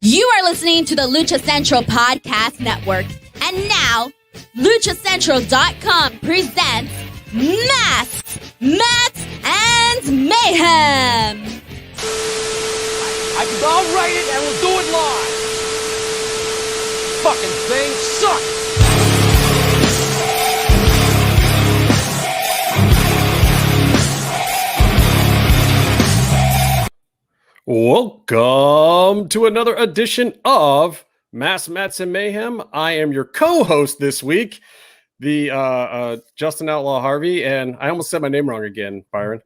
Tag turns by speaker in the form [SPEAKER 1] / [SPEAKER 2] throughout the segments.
[SPEAKER 1] You are listening to the Lucha Central Podcast Network. And now, LuchaCentral.com presents Masks, Mats, and Mayhem.
[SPEAKER 2] I'll write it and we'll do it live. Fucking thing sucks.
[SPEAKER 3] Welcome to another edition of Masks, Mats, and Mayhem. I am your co-host this week, the Justin Outlaw Harvey, and I almost said my name wrong again, Byron.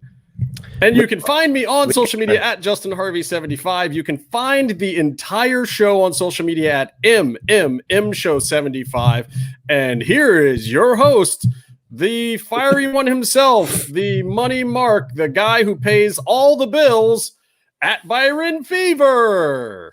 [SPEAKER 3] And you can find me on social media at JustinHarvey75. You can find the entire show on social media at MMMshow75. And here is your host, the fiery one himself, the money mark, the guy who pays all the bills, at Byron Fever.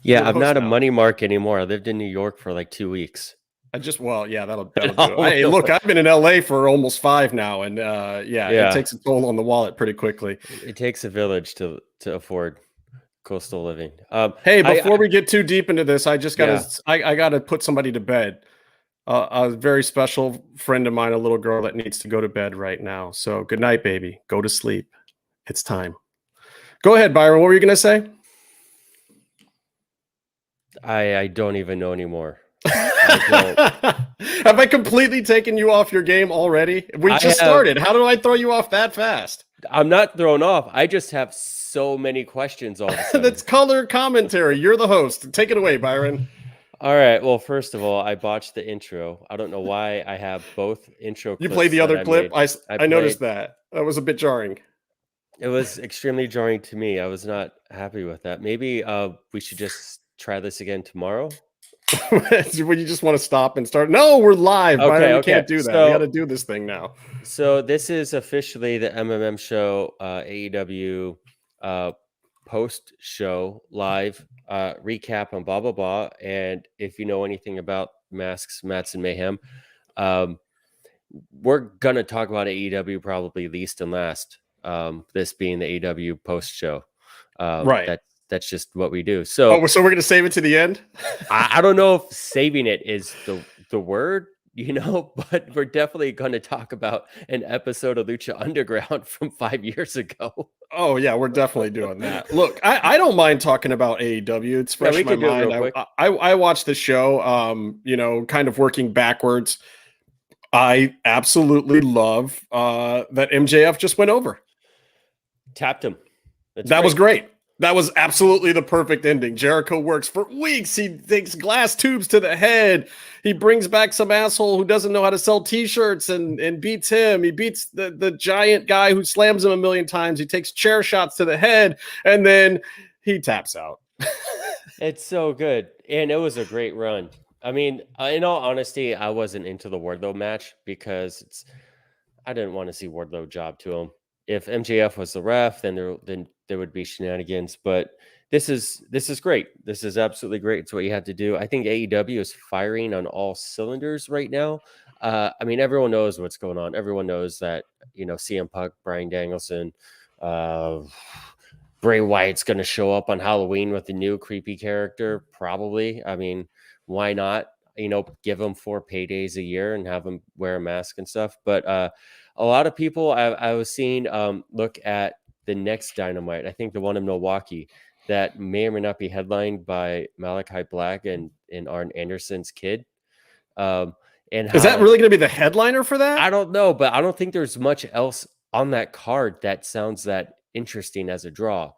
[SPEAKER 4] Yeah, I'm not a money mark anymore. I lived in New York for like 2 weeks.
[SPEAKER 3] That'll do it. Hey, look, I've been in LA for almost 5 now, and it takes a toll on the wallet pretty quickly.
[SPEAKER 4] It takes a village to afford coastal living.
[SPEAKER 3] Hey, before we get too deep into this, I just gotta put somebody to bed. A very special friend of mine, a little girl that needs to go to bed right now. So good night, baby. Go to sleep. It's time. Go ahead, Byron. What were you going to say?
[SPEAKER 4] I don't even know anymore.
[SPEAKER 3] Have I completely taken you off your game already? We just started. How do I throw you off that fast?
[SPEAKER 4] I'm not thrown off. I just have so many questions all of a sudden.
[SPEAKER 3] That's color commentary. You're the host. Take it away, Byron.
[SPEAKER 4] All right. Well, first of all, I botched the intro. I don't know why I have both intro clips.
[SPEAKER 3] You played the other clip? I noticed that. That was a bit jarring.
[SPEAKER 4] It was extremely jarring to me. I was not happy with that. Maybe we should just try this again tomorrow.
[SPEAKER 3] When you just want to stop and start. No, we're live.
[SPEAKER 4] Okay,
[SPEAKER 3] we can't do that. We got to do this thing now.
[SPEAKER 4] So this is officially the MMMshow AEW post show live recap on blah blah blah. And if you know anything about Masks, Mats, and Mayhem, we're gonna talk about AEW probably least and last. This being the AEW post show,
[SPEAKER 3] right?
[SPEAKER 4] That's just what we do. So
[SPEAKER 3] we're going to save it to the end.
[SPEAKER 4] I don't know if saving it is the word, but we're definitely going to talk about an episode of Lucha Underground from 5 years ago.
[SPEAKER 3] Oh yeah, we're definitely doing that. Look, I don't mind talking about AEW. It's fresh in my mind. I watched the show. Kind of working backwards. I absolutely love that MJF just went over.
[SPEAKER 4] Tapped him.
[SPEAKER 3] That was great. That was absolutely the perfect ending. Jericho works for weeks. He takes glass tubes to the head. He brings back some asshole who doesn't know how to sell t-shirts and beats him. He beats the giant guy who slams him a million times. He takes chair shots to the head, and then he taps out.
[SPEAKER 4] It's so good. And it was a great run. I mean, in all honesty, I wasn't into the Wardlow match because I didn't want to see Wardlow job to him. If MJF was the ref, then there would be shenanigans. But this is great. This is absolutely great. It's what you have to do. I think AEW is firing on all cylinders right now. I mean, everyone knows what's going on. Everyone knows that CM Punk, Bryan Danielson, Bray Wyatt's going to show up on Halloween with a new creepy character. Probably. I mean, why not? Give him 4 paydays a year and have him wear a mask and stuff. But a lot of people I was seeing look at the next Dynamite. I think the one in Milwaukee that may or may not be headlined by Malachi Black and Arn Anderson's kid. And
[SPEAKER 3] is that really going to be the headliner for that?
[SPEAKER 4] I don't know, but I don't think there's much else on that card that sounds that interesting as a draw.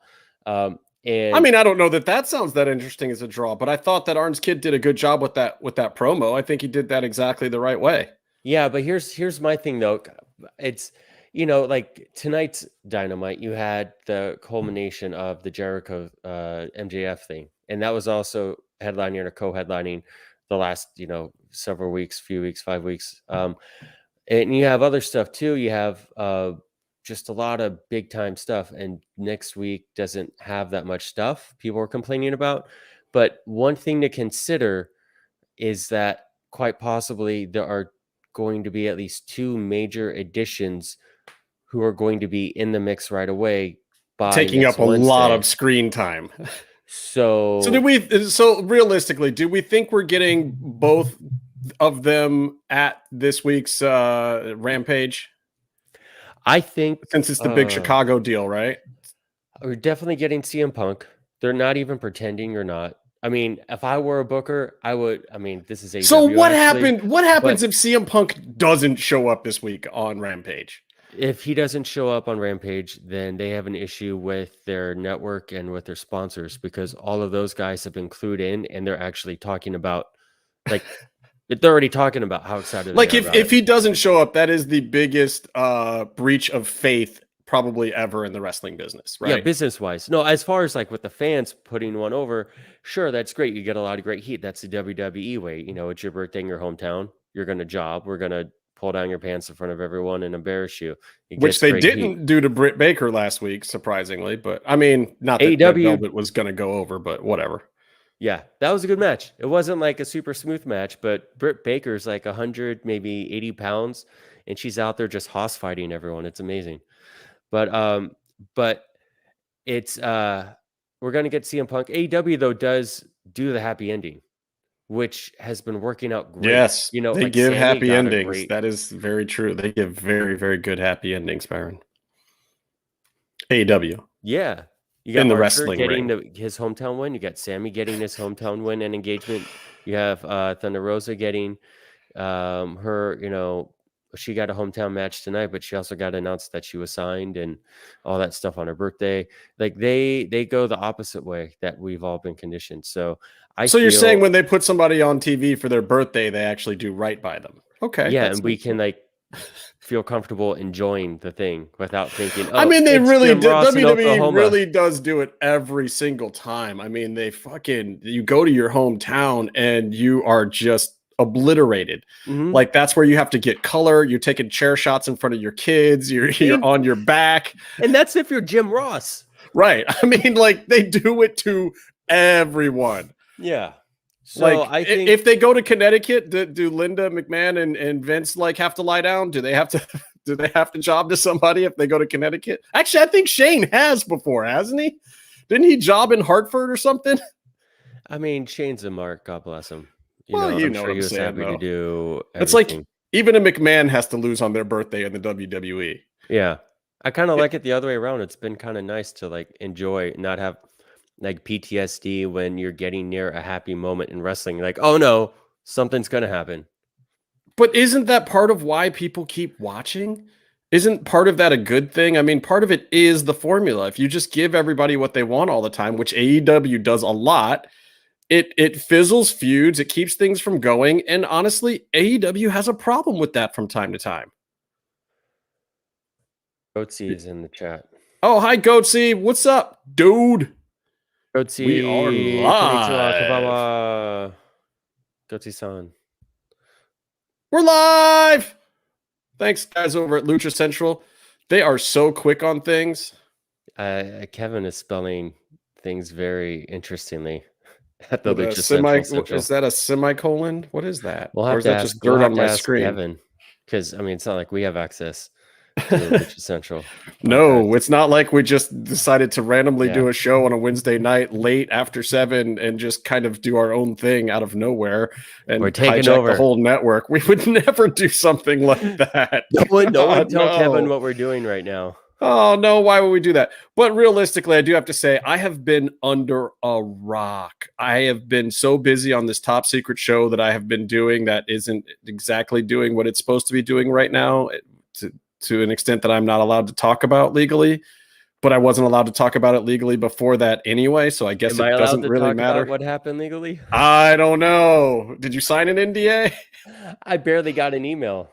[SPEAKER 4] And
[SPEAKER 3] I mean, I don't know that sounds that interesting as a draw, but I thought that Arn's kid did a good job with that promo. I think he did that exactly the right way.
[SPEAKER 4] Yeah, but here's my thing though. It's like tonight's Dynamite, you had the culmination of the Jericho MJF thing, and that was also headlining or co-headlining the last several weeks, few weeks, 5 weeks. And you have other stuff too. You have just a lot of big time stuff, and next week doesn't have that much stuff people are complaining about. But one thing to consider is that quite possibly there are going to be at least 2 major additions who are going to be in the mix right away,
[SPEAKER 3] taking up a lot of screen time.
[SPEAKER 4] So
[SPEAKER 3] So realistically, do we think we're getting both of them at this week's Rampage?
[SPEAKER 4] I think
[SPEAKER 3] Since it's the big Chicago deal, right?
[SPEAKER 4] we're definitely getting CM Punk. They're not even pretending or not. I mean, if I were a booker, I would. I mean, this is AEW.
[SPEAKER 3] So what
[SPEAKER 4] actually,
[SPEAKER 3] happened? What happens if CM Punk doesn't show up this week on Rampage?
[SPEAKER 4] If he doesn't show up on Rampage, then they have an issue with their network and with their sponsors, because all of those guys have been clued in and they're actually talking about, like, they're already talking about how excited
[SPEAKER 3] Like
[SPEAKER 4] they are
[SPEAKER 3] if he doesn't show up, that is the biggest breach of faith probably ever in the wrestling business, right?
[SPEAKER 4] Yeah, business wise. No, as far as like with the fans putting one over, sure, that's great. You get a lot of great heat. That's the WWE way. You know, it's your birthday in your hometown. You're going to job. We're going to pull down your pants in front of everyone and embarrass you.
[SPEAKER 3] Which they didn't do to Britt Baker last week, surprisingly. But I mean, not that
[SPEAKER 4] AEW
[SPEAKER 3] Velvet was going to go over, but whatever.
[SPEAKER 4] Yeah, that was a good match. It wasn't like a super smooth match, but Britt Baker's like 100, maybe 80 pounds, and she's out there just hoss fighting everyone. It's amazing. But it's we're gonna get CM Punk. AEW though does do the happy ending, which has been working out great.
[SPEAKER 3] Yes,
[SPEAKER 4] you know,
[SPEAKER 3] they
[SPEAKER 4] like
[SPEAKER 3] give
[SPEAKER 4] Sammy
[SPEAKER 3] happy
[SPEAKER 4] got a
[SPEAKER 3] endings.
[SPEAKER 4] great-
[SPEAKER 3] That is very true. They give very, very good happy endings, Byron. AEW.
[SPEAKER 4] Yeah. You got
[SPEAKER 3] In the
[SPEAKER 4] Archer
[SPEAKER 3] wrestling
[SPEAKER 4] getting
[SPEAKER 3] ring.
[SPEAKER 4] his hometown win. You got Sammy getting his hometown win and engagement. You have Thunder Rosa getting her, you know, she got a hometown match tonight, but she also got announced that she was signed and all that stuff on her birthday. Like they go the opposite way that we've all been conditioned. So
[SPEAKER 3] you're saying when they put somebody on TV for their birthday, they actually do right by them. Okay.
[SPEAKER 4] Yeah, and we can like feel comfortable enjoying the thing without thinking. Oh,
[SPEAKER 3] I mean, they really
[SPEAKER 4] Jim
[SPEAKER 3] do.
[SPEAKER 4] Ross in
[SPEAKER 3] WWE
[SPEAKER 4] Oklahoma.
[SPEAKER 3] really does do it every single time. I mean, you go to your hometown and you are just obliterated.
[SPEAKER 4] Mhm.
[SPEAKER 3] Like that's where you have to get color. You're taking chair shots in front of your kids. You're on your back.
[SPEAKER 4] And that's if you're Jim Ross.
[SPEAKER 3] Right. I mean, like they do it to everyone.
[SPEAKER 4] Yeah. So
[SPEAKER 3] Like
[SPEAKER 4] I think
[SPEAKER 3] if they go to Connecticut, do Linda McMahon and Vince like have to lie down? Do they have to job to somebody if they go to Connecticut? Actually, I think Shane has before, hasn't he? Didn't he job in Hartford or something?
[SPEAKER 4] I mean, Shane's a mark. God bless him.
[SPEAKER 3] You know
[SPEAKER 4] I'm
[SPEAKER 3] what
[SPEAKER 4] sure
[SPEAKER 3] I'm
[SPEAKER 4] he was
[SPEAKER 3] saying,
[SPEAKER 4] happy
[SPEAKER 3] though.
[SPEAKER 4] to do everything.
[SPEAKER 3] It's like even a McMahon has to lose on their birthday in the WWE.
[SPEAKER 4] Yeah. I kind of like it the other way around. It's been kind of nice to like enjoy, not have like PTSD when you're getting near a happy moment in wrestling. Like, oh no, something's gonna happen.
[SPEAKER 3] But isn't that part of why people keep watching? Isn't part of that a good thing? I mean, part of it is the formula. If you just give everybody what they want all the time, which AEW does a lot, it fizzles feuds, it keeps things from going. And honestly, AEW has a problem with that from time to time.
[SPEAKER 4] Goatsy is in the chat.
[SPEAKER 3] Oh, hi, Goatsy. What's up, dude?
[SPEAKER 4] Goatsy,
[SPEAKER 3] We are live.
[SPEAKER 4] Goatsy-san.
[SPEAKER 3] We're live. Thanks, guys, over at Lucha Central. They are so quick on things.
[SPEAKER 4] Kevin is spelling things very interestingly at the
[SPEAKER 3] With a
[SPEAKER 4] Lucha Central.
[SPEAKER 3] is that a semicolon? What is that?
[SPEAKER 4] We'll have
[SPEAKER 3] or is
[SPEAKER 4] to
[SPEAKER 3] that
[SPEAKER 4] ask,
[SPEAKER 3] just dirt on my screen?
[SPEAKER 4] Kevin, because I mean, it's not like we have access to Lucha Central.
[SPEAKER 3] No, it's not like we just decided to randomly
[SPEAKER 4] Yeah.
[SPEAKER 3] do a show on a Wednesday night late after 7 and just kind of do our own thing out of nowhere and
[SPEAKER 4] We're taking
[SPEAKER 3] hijack
[SPEAKER 4] over
[SPEAKER 3] the whole network. We would never do something like that.
[SPEAKER 4] No one
[SPEAKER 3] God,
[SPEAKER 4] tell
[SPEAKER 3] no.
[SPEAKER 4] Kevin what we're doing right now.
[SPEAKER 3] Oh, no, why would we do that? But realistically, I do have to say, I have been under a rock. I have been so busy on this top secret show that I have been doing that isn't exactly doing what it's supposed to be doing right now, to an extent that I'm not allowed to talk about legally. But I wasn't allowed to talk about it legally before that anyway, so I guess
[SPEAKER 4] Am I
[SPEAKER 3] it
[SPEAKER 4] allowed
[SPEAKER 3] doesn't
[SPEAKER 4] to
[SPEAKER 3] really
[SPEAKER 4] talk
[SPEAKER 3] matter.
[SPEAKER 4] about what happened legally?
[SPEAKER 3] I don't know. Did you sign an NDA?
[SPEAKER 4] I barely got an email.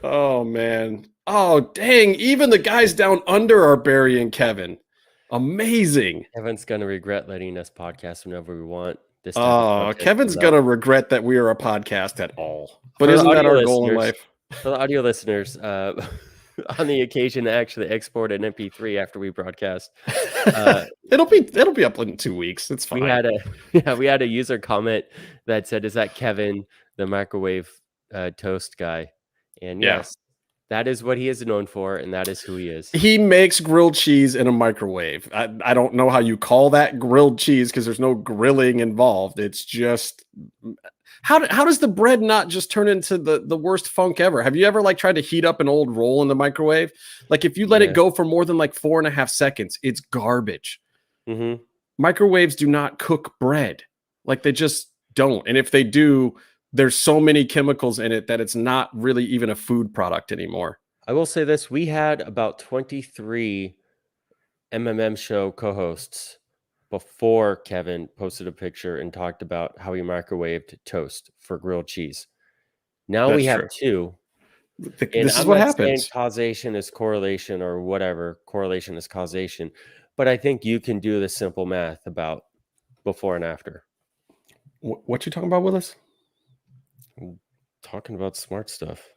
[SPEAKER 3] Oh, man. Oh, dang. Even the guys down under are burying Kevin. Amazing.
[SPEAKER 4] Kevin's gonna regret letting us podcast whenever we want. This type of
[SPEAKER 3] Oh,
[SPEAKER 4] content
[SPEAKER 3] Kevin's
[SPEAKER 4] comes
[SPEAKER 3] going to
[SPEAKER 4] out.
[SPEAKER 3] regret that we are a podcast at all. But
[SPEAKER 4] For the
[SPEAKER 3] isn't that
[SPEAKER 4] audio
[SPEAKER 3] our goal in
[SPEAKER 4] listeners-
[SPEAKER 3] life?
[SPEAKER 4] For the audio listeners, on the occasion to actually export an MP3 after we broadcast,
[SPEAKER 3] It'll be up in 2 weeks. It's fine.
[SPEAKER 4] we had a user comment that said, "Is that Kevin, the microwave toast guy?" And
[SPEAKER 3] Yeah.
[SPEAKER 4] yes, That is what he is known for, and that is who he is.
[SPEAKER 3] He makes grilled cheese in a microwave. I don't know how you call that grilled cheese because there's no grilling involved. It's just how does the bread not just turn into the worst funk ever? Have you ever like tried to heat up an old roll in the microwave? Like if you let it go for more than like 4.5 seconds, it's garbage.
[SPEAKER 4] Mm-hmm.
[SPEAKER 3] Microwaves do not cook bread. Like they just don't. And if they do, there's so many chemicals in it that it's not really even a food product anymore.
[SPEAKER 4] I will say this. We had about 23 MMMshow co-hosts before Kevin posted a picture and talked about how he microwaved toast for grilled cheese. Now we have two.
[SPEAKER 3] This is what happens.
[SPEAKER 4] Causation is correlation or whatever. Correlation is causation. But I think you can do the simple math about before and after.
[SPEAKER 3] What you talking about, Willis?
[SPEAKER 4] Talking about smart stuff.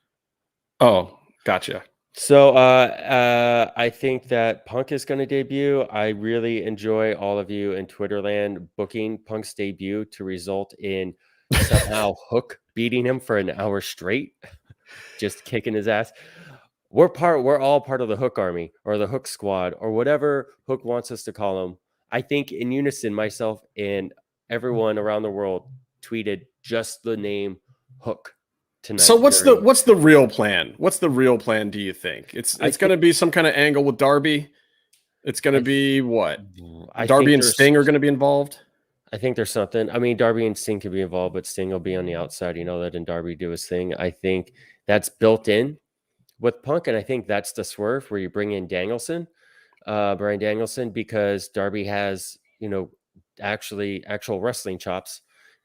[SPEAKER 3] Oh, gotcha.
[SPEAKER 4] So I think that Punk is going to debut. I really enjoy all of you in Twitterland booking Punk's debut to result in somehow Hook beating him for an hour straight, just kicking his ass. We're all part of the Hook army or the Hook squad or whatever Hook wants us to call them. I think in unison, myself and everyone around the world tweeted just the name Hook tonight.
[SPEAKER 3] So what's the real plan? What's the real plan, do you think? It's going to be some kind of angle with Darby? It's going to be what? Darby and Sting are going to be involved?
[SPEAKER 4] I think there's something. I mean, Darby and Sting could be involved, but Sting will be on the outside. You know that, and Darby do his thing. I think that's built in with Punk, and I think that's the swerve where you bring in Danielson, Bryan Danielson, because Darby has, actual wrestling chops,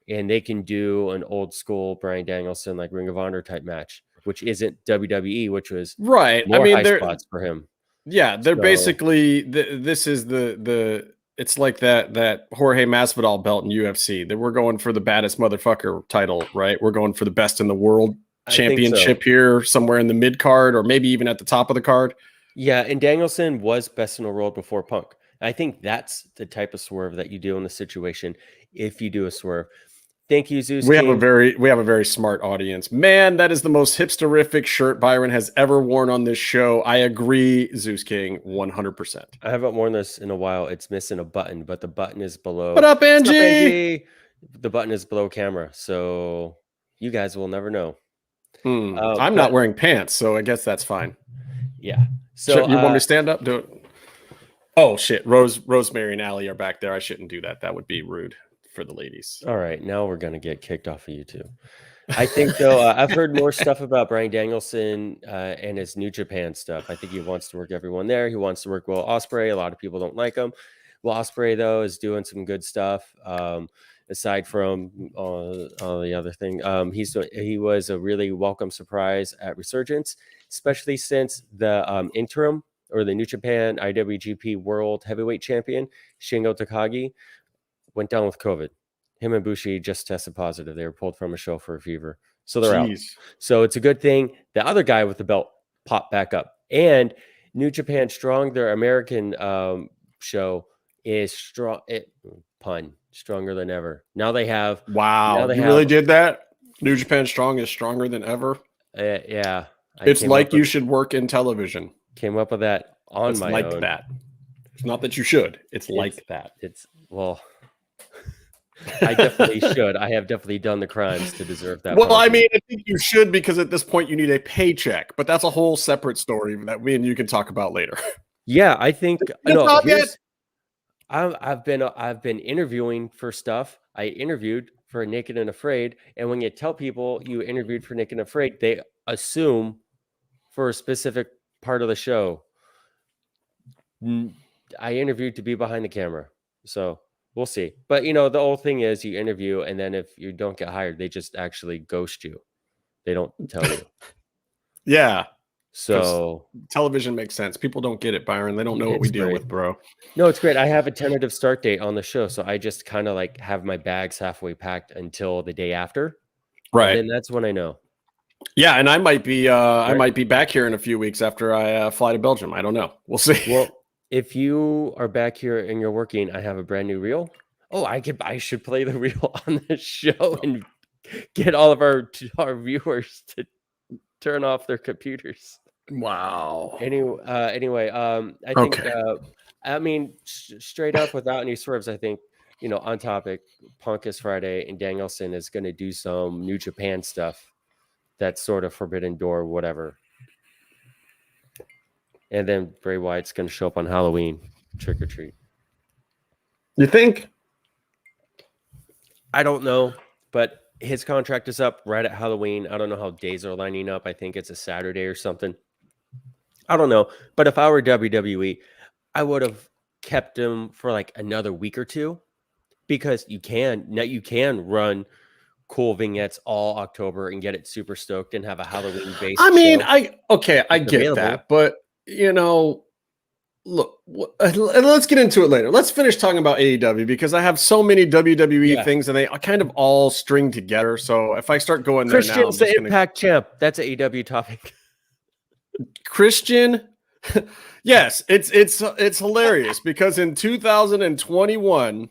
[SPEAKER 4] and they can do an old school Bryan Danielson, like Ring of Honor type match, which isn't WWE, which was
[SPEAKER 3] right.
[SPEAKER 4] More high spots for him.
[SPEAKER 3] Yeah, they're basically this is the it's like that Jorge Masvidal belt in UFC. That we're going for the baddest motherfucker title, right? We're going for the best in the world championship here, somewhere in the mid card, or maybe even at the top of the card.
[SPEAKER 4] Yeah, and Danielson was best in the world before Punk. I think that's the type of swerve that you do in the situation if you do a swerve. Thank you, Zeus.
[SPEAKER 3] We have a very smart audience. Man, that is the most hipsterific shirt Byron has ever worn on this show. I agree, Zeus King, 100%.
[SPEAKER 4] I haven't worn this in a while. It's missing a button, but the button is below.
[SPEAKER 3] What up, Angie?
[SPEAKER 4] The button is below camera, so you guys will never know.
[SPEAKER 3] I'm not wearing pants, so I guess that's fine.
[SPEAKER 4] Yeah. So
[SPEAKER 3] you want me to stand up? Do it. Oh shit! Rosemary and Allie are back there. I shouldn't do that. That would be rude for the ladies.
[SPEAKER 4] All right, now we're gonna get kicked off of YouTube. I think though, I've heard more stuff about Bryan Danielson and his New Japan stuff. I think he wants to work everyone there. He wants to work Will Ospreay. A lot of people don't like him. Will Ospreay though is doing some good stuff. Aside from all the other thing, he was a really welcome surprise at Resurgence, especially since the interim or the New Japan IWGP World Heavyweight Champion Shingo Takagi went down with COVID. Him and Bushi just tested positive. They were pulled from a show for a fever, so they're out. So it's a good thing. The other guy with the belt popped back up, and New Japan Strong, their American show, is strong. Stronger than ever. Now they have.
[SPEAKER 3] Wow, you really did that? New Japan Strong is stronger than ever.
[SPEAKER 4] Yeah,
[SPEAKER 3] it's like you should work in television.
[SPEAKER 4] Came up with that on my own.
[SPEAKER 3] That. It's not that you should. It's like that.
[SPEAKER 4] I definitely should. I have definitely done the crimes to deserve that.
[SPEAKER 3] Well, I mean, I think you should because at this point you need a paycheck, but that's a whole separate story that me and you can talk about later.
[SPEAKER 4] Yeah, I think I've been interviewing for stuff. I interviewed for Naked and Afraid, and when you tell people you interviewed for Naked and Afraid, they assume for a specific part of the show. I interviewed to be behind the camera, so we'll see. But the whole thing is you interview, and then if you don't get hired, they just actually ghost you. They don't tell you.
[SPEAKER 3] Yeah.
[SPEAKER 4] So
[SPEAKER 3] television makes sense. People don't get it, Byron. They don't know what we deal with, bro.
[SPEAKER 4] No, it's great. I have a tentative start date on the show, so I just kind of like have my bags halfway packed until the day after.
[SPEAKER 3] Right.
[SPEAKER 4] And that's when I know. Yeah,
[SPEAKER 3] and I might be I might be back here in a few weeks after I fly to Belgium. I don't know. We'll see.
[SPEAKER 4] Well, if you are back here and you're working, I have a brand new reel. Oh, I should play the reel on the show and get all of our viewers to turn off their computers.
[SPEAKER 3] Wow.
[SPEAKER 4] Anyway, I think, I mean, straight up without any swerves, I think, on topic, Punk is Friday and Danielson is going to do some New Japan stuff that's sort of Forbidden Door, whatever. And then Bray Wyatt's going to show up on Halloween, trick or treat.
[SPEAKER 3] You think?
[SPEAKER 4] I don't know, but his contract is up right at Halloween. I don't know how days are lining up. I think it's a Saturday or something. I don't know. But if I were WWE, I would have kept him for like another week or two, because you can run cool vignettes all October and get it super stoked and have a Halloween based.
[SPEAKER 3] I mean,
[SPEAKER 4] show.
[SPEAKER 3] I get that, but look, let's get into it later. Let's finish talking about AEW, because I have so many WWE things and they kind of all string together. So if I start going there now,
[SPEAKER 4] Christian's the Impact champ. That's an AEW topic.
[SPEAKER 3] Christian, yes, it's hilarious because in 2021,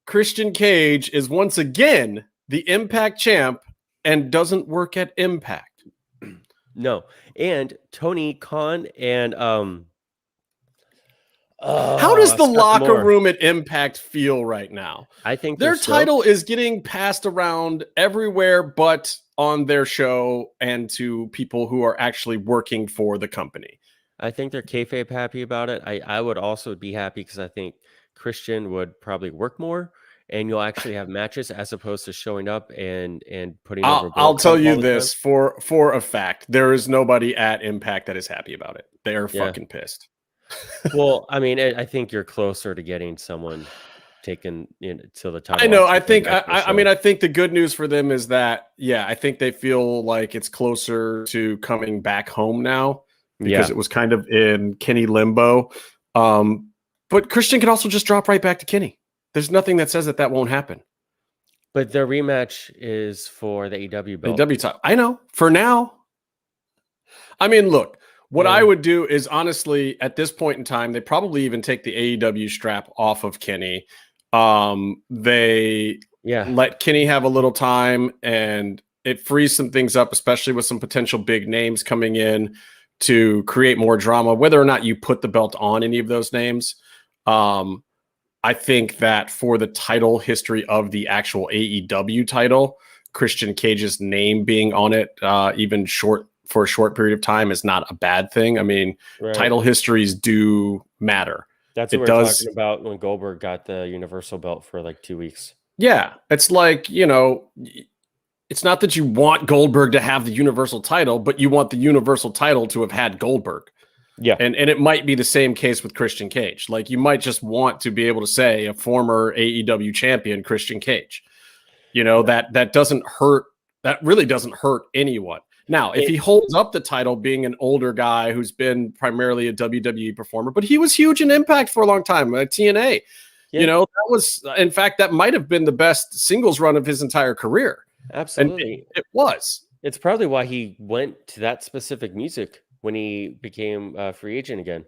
[SPEAKER 3] Christian Cage is once again the Impact champ and doesn't work at Impact.
[SPEAKER 4] No, and Tony Khan and
[SPEAKER 3] how does the locker room at Impact feel right now?
[SPEAKER 4] I think
[SPEAKER 3] their title is getting passed around everywhere but on their show and to people who are actually working for the company.
[SPEAKER 4] I think they're kayfabe happy about it. I would also be happy because I think Christian would probably work more and you'll actually have matches as opposed to showing up and putting over.
[SPEAKER 3] I'll tell you this for a fact. There is nobody at Impact that is happy about it. They are fucking pissed.
[SPEAKER 4] Well, I mean, I think you're closer to getting someone taken to the top.
[SPEAKER 3] I know. I think. I mean, I think the good news for them is that, I think they feel like it's closer to coming back home now because it was kind of in Kenny limbo. But Christian can also just drop right back to Kenny. There's nothing that says that won't happen.
[SPEAKER 4] But their rematch is for the AEW belt.
[SPEAKER 3] AEW title. I know. For now. I mean, look. What I would do is, honestly, at this point in time, they probably even take the AEW strap off of Kenny. They let Kenny have a little time, and it frees some things up, especially with some potential big names coming in to create more drama, whether or not you put the belt on any of those names. I think that for the title history of the actual AEW title, Christian Cage's name being on it, even for a short period of time, is not a bad thing. I mean, title histories do matter.
[SPEAKER 4] That's what we're talking about when Goldberg got the Universal belt for like 2 weeks. Yeah.
[SPEAKER 3] It's like, it's not that you want Goldberg to have the Universal title, but you want the Universal title to have had Goldberg.
[SPEAKER 4] Yeah.
[SPEAKER 3] And it might be the same case with Christian Cage. Like, you might just want to be able to say a former AEW champion, Christian Cage. That doesn't hurt. That really doesn't hurt anyone. Now, if he holds up the title being an older guy who's been primarily a WWE performer, but he was huge in Impact for a long time, TNA, that was, in fact, that might have been the best singles run of his entire career.
[SPEAKER 4] Absolutely.
[SPEAKER 3] And it was.
[SPEAKER 4] It's probably why he went to that specific music when he became a free agent again.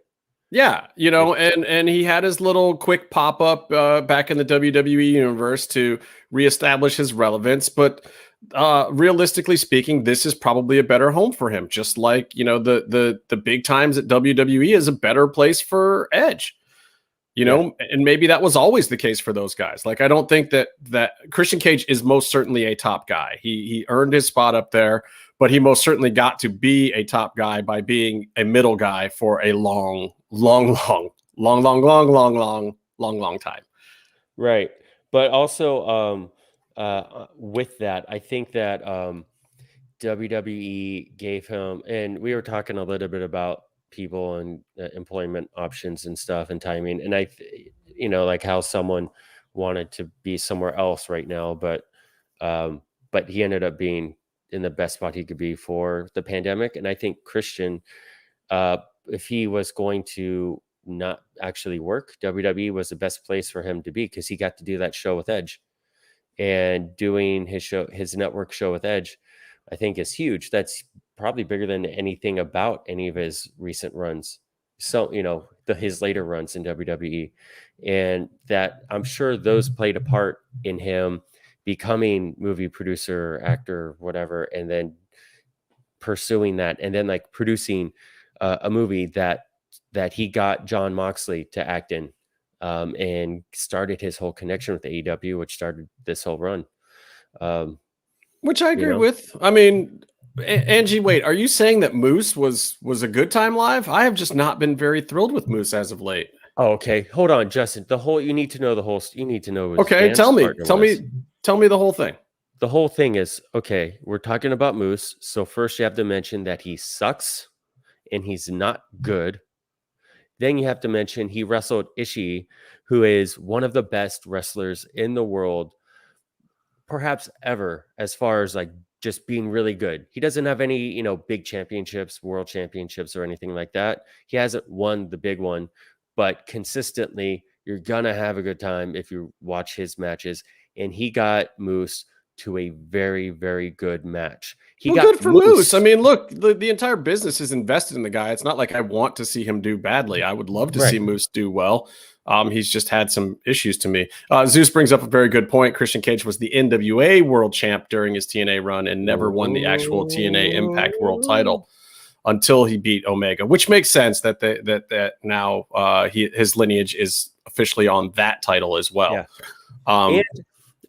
[SPEAKER 3] Yeah, and he had his little quick pop-up back in the WWE universe to reestablish his relevance, but realistically speaking, this is probably a better home for him. Just like, the big times at WWE is a better place for Edge, and maybe that was always the case for those guys. Like, I don't think that Christian Cage is most certainly a top guy. He earned his spot up there, but he most certainly got to be a top guy by being a middle guy for a long time.
[SPEAKER 4] Right. But also, with that, I think that WWE gave him, and we were talking a little bit about people and employment options and stuff and timing, and like how someone wanted to be somewhere else right now, but he ended up being in the best spot he could be for the pandemic. And I think Christian, if he was going to not actually work, WWE was the best place for him to be, because he got to do that show with Edge. And doing his network show with Edge, I think is huge. That's probably bigger than anything about any of his recent runs. So, his later runs in WWE, and that I'm sure those played a part in him becoming movie producer, actor, whatever, and then pursuing that, and then like producing a movie that he got John Moxley to act in, and started his whole connection with AEW, which started this whole run.
[SPEAKER 3] Which I agree with. I mean, Angie, wait, are you saying that Moose was a good time live? I have just not been very thrilled with Moose as of late.
[SPEAKER 4] Oh, okay. Hold on, Justin. You need to know you need to know.
[SPEAKER 3] Okay, tell me the whole thing.
[SPEAKER 4] The whole thing is, okay, we're talking about Moose. So first you have to mention that he sucks and he's not good. Then you have to mention he wrestled Ishii, who is one of the best wrestlers in the world, perhaps ever, as far as like just being really good. He doesn't have any, big championships, world championships, or anything like that. He hasn't won the big one, but consistently, you're gonna have a good time if you watch his matches. And he got Moose to a very, very good match.
[SPEAKER 3] Good for Moose. I mean, look, the entire business is invested in the guy. It's not like I want to see him do badly. I would love to see Moose do well. He's just had some issues to me. Zeus brings up a very good point. Christian Cage was the NWA world champ during his TNA run and never won the actual TNA Impact world title until he beat Omega, which makes sense that now his lineage is officially on that title as well.
[SPEAKER 4] Yeah. And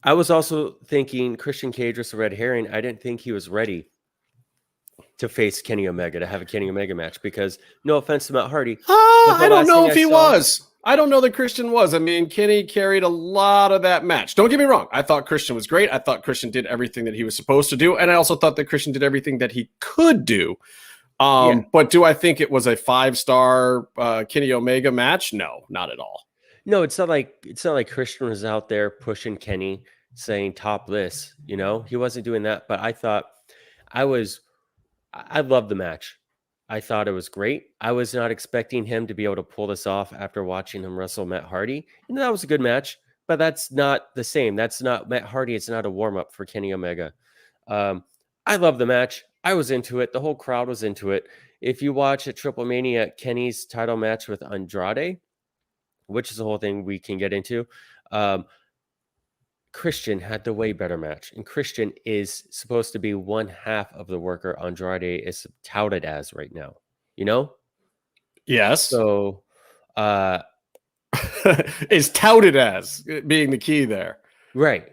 [SPEAKER 4] I was also thinking Christian Cage was a red herring. I didn't think he was ready to face Kenny Omega, to have a Kenny Omega match, because no offense to Matt Hardy.
[SPEAKER 3] I don't know if he was. I don't know that Christian was. I mean, Kenny carried a lot of that match. Don't get me wrong. I thought Christian was great. I thought Christian did everything that he was supposed to do. And I also thought that Christian did everything that he could do. But do I think it was a 5-star Kenny Omega match? No, not at all.
[SPEAKER 4] No, it's not like Christian was out there pushing Kenny, saying top this, he wasn't doing that. But I loved the match. I thought it was great. I was not expecting him to be able to pull this off after watching him wrestle Matt Hardy. And that was a good match, but that's not the same. That's not Matt Hardy. It's not a warm-up for Kenny Omega. I love the match. I was into it. The whole crowd was into it. If you watch at Triple Mania, Kenny's title match with Andrade, which is the whole thing we can get into, Christian had the way better match. And Christian is supposed to be one half of the worker Andrade is touted as right now. Yes. So
[SPEAKER 3] is touted as being the key there.
[SPEAKER 4] Right.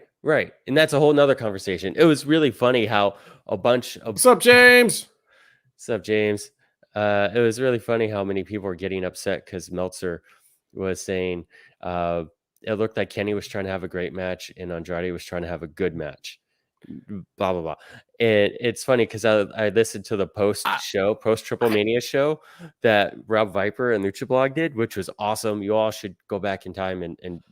[SPEAKER 4] And that's a whole nother conversation. It was really funny how a bunch of...
[SPEAKER 3] What's up, James?
[SPEAKER 4] It was really funny how many people were getting upset because Meltzer was saying it looked like Kenny was trying to have a great match and Andrade was trying to have a good match. Blah, blah, blah. And it's funny because I listened to the post Triple Mania show that Rob Viper and Lucha Blog did, which was awesome. You all should go back in time and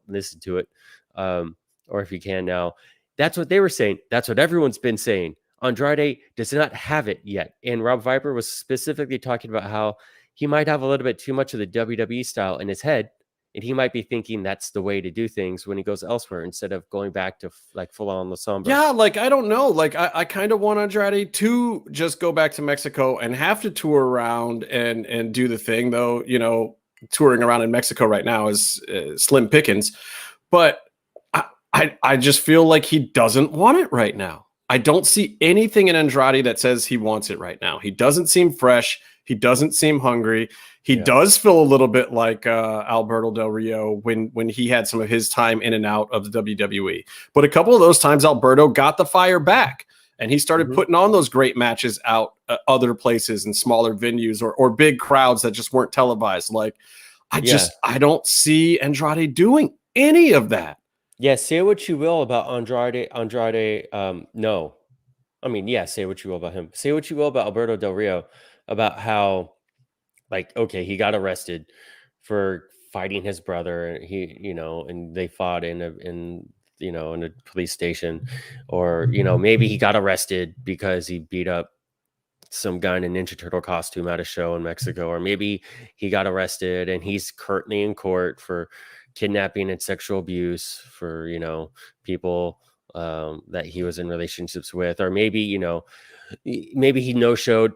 [SPEAKER 4] listen to it. Or if you can now. That's what they were saying. That's what everyone's been saying. Andrade does not have it yet. And Rob Viper was specifically talking about how he might have a little bit too much of the WWE style in his head. And he might be thinking that's the way to do things when he goes elsewhere instead of going back to like full on La Sombra.
[SPEAKER 3] Yeah, I don't know. I kind of want Andrade to just go back to Mexico and have to tour around and do the thing, though. Touring around in Mexico right now is slim pickings. But I just feel like he doesn't want it right now. I don't see anything in Andrade that says he wants it right now. He doesn't seem fresh. He doesn't seem hungry. He does feel a little bit like Alberto Del Rio when he had some of his time in and out of the WWE. But a couple of those times, Alberto got the fire back, and he started putting on those great matches out other places and smaller venues or big crowds that just weren't televised. I don't see Andrade doing any of that.
[SPEAKER 4] Yeah, say what you will about Andrade. No. I mean, yeah, say what you will about him. Say what you will about Alberto Del Rio, about how, okay, he got arrested for fighting his brother. And they fought in a police station, or maybe he got arrested because he beat up some guy in a Ninja Turtle costume at a show in Mexico, or maybe he got arrested and he's currently in court for kidnapping and sexual abuse for people that he was in relationships with, or maybe he no-showed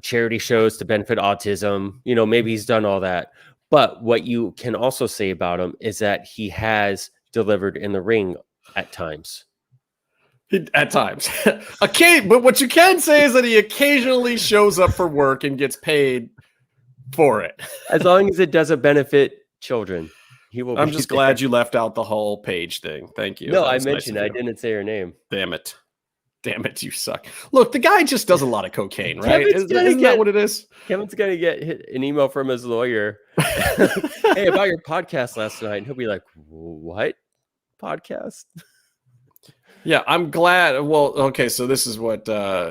[SPEAKER 4] charity shows to benefit autism. Maybe he's done all that. But what you can also say about him is that he has delivered in the ring at times.
[SPEAKER 3] At times. Okay, but what you can say is that he occasionally shows up for work and gets paid for it.
[SPEAKER 4] As long as it doesn't benefit children, he will.
[SPEAKER 3] I'm just glad you left out the whole Page thing. Thank you.
[SPEAKER 4] No, I mentioned I didn't say her name.
[SPEAKER 3] Damn it, you suck. Look, the guy just does a lot of cocaine, right? Isn't that what it is?
[SPEAKER 4] Kevin's gonna get an email from his lawyer. Hey, about your podcast last night, and he'll be like, "What podcast?"
[SPEAKER 3] Yeah, I'm glad. Well, okay, so this is what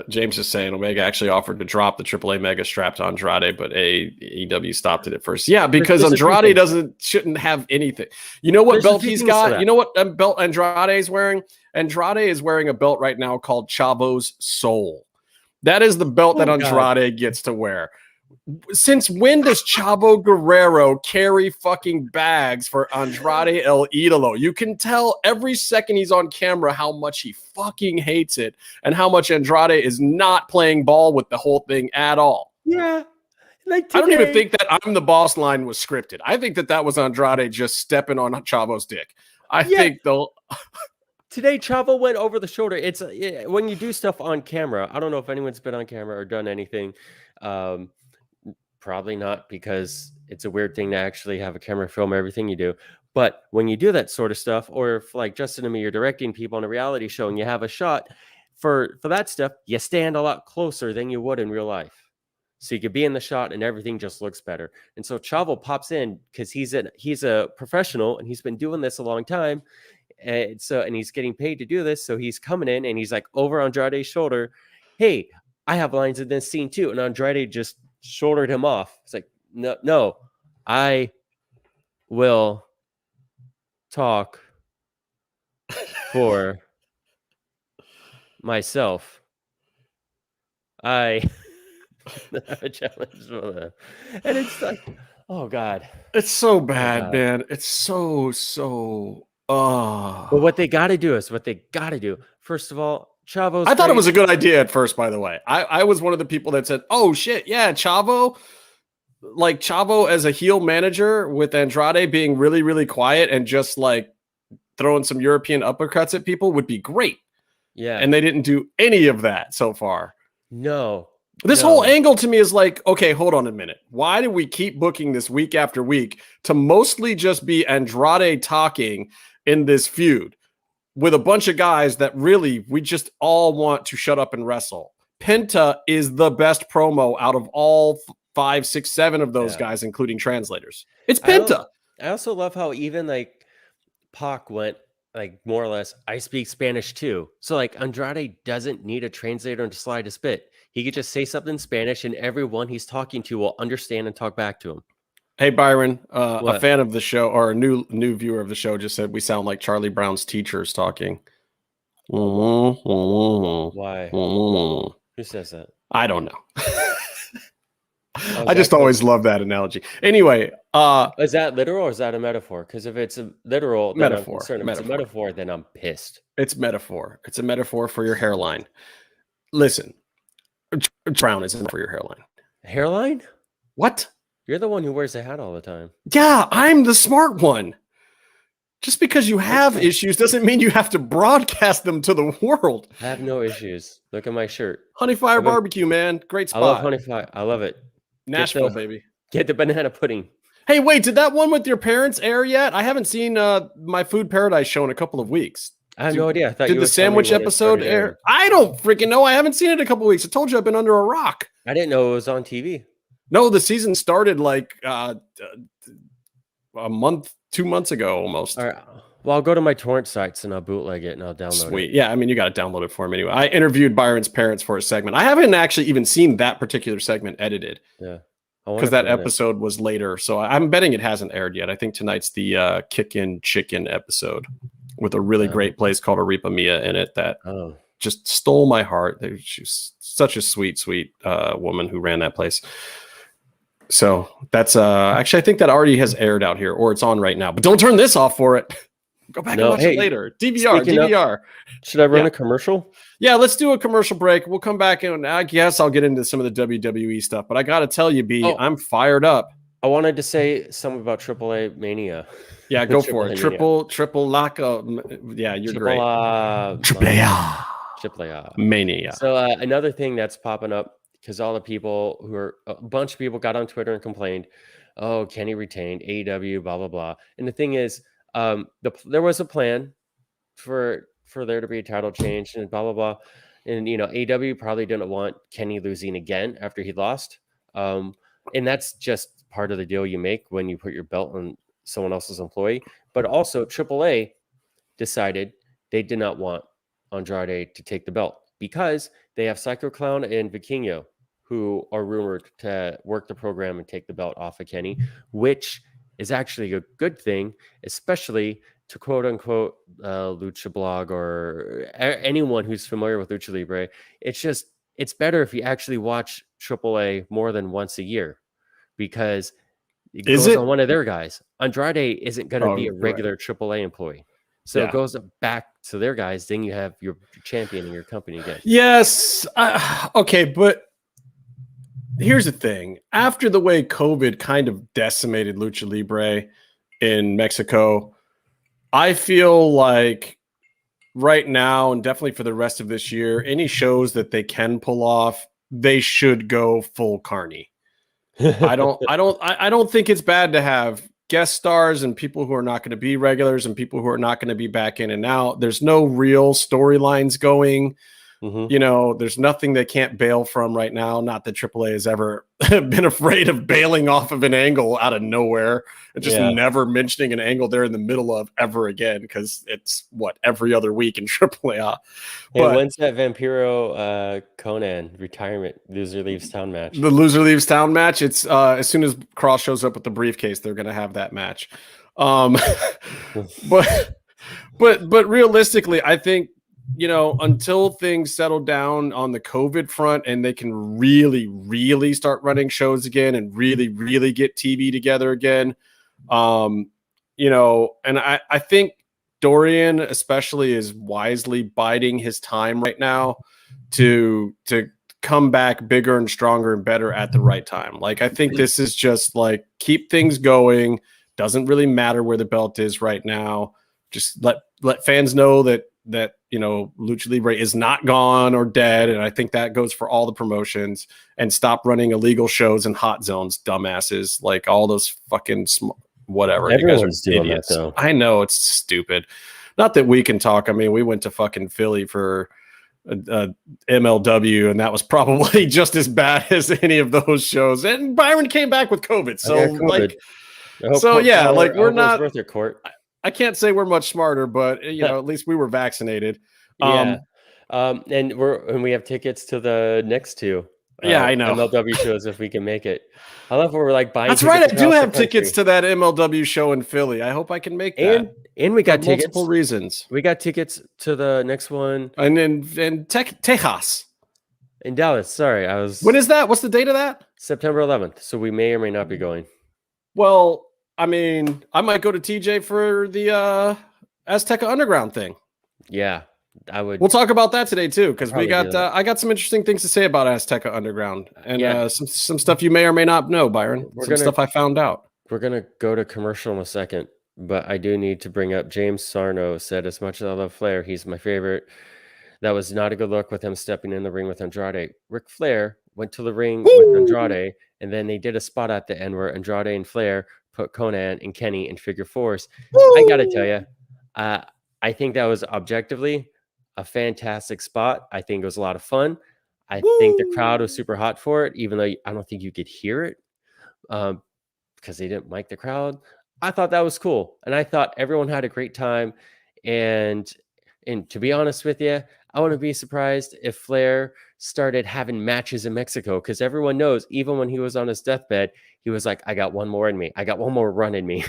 [SPEAKER 3] James is saying. Omega actually offered to drop the AAA Mega strap to Andrade, but AEW stopped it at first. Yeah, because Andrade shouldn't have anything. You know what belt he's got? You know what belt Andrade is wearing? Andrade is wearing a belt right now called Chavo's Soul. That is the belt that Andrade gets to wear. Since when does Chavo Guerrero carry fucking bags for Andrade El Idolo? You can tell every second he's on camera how much he fucking hates it and how much Andrade is not playing ball with the whole thing at all.
[SPEAKER 4] Yeah. Like today,
[SPEAKER 3] I don't even think that I'm the boss line was scripted. I think that was Andrade just stepping on Chavo's dick. I think they'll...
[SPEAKER 4] Today, Chavo went over the shoulder. It's when you do stuff on camera. I don't know if anyone's been on camera or done anything. Probably not, because it's a weird thing to actually have a camera film everything you do. But when you do that sort of stuff, or if like Justin and me, you're directing people on a reality show and you have a shot for that stuff, you stand a lot closer than you would in real life. So you could be in the shot and everything just looks better. And so Chavo pops in because he's a professional and he's been doing this a long time. And he's getting paid to do this. So he's coming in and he's like over Andrade's shoulder. Hey, I have lines in this scene too. And Andrade just shouldered him off. It's like, no, I will talk for myself. I have a challenge for them. And it's like, oh God.
[SPEAKER 3] It's so bad, man. It's so
[SPEAKER 4] But what they got to do is First of all, Chavo's
[SPEAKER 3] I thought it was a good idea at first, by the way. I was one of the people that said, oh shit, yeah, Chavo as a heel manager with Andrade being really, really quiet and just like throwing some European uppercuts at people would be great.
[SPEAKER 4] Yeah.
[SPEAKER 3] And they didn't do any of that so far.
[SPEAKER 4] No.
[SPEAKER 3] This whole angle to me is like, okay, hold on a minute. Why do we keep booking this week after week to mostly just be Andrade talking in this feud with a bunch of guys that really we just all want to shut up and wrestle? Penta is the best promo out of all 5, 6, 7 of those guys, including translators. It's Penta.
[SPEAKER 4] I also love how even like Pac went like more or less, I speak Spanish too. So like Andrade doesn't need a translator to slide a spit. He could just say something in Spanish and everyone he's talking to will understand and talk back to him.
[SPEAKER 3] Hey, Byron, a fan of the show or a new viewer of the show just said we sound like Charlie Brown's teachers talking.
[SPEAKER 4] Why? Who says that?
[SPEAKER 3] I don't know. I just always love that analogy. Anyway,
[SPEAKER 4] is that literal or is that a metaphor? Because if it's a literal
[SPEAKER 3] metaphor,
[SPEAKER 4] if it's a metaphor, then I'm pissed.
[SPEAKER 3] It's metaphor. It's a metaphor for your hairline. Listen, Brown isn't for your hairline.
[SPEAKER 4] Hairline?
[SPEAKER 3] What?
[SPEAKER 4] You're the one who wears a hat all the time.
[SPEAKER 3] Yeah, I'm the smart one. Just because you have issues doesn't mean you have to broadcast them to the world.
[SPEAKER 4] I have no issues. Look at my shirt.
[SPEAKER 3] Honey Fire Barbecue, man. Great spot.
[SPEAKER 4] I love Honey Fire. I love it.
[SPEAKER 3] Nashville, baby.
[SPEAKER 4] Get the banana pudding.
[SPEAKER 3] Hey, wait, did that one with your parents air yet? I haven't seen My Food Paradise show in a couple of weeks.
[SPEAKER 4] I have no idea. I thought
[SPEAKER 3] did the sandwich episode air? I don't freaking know. I haven't seen it in a couple of weeks. I told you I've been under a rock.
[SPEAKER 4] I didn't know it was on TV.
[SPEAKER 3] No, the season started like a month, 2 months ago almost.
[SPEAKER 4] All right. Well, I'll go to my torrent sites and I'll bootleg it and I'll download it.
[SPEAKER 3] Sweet. Yeah, I mean, you got to download it for him anyway. I interviewed Byron's parents for a segment. I haven't actually even seen that particular segment edited.
[SPEAKER 4] Yeah.
[SPEAKER 3] Because that episode was later. So I'm betting it hasn't aired yet. I think tonight's the Kickin' Chicken episode with a really great place called Arepa Mia in it that just stole my heart. She's such a sweet, sweet woman who ran that place. So that's actually, I think that already has aired out here, or it's on right now. But don't turn this off for it. Go back and watch it later. DVR.
[SPEAKER 4] Should I run a commercial?
[SPEAKER 3] Yeah, let's do a commercial break. We'll come back and I guess I'll get into some of the WWE stuff. But I got to tell you, B, I'm fired up.
[SPEAKER 4] I wanted to say something about AAA Mania.
[SPEAKER 3] Yeah, go for it.
[SPEAKER 4] Mania.
[SPEAKER 3] Triple lockout. Yeah, you're great.
[SPEAKER 4] AAA
[SPEAKER 3] Mania.
[SPEAKER 4] So another thing that's popping up, because all the people a bunch of people got on Twitter and complained, oh, Kenny retained AEW, blah blah blah. And the thing is, there was a plan for there to be a title change and blah blah blah. And AEW probably didn't want Kenny losing again after he lost. And that's just part of the deal you make when you put your belt on someone else's employee. But also AAA decided they did not want Andrade to take the belt because they have Psycho Clown and Vikingo, who are rumored to work the program and take the belt off of Kenny, which is actually a good thing, especially to quote unquote Lucha Blog or anyone who's familiar with Lucha Libre. It's better if you actually watch AAA more than once a year, because it goes on one of their guys. Andrade isn't going to be a regular AAA employee. So it goes back to their guys. Then you have your champion in your company again.
[SPEAKER 3] Yes. Okay. But here's the thing. After the way COVID kind of decimated Lucha Libre in Mexico, I feel like right now, and definitely for the rest of this year, any shows that they can pull off, they should go full carny. I don't think it's bad to have guest stars and people who are not going to be regulars and people who are not going to be back in and out. There's no real storylines going. Mm-hmm. There's nothing they can't bail from right now. Not that AAA has ever been afraid of bailing off of an angle out of nowhere and just never mentioning an angle they're in the middle of ever again, because it's every other week in AAA.
[SPEAKER 4] But when's that Vampiro Conan retirement loser leaves town match?
[SPEAKER 3] The loser leaves town match. It's as soon as Cross shows up with the briefcase, they're going to have that match. But realistically, I think, until things settle down on the COVID front and they can really, really start running shows again and really, really get TV together again, and I think Dorian especially is wisely biding his time right now to come back bigger and stronger and better at the right time. Like, I think this is just like, keep things going. Doesn't really matter where the belt is right now. Just let fans know that Lucha Libre is not gone or dead, and I think that goes for all the promotions. And stop running illegal shows in hot zones, dumbasses, like all those fucking whatever.
[SPEAKER 4] Everyone's doing that, though.
[SPEAKER 3] I know, it's stupid. Not that we can talk. I mean, we went to fucking Philly for MLW, and that was probably just as bad as any of those shows. And Byron came back with COVID, so we're not
[SPEAKER 4] worth your court.
[SPEAKER 3] I can't say we're much smarter, but at least we were vaccinated.
[SPEAKER 4] And we have tickets to the next two.
[SPEAKER 3] I know
[SPEAKER 4] MLW shows if we can make it. I love when we're like buying.
[SPEAKER 3] That's right. I do have tickets to that MLW show in Philly. I hope I can make that.
[SPEAKER 4] And we got tickets.
[SPEAKER 3] Multiple reasons.
[SPEAKER 4] We got tickets to the next one.
[SPEAKER 3] And in Texas.
[SPEAKER 4] In Dallas. Sorry,
[SPEAKER 3] When is that? What's the date of that?
[SPEAKER 4] September 11th. So we may or may not be going.
[SPEAKER 3] Well, I mean, I might go to TJ for the Azteca Underground thing.
[SPEAKER 4] Yeah, I would.
[SPEAKER 3] We'll talk about that today too, because I got some interesting things to say about Azteca Underground and some stuff you may or may not know, Byron. Stuff I found out.
[SPEAKER 4] We're gonna go to commercial in a second, but I do need to bring up James Sarno said, as much as I love Flair, he's my favorite. That was not a good look with him stepping in the ring with Andrade. Ric Flair went to the ring with Andrade, and then they did a spot at the end where Andrade and Flair put Conan and Kenny in figure fours. I gotta tell you, I think that was objectively a fantastic spot. I think it was a lot of fun. I think the crowd was super hot for it, even though I don't think you could hear it because they didn't mic the crowd. I thought that was cool, and I thought everyone had a great time. And to be honest with you, I wouldn't be surprised if Flair started having matches in Mexico, because everyone knows, even when he was on his deathbed, he was like, I got one more in me. I got one more run in me,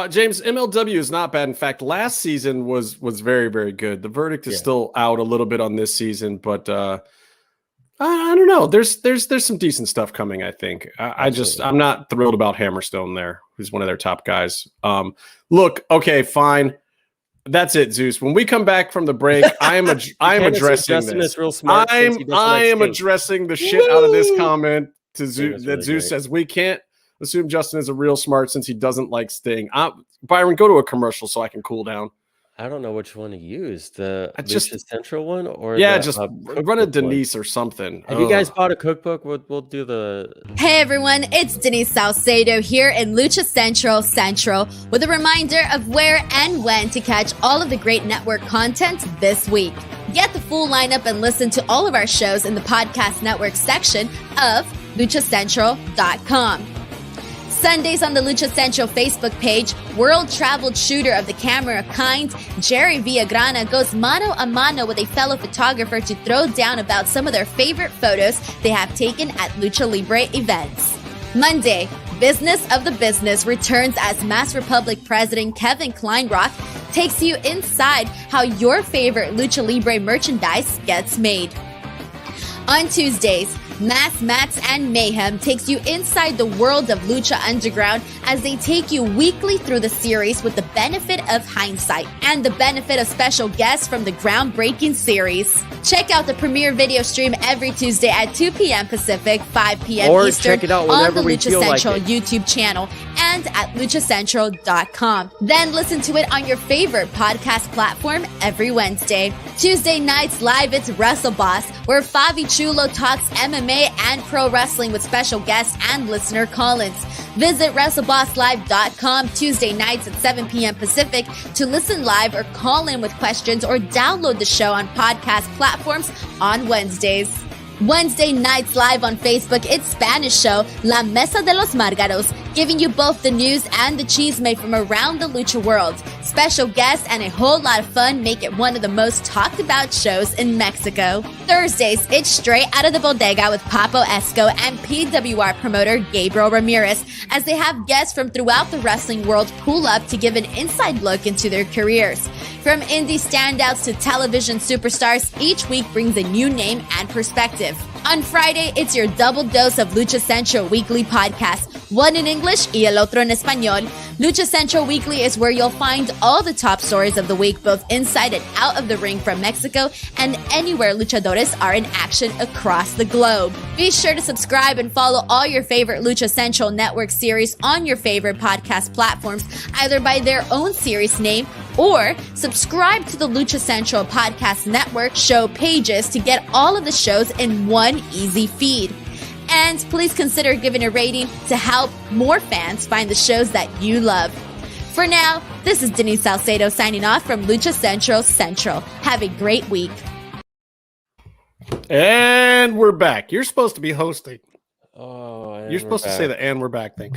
[SPEAKER 3] James, MLW is not bad. In fact, last season was very, very good. The verdict is still out a little bit on this season, but I don't know. There's some decent stuff coming, I think. I'm not thrilled about Hammerstone there, who's one of their top guys. Look, okay, fine. That's it, Zeus. When we come back from the break, I am addressing this.
[SPEAKER 4] Real smart
[SPEAKER 3] I am addressing the shit out of this comment. to
[SPEAKER 4] Sting
[SPEAKER 3] Zeus
[SPEAKER 4] was
[SPEAKER 3] that
[SPEAKER 4] really
[SPEAKER 3] Zeus
[SPEAKER 4] great.
[SPEAKER 3] says we can't assume Justin is a real smart since he doesn't like Sting. Byron, go to a commercial so I can cool down.
[SPEAKER 4] I don't know which one to use, the
[SPEAKER 3] I just-
[SPEAKER 4] Lucha Central one or
[SPEAKER 3] Yeah,
[SPEAKER 4] the
[SPEAKER 3] just run a
[SPEAKER 4] cookbook one?
[SPEAKER 3] Denise or something.
[SPEAKER 4] Have you guys bought a cookbook? We'll do the.
[SPEAKER 1] Hey everyone, it's Denise Salcedo here in Lucha Central with a reminder of where and when to catch all of the great network content this week. Get the full lineup and listen to all of our shows in the podcast network section of luchacentral.com. Sundays on the Lucha Central Facebook page, world-traveled shooter of the camera kind, Jerry Villagrana goes mano a mano with a fellow photographer to throw down about some of their favorite photos they have taken at Lucha Libre events. Monday, Business of the Business returns as Mass Republic President Kevin Kleinrock takes you inside how your favorite Lucha Libre merchandise gets made. On Tuesdays, Mass, Mats, and Mayhem takes you inside the world of Lucha Underground as they take you weekly through the series with the benefit of hindsight and the benefit of special guests from the groundbreaking series. Check out the premiere video stream every Tuesday at 2 p.m. Pacific, 5 p.m.
[SPEAKER 4] Or
[SPEAKER 1] Eastern
[SPEAKER 4] check it out
[SPEAKER 1] on
[SPEAKER 4] whenever
[SPEAKER 1] the
[SPEAKER 4] we
[SPEAKER 1] Lucha
[SPEAKER 4] feel like
[SPEAKER 1] Central
[SPEAKER 4] it.
[SPEAKER 1] YouTube channel and at luchacentral.com. Then listen to it on your favorite podcast platform every Wednesday. Tuesday nights live, it's Wrestle Boss, where Favi Chulo talks MMA and pro wrestling with special guests and listener call-ins. Visit WrestleBossLive.com Tuesday nights at 7 p.m. Pacific to listen live or call in with questions or download the show on podcast platforms on Wednesdays. Wednesday nights live on Facebook, it's Spanish show La Mesa de los Márgaros, giving you both the news and the chisme from around the lucha world. Special guests and a whole lot of fun make it one of the most talked about shows in Mexico. Thursdays, it's Straight Out of the Bodega with Papo Esco and PWR promoter Gabriel Ramirez as they have guests from throughout the wrestling world pull up to give an inside look into their careers. From indie standouts to television superstars, each week brings a new name and perspective. On Friday, it's your double dose of Lucha Central Weekly podcast, one in English y el otro en español. Lucha Central Weekly is where you'll find all the top stories of the week, both inside and out of the ring from Mexico and anywhere luchadores are in action across the globe. Be sure to subscribe and follow all your favorite Lucha Central Network series on your favorite podcast platforms, either by their own series name or subscribe to the Lucha Central Podcast Network show pages to get all of the shows in one easy feed. And please consider giving a rating to help more fans find the shows that you love. For now, this is Denise Salcedo signing off from Lucha Central. Have a great week.
[SPEAKER 3] And we're back. You're supposed to be hosting.
[SPEAKER 4] Oh,
[SPEAKER 3] You're supposed to say the "and we're back" thing.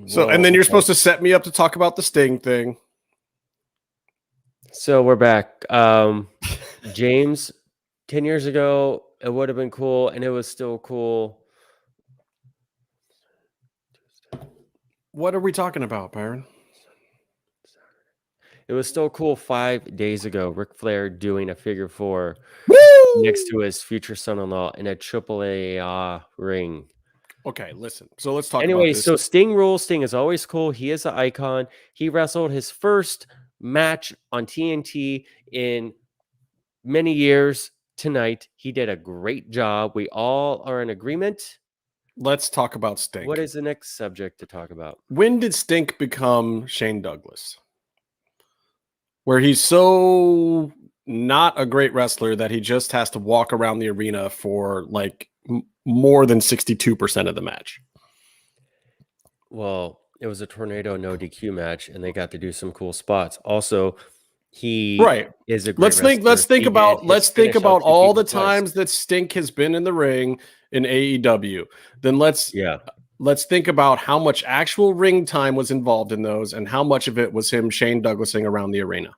[SPEAKER 3] So,
[SPEAKER 4] Well,
[SPEAKER 3] and then you're
[SPEAKER 4] okay.
[SPEAKER 3] supposed to set me up to talk about the Sting thing.
[SPEAKER 4] So we're back. James, 10 years ago, it would have been cool, and it was still cool.
[SPEAKER 3] What are we talking about, Byron?
[SPEAKER 4] It was still cool 5 days ago. Ric Flair doing a figure four
[SPEAKER 3] Woo!
[SPEAKER 4] next to his future son-in-law in a AAA ring.
[SPEAKER 3] Okay, listen. So let's talk
[SPEAKER 4] Anyway,
[SPEAKER 3] about this.
[SPEAKER 4] so Sting rules. Sting is always cool. He is an icon. He wrestled his first match on TNT in many years tonight. He did a great job. We all are in agreement.
[SPEAKER 3] Let's talk about Sting.
[SPEAKER 4] What is the next subject to talk about?
[SPEAKER 3] When did Stink become Shane Douglas? Where he's so not a great wrestler that he just has to walk around the arena for like more than 62% of the match.
[SPEAKER 4] Well, it was a tornado no DQ match, and they got to do some cool spots. Also, he is a great
[SPEAKER 3] Let's think
[SPEAKER 4] wrestler.
[SPEAKER 3] let's
[SPEAKER 4] He
[SPEAKER 3] think
[SPEAKER 4] did his
[SPEAKER 3] about
[SPEAKER 4] finish on two
[SPEAKER 3] all the
[SPEAKER 4] people twice.
[SPEAKER 3] times that Stink has been in the ring in AEW. Then let's think about how much actual ring time was involved in those and how much of it was him Shane Douglasing around the arena.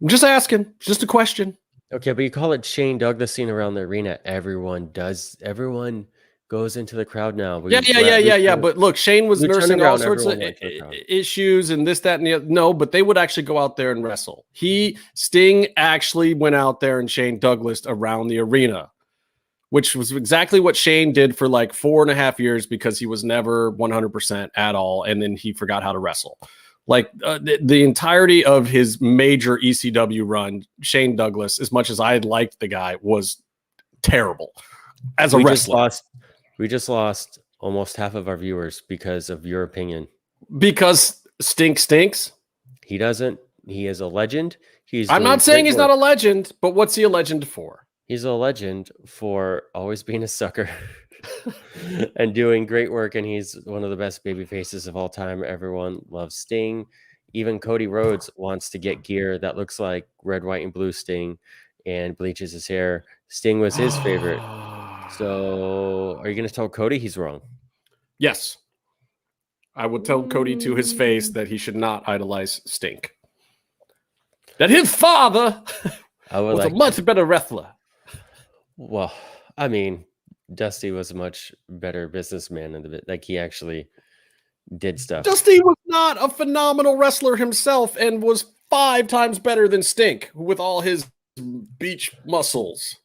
[SPEAKER 3] I'm just asking, just a question.
[SPEAKER 4] Okay, but you call it Shane Douglasing around the arena. Everyone goes into the crowd now.
[SPEAKER 3] Yeah. But look, Shane was
[SPEAKER 4] Lucha
[SPEAKER 3] nursing all
[SPEAKER 4] Underground,
[SPEAKER 3] sorts of
[SPEAKER 4] everyone went to the crowd.
[SPEAKER 3] issues and this, that, and the other. No, but they would actually go out there and wrestle. Sting actually went out there and Shane Douglas around the arena, which was exactly what Shane did for like 4.5 years because he was never 100% at all. And then he forgot how to wrestle. Like the entirety of his major ECW run, Shane Douglas, as much as I liked the guy, was terrible. as a wrestler.
[SPEAKER 4] We just lost almost half of our viewers because of your opinion.
[SPEAKER 3] Because Stink stinks?
[SPEAKER 4] He doesn't. He is a legend.
[SPEAKER 3] I'm not saying he's not a legend, but what's he a legend for?
[SPEAKER 4] He's a legend for always being a sucker and doing great work. And he's one of the best baby faces of all time. Everyone loves Sting. Even Cody Rhodes wants to get gear that looks like red, white, and blue Sting and bleaches his hair. Sting was his favorite. So are you going to tell Cody he's wrong?
[SPEAKER 3] Yes. I will tell Cody to his face that he should not idolize Stink. That his father was a much better wrestler.
[SPEAKER 4] Well, I mean, Dusty was a much better businessman in the bit. Like, he actually did stuff.
[SPEAKER 3] Dusty was not a phenomenal wrestler himself and was 5 times better than Stink with all his beach muscles.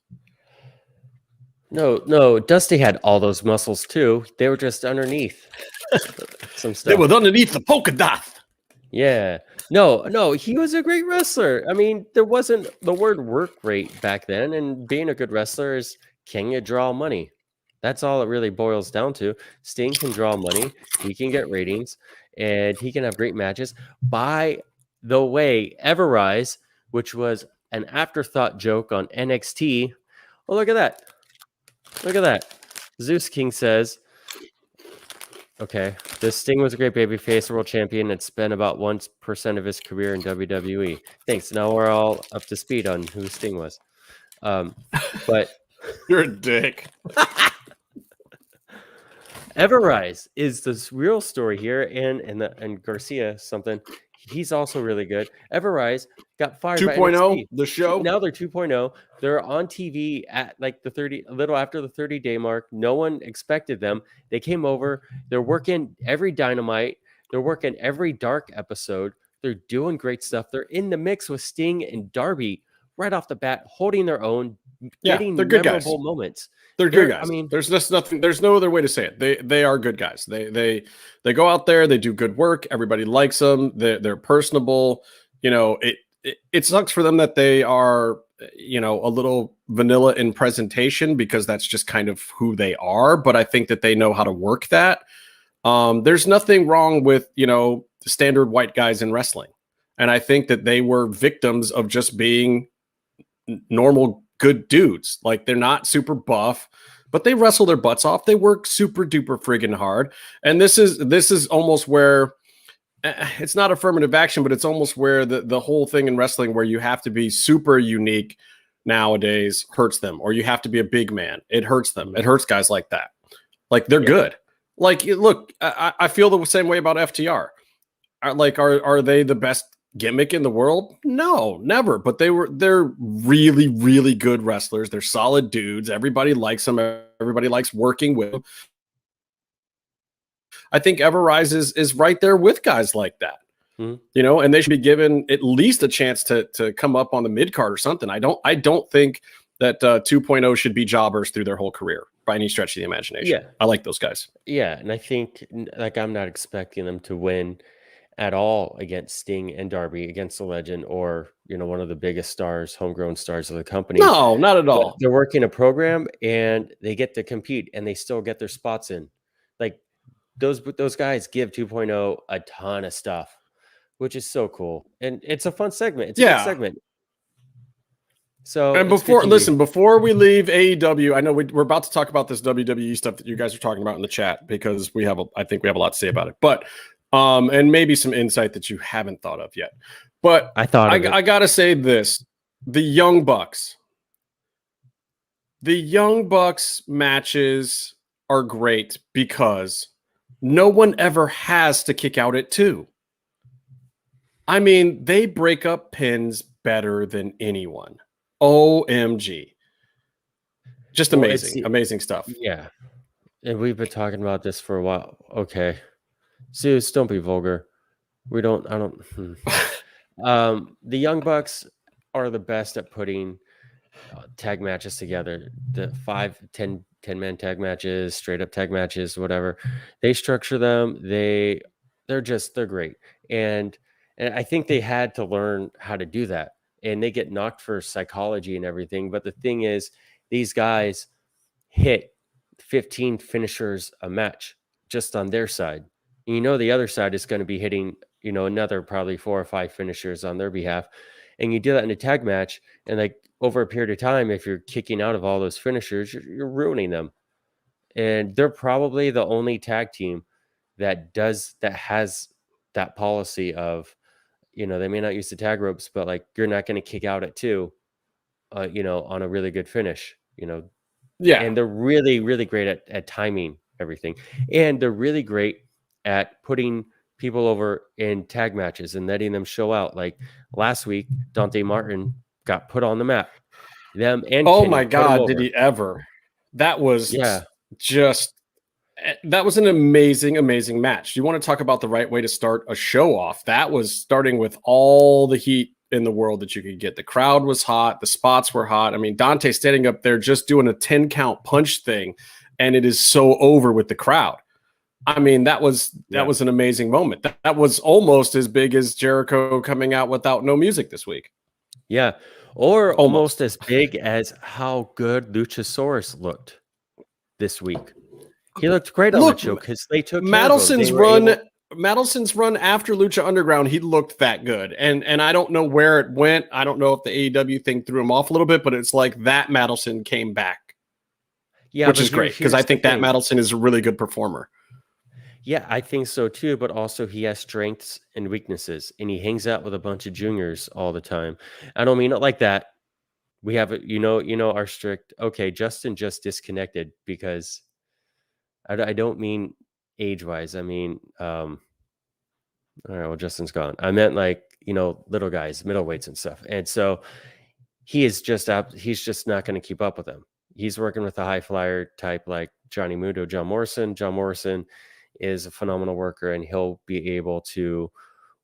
[SPEAKER 4] No, Dusty had all those muscles too. They were just underneath some stuff.
[SPEAKER 3] They were underneath the polka dot.
[SPEAKER 4] Yeah. No, he was a great wrestler. I mean, there wasn't the word work rate back then, and being a good wrestler is, can you draw money? That's all it really boils down to. Sting can draw money, he can get ratings, and he can have great matches. By the way, Everrise, which was an afterthought joke on NXT. Oh, look at that. Look at that. Zeus King says, okay, this Sting was a great babyface world champion. It's been about 1% of his career in WWE. Thanks. Now we're all up to speed on who Sting was. But
[SPEAKER 3] you're a dick.
[SPEAKER 4] Everrise is this real story here, and Garcia something. He's also really good. Everrise got fired
[SPEAKER 3] 2.0, the show.
[SPEAKER 4] Now they're 2.0. They're on TV at like a little after the 30-day mark. No one expected them. They came over. They're working every Dynamite. They're working every Dark episode. They're doing great stuff. They're in the mix with Sting and Darby right off the bat, holding their own, getting
[SPEAKER 3] they're good
[SPEAKER 4] memorable
[SPEAKER 3] guys.
[SPEAKER 4] moments.
[SPEAKER 3] They're good guys. I mean, there's just nothing. There's no other way to say it. They are good guys. They go out there. They do good work. Everybody likes them. They're personable. You know, it sucks for them that they are, you know, a little vanilla in presentation, because that's just kind of who they are. But I think that they know how to work that. There's nothing wrong with, you know, standard white guys in wrestling, and I think that they were victims of just being normal good dudes. Like, they're not super buff, but they wrestle their butts off. They work super duper friggin' hard. And this is almost where it's not affirmative action, but it's almost where the whole thing in wrestling where you have to be super unique nowadays hurts them, or you have to be a big man. It hurts them. It hurts guys like that. Like, they're good. Like, look, I feel the same way about FTR. Are they the best gimmick in the world? No, never. But they're really, really good wrestlers. They're solid dudes. Everybody likes them. Everybody likes working with them. I think Everrise is right there with guys like that. You know, and they should be given at least a chance to come up on the mid card or something. I don't think that 2.0 should be jobbers through their whole career by any stretch of the imagination.
[SPEAKER 4] Yeah,
[SPEAKER 3] I like those guys.
[SPEAKER 4] Yeah, and I think, like, I'm not expecting them to win at all against Sting and Darby, against the legend, or, you know, one of the biggest stars, homegrown stars of the company.
[SPEAKER 3] No, not at all.
[SPEAKER 4] But they're working a program and they get to compete, and they still get their spots in. Like, those guys give 2.0 a ton of stuff, which is so cool. And it's a fun segment. It's a good segment. So,
[SPEAKER 3] and before we leave AEW, I know we're about to talk about this WWE stuff that you guys are talking about in the chat, because I think we have a lot to say about it. But and maybe some insight that you haven't thought of yet. But I gotta say this: the Young Bucks matches are great because no one ever has to kick out at 2. I mean, they break up pins better than anyone. OMG. Just amazing. Amazing stuff.
[SPEAKER 4] Yeah. And we've been talking about this for a while. Okay. Zeus, don't be vulgar. The Young Bucks are the best at putting tag matches together. The 5-10-man tag matches, straight up tag matches, whatever. They structure them. They're great. And I think they had to learn how to do that. And they get knocked for psychology and everything. But the thing is, these guys hit 15 finishers a match just on their side. And you know the other side is going to be hitting, you know, another probably 4 or 5 finishers on their behalf. And you do that in a tag match, and like over a period of time, if you're kicking out of all those finishers, you're ruining them. And they're probably the only tag team that has that policy of, you know, they may not use the tag ropes, but like you're not going to kick out at 2, you know, on a really good finish, you know.
[SPEAKER 3] Yeah.
[SPEAKER 4] And they're really, really great at timing everything. And they're really great at putting people over in tag matches and letting them show out. Like last week, Dante Martin got put on the map. Them and
[SPEAKER 3] oh
[SPEAKER 4] Kenny
[SPEAKER 3] my
[SPEAKER 4] put him
[SPEAKER 3] God,
[SPEAKER 4] over.
[SPEAKER 3] did he ever? That was
[SPEAKER 4] Yeah.
[SPEAKER 3] just that was an amazing, amazing match. You want to talk about the right way to start a show off? That was starting with all the heat in the world that you could get. The crowd was hot. The spots were hot. I mean, Dante standing up there just doing a 10 count punch thing, and it is so over with the crowd. I mean, that was an amazing moment. That was almost as big as Jericho coming out without no music this week.
[SPEAKER 4] Yeah. Or almost as big as how good Luchasaurus looked this week. He looked great on the show because they took
[SPEAKER 3] Madison's run. Madison's run after Lucha Underground, he looked that good. And I don't know where it went. I don't know if the AEW thing threw him off a little bit, but it's like that Madison came back. Yeah, which is great because I think that Madison is a really good performer.
[SPEAKER 4] Yeah, I think so too, but also he has strengths and weaknesses, and he hangs out with a bunch of juniors all the time. I don't mean it like that. We have, you know, our strict, okay, Justin just disconnected because I don't mean age-wise. I mean, all right, well, Justin's gone. I meant like, you know, little guys, middleweights and stuff. And so he's just not going to keep up with them. He's working with a high flyer type like Johnny Mundo, John Morrison. John Morrison is a phenomenal worker, and he'll be able to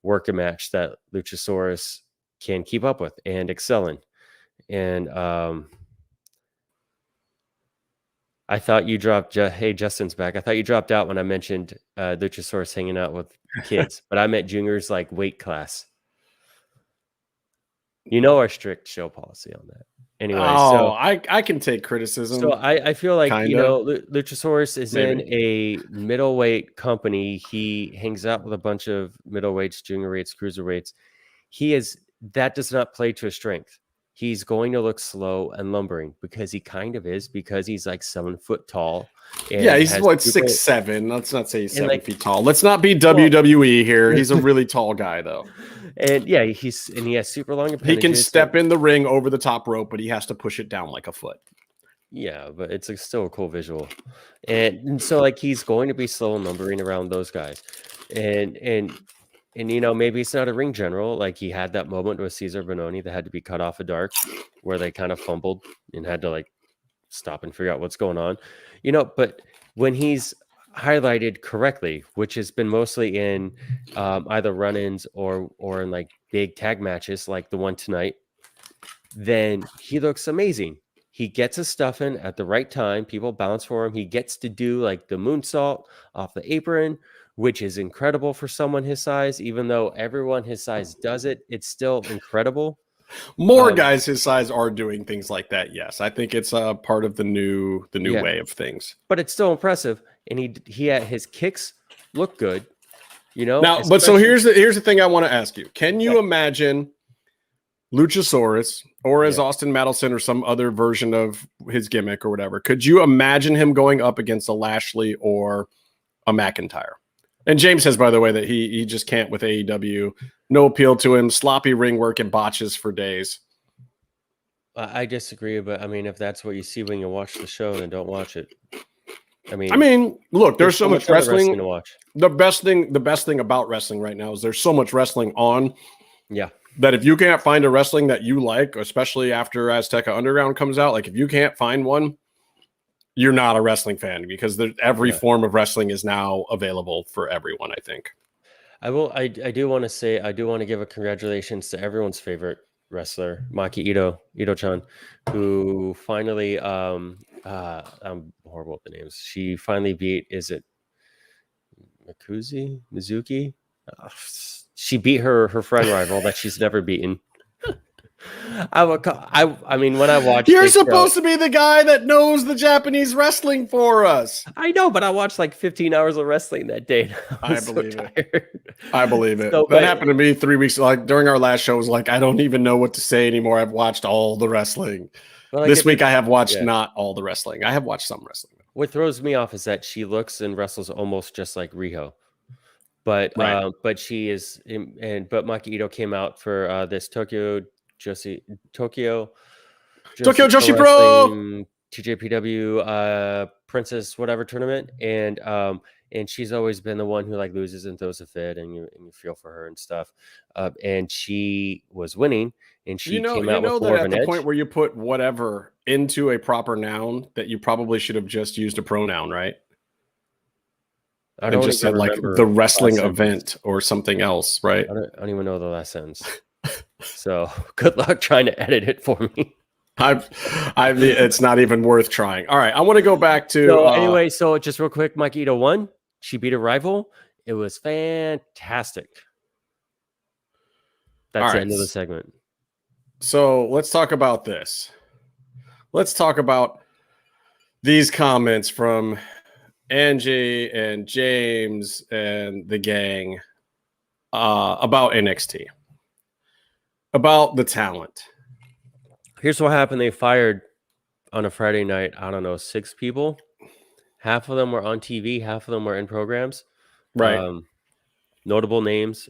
[SPEAKER 4] work a match that Luchasaurus can keep up with and excel in. And I thought you dropped. Hey, Justin's back. I thought you dropped out when I mentioned Luchasaurus hanging out with kids, but I meant juniors like weight class. You know our strict show policy on that. Anyway, so
[SPEAKER 3] I can take criticism.
[SPEAKER 4] So I feel like
[SPEAKER 3] kinda.
[SPEAKER 4] You know, Luchasaurus is in a middleweight company. He hangs out with a bunch of middleweights, junior weights, cruiserweights. That does not play to his strength. He's going to look slow and lumbering because he kind of is, because he's like 7 foot tall. And
[SPEAKER 3] yeah, he's what, 6'7". Let's not say he's 7
[SPEAKER 4] like,
[SPEAKER 3] feet tall. Let's not be WWE here. He's a really tall guy though.
[SPEAKER 4] And yeah, he has super long appendages.
[SPEAKER 3] He can step in the ring over the top rope, but he has to push it down like a foot.
[SPEAKER 4] Yeah, but it's still a cool visual. And so like he's going to be slow and lumbering around those guys. And you know, maybe it's not a ring general. Like he had that moment with Cesar Bononi that had to be cut off of dark, where they kind of fumbled and had to like stop and figure out what's going on. You know, but when he's highlighted correctly, which has been mostly in either run-ins or in like big tag matches like the one tonight, then he looks amazing. He gets his stuff in at the right time. People bounce for him. He gets to do like the moonsault off the apron, which is incredible for someone his size. Even though everyone his size does it, it's still incredible.
[SPEAKER 3] More guys his size are doing things like that. Yes, I think it's a part of the new way of things.
[SPEAKER 4] But it's still impressive, and he had his kicks look good. You know.
[SPEAKER 3] Now, but so here's the thing I want to ask you: can you imagine Luchasaurus, or as Austin Madison, or some other version of his gimmick or whatever? Could you imagine him going up against a Lashley or a McIntyre? And James says, by the way, that he just can't with AEW. No appeal to him. Sloppy ring work and botches for days.
[SPEAKER 4] I disagree, but I mean, if that's what you see when you watch the show, then don't watch it. I mean,
[SPEAKER 3] look, there's so much wrestling
[SPEAKER 4] to watch.
[SPEAKER 3] The best thing about wrestling right now is there's so much wrestling on.
[SPEAKER 4] Yeah.
[SPEAKER 3] That if you can't find a wrestling that you like, especially after Azteca Underground comes out, like if you can't find one, you're not a wrestling fan, because every form of wrestling is now available for everyone, I think.
[SPEAKER 4] I do want to give a congratulations to everyone's favorite wrestler, Maki Ito-chan, who finally I'm horrible with the names. She finally beat, is it Mizuki? She beat her friend rival that she's never beaten. I mean, when I watched,
[SPEAKER 3] You're supposed to be the guy that knows the Japanese wrestling for us.
[SPEAKER 4] I know, but I watched like 15 hours of wrestling that day.
[SPEAKER 3] I believe it. I believe it.
[SPEAKER 4] So,
[SPEAKER 3] that happened to me 3 weeks. Like during our last show, I was like, I don't even know what to say anymore. I've watched all the wrestling.
[SPEAKER 4] Well,
[SPEAKER 3] this week, I have watched not all the wrestling. I have watched some wrestling.
[SPEAKER 4] What throws me off is that she looks and wrestles almost just like Riho, but she is. But Maki Ito came out for this Tokyo Joshi Pro TJPW Princess whatever tournament, and she's always been the one who like loses and throws a fit, and you feel for her and stuff. And she was winning, and she came out with more of an edge.
[SPEAKER 3] Point where you put whatever into a proper noun, that you probably should have just used a pronoun, right? I don't just said like the wrestling event or something else, right?
[SPEAKER 4] I don't even know the last sentence. So good luck trying to edit it for me.
[SPEAKER 3] It's not even worth trying. All right, I want to go back to.
[SPEAKER 4] So anyway, so just real quick, Maki Ito won. She beat a rival. It was fantastic. That's the end of the segment.
[SPEAKER 3] So let's talk about this. Let's talk about these comments from Angie and James and the gang about NXT, about the talent.
[SPEAKER 4] Here's what happened. They fired on a Friday night, I don't know, 6 people. Half of them were on TV. Half of them were in programs.
[SPEAKER 3] Right.
[SPEAKER 4] Notable names.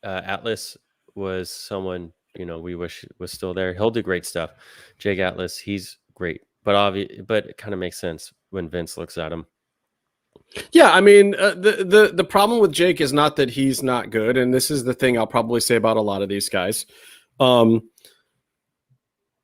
[SPEAKER 4] Atlas was someone, we wish was still there. He'll do great stuff. Jake Atlas, he's great. But it kind of makes sense when Vince looks at him.
[SPEAKER 3] Yeah, I mean, the problem with Jake is not that he's not good. And this is the thing I'll probably say about a lot of these guys.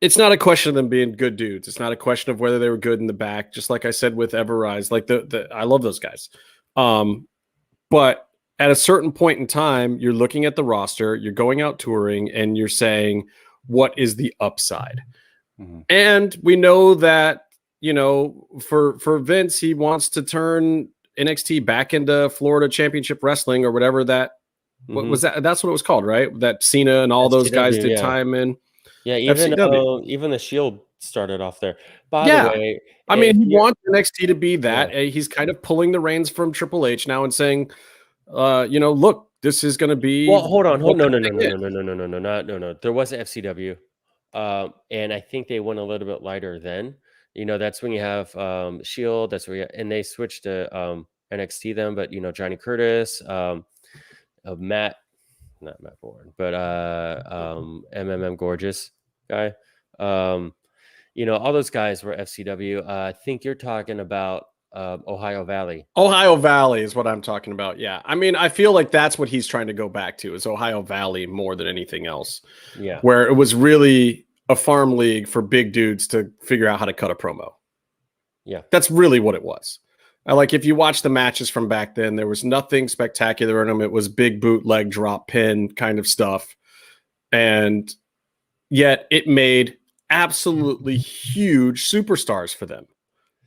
[SPEAKER 3] It's not a question of them being good dudes. It's not a question of whether they were good in the back. Just like I said with Everrise, like I love those guys. But at a certain point in time, you're looking at the roster, you're going out touring, and you're saying, what is the upside? Mm-hmm. And we know that, for Vince, he wants to turn NXT back into Florida Championship Wrestling or whatever that, what was that? That's what it was called, right? That Cena and all those guys did time in.
[SPEAKER 4] Yeah, even the Shield started off there. By the way,
[SPEAKER 3] I mean, he wants NXT to be that. Yeah. He's kind of pulling the reins from Triple H now and saying, look, this is going to be.
[SPEAKER 4] Well, hold on. No. There was an FCW, and I think they went a little bit lighter then. That's when you have Shield. That's where they switched to NXT then. But Johnny Curtis, Matt. Not Matt Bourne, but MMM Gorgeous guy. All those guys were FCW. I think you're talking about Ohio Valley.
[SPEAKER 3] Ohio Valley is what I'm talking about. Yeah. I mean, I feel like that's what he's trying to go back to is Ohio Valley more than anything else.
[SPEAKER 4] Yeah.
[SPEAKER 3] Where it was really a farm league for big dudes to figure out how to cut a promo.
[SPEAKER 4] Yeah.
[SPEAKER 3] That's really what it was. If you watch the matches from back then, there was nothing spectacular in them. It was big boot, leg drop, pin kind of stuff. And yet it made absolutely huge superstars for them.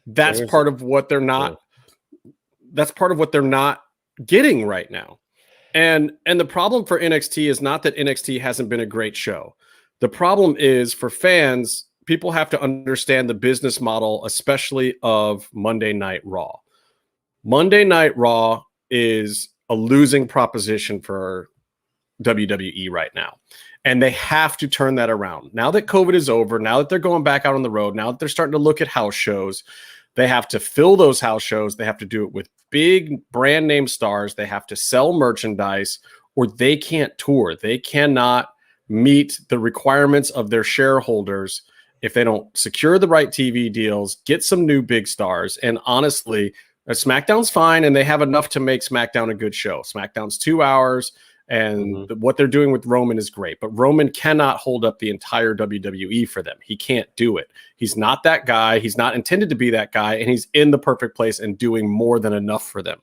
[SPEAKER 3] That's part of what they're not. That's part of what they're not getting right now. And the problem for NXT is not that NXT hasn't been a great show. The problem is for fans, people have to understand the business model, especially of Monday Night Raw. Monday Night Raw is a losing proposition for WWE right now. And they have to turn that around. Now that COVID is over, now that they're going back out on the road, now that they're starting to look at house shows, they have to fill those house shows. They have to do it with big brand name stars. They have to sell merchandise or they can't tour. They cannot meet the requirements of their shareholders if they don't secure the right TV deals, get some new big stars. And honestly, SmackDown's fine, and they have enough to make SmackDown a good show. SmackDown's 2 hours, and what they're doing with Roman is great. But Roman cannot hold up the entire WWE for them. He can't do it. He's not that guy. He's not intended to be that guy, and he's in the perfect place and doing more than enough for them.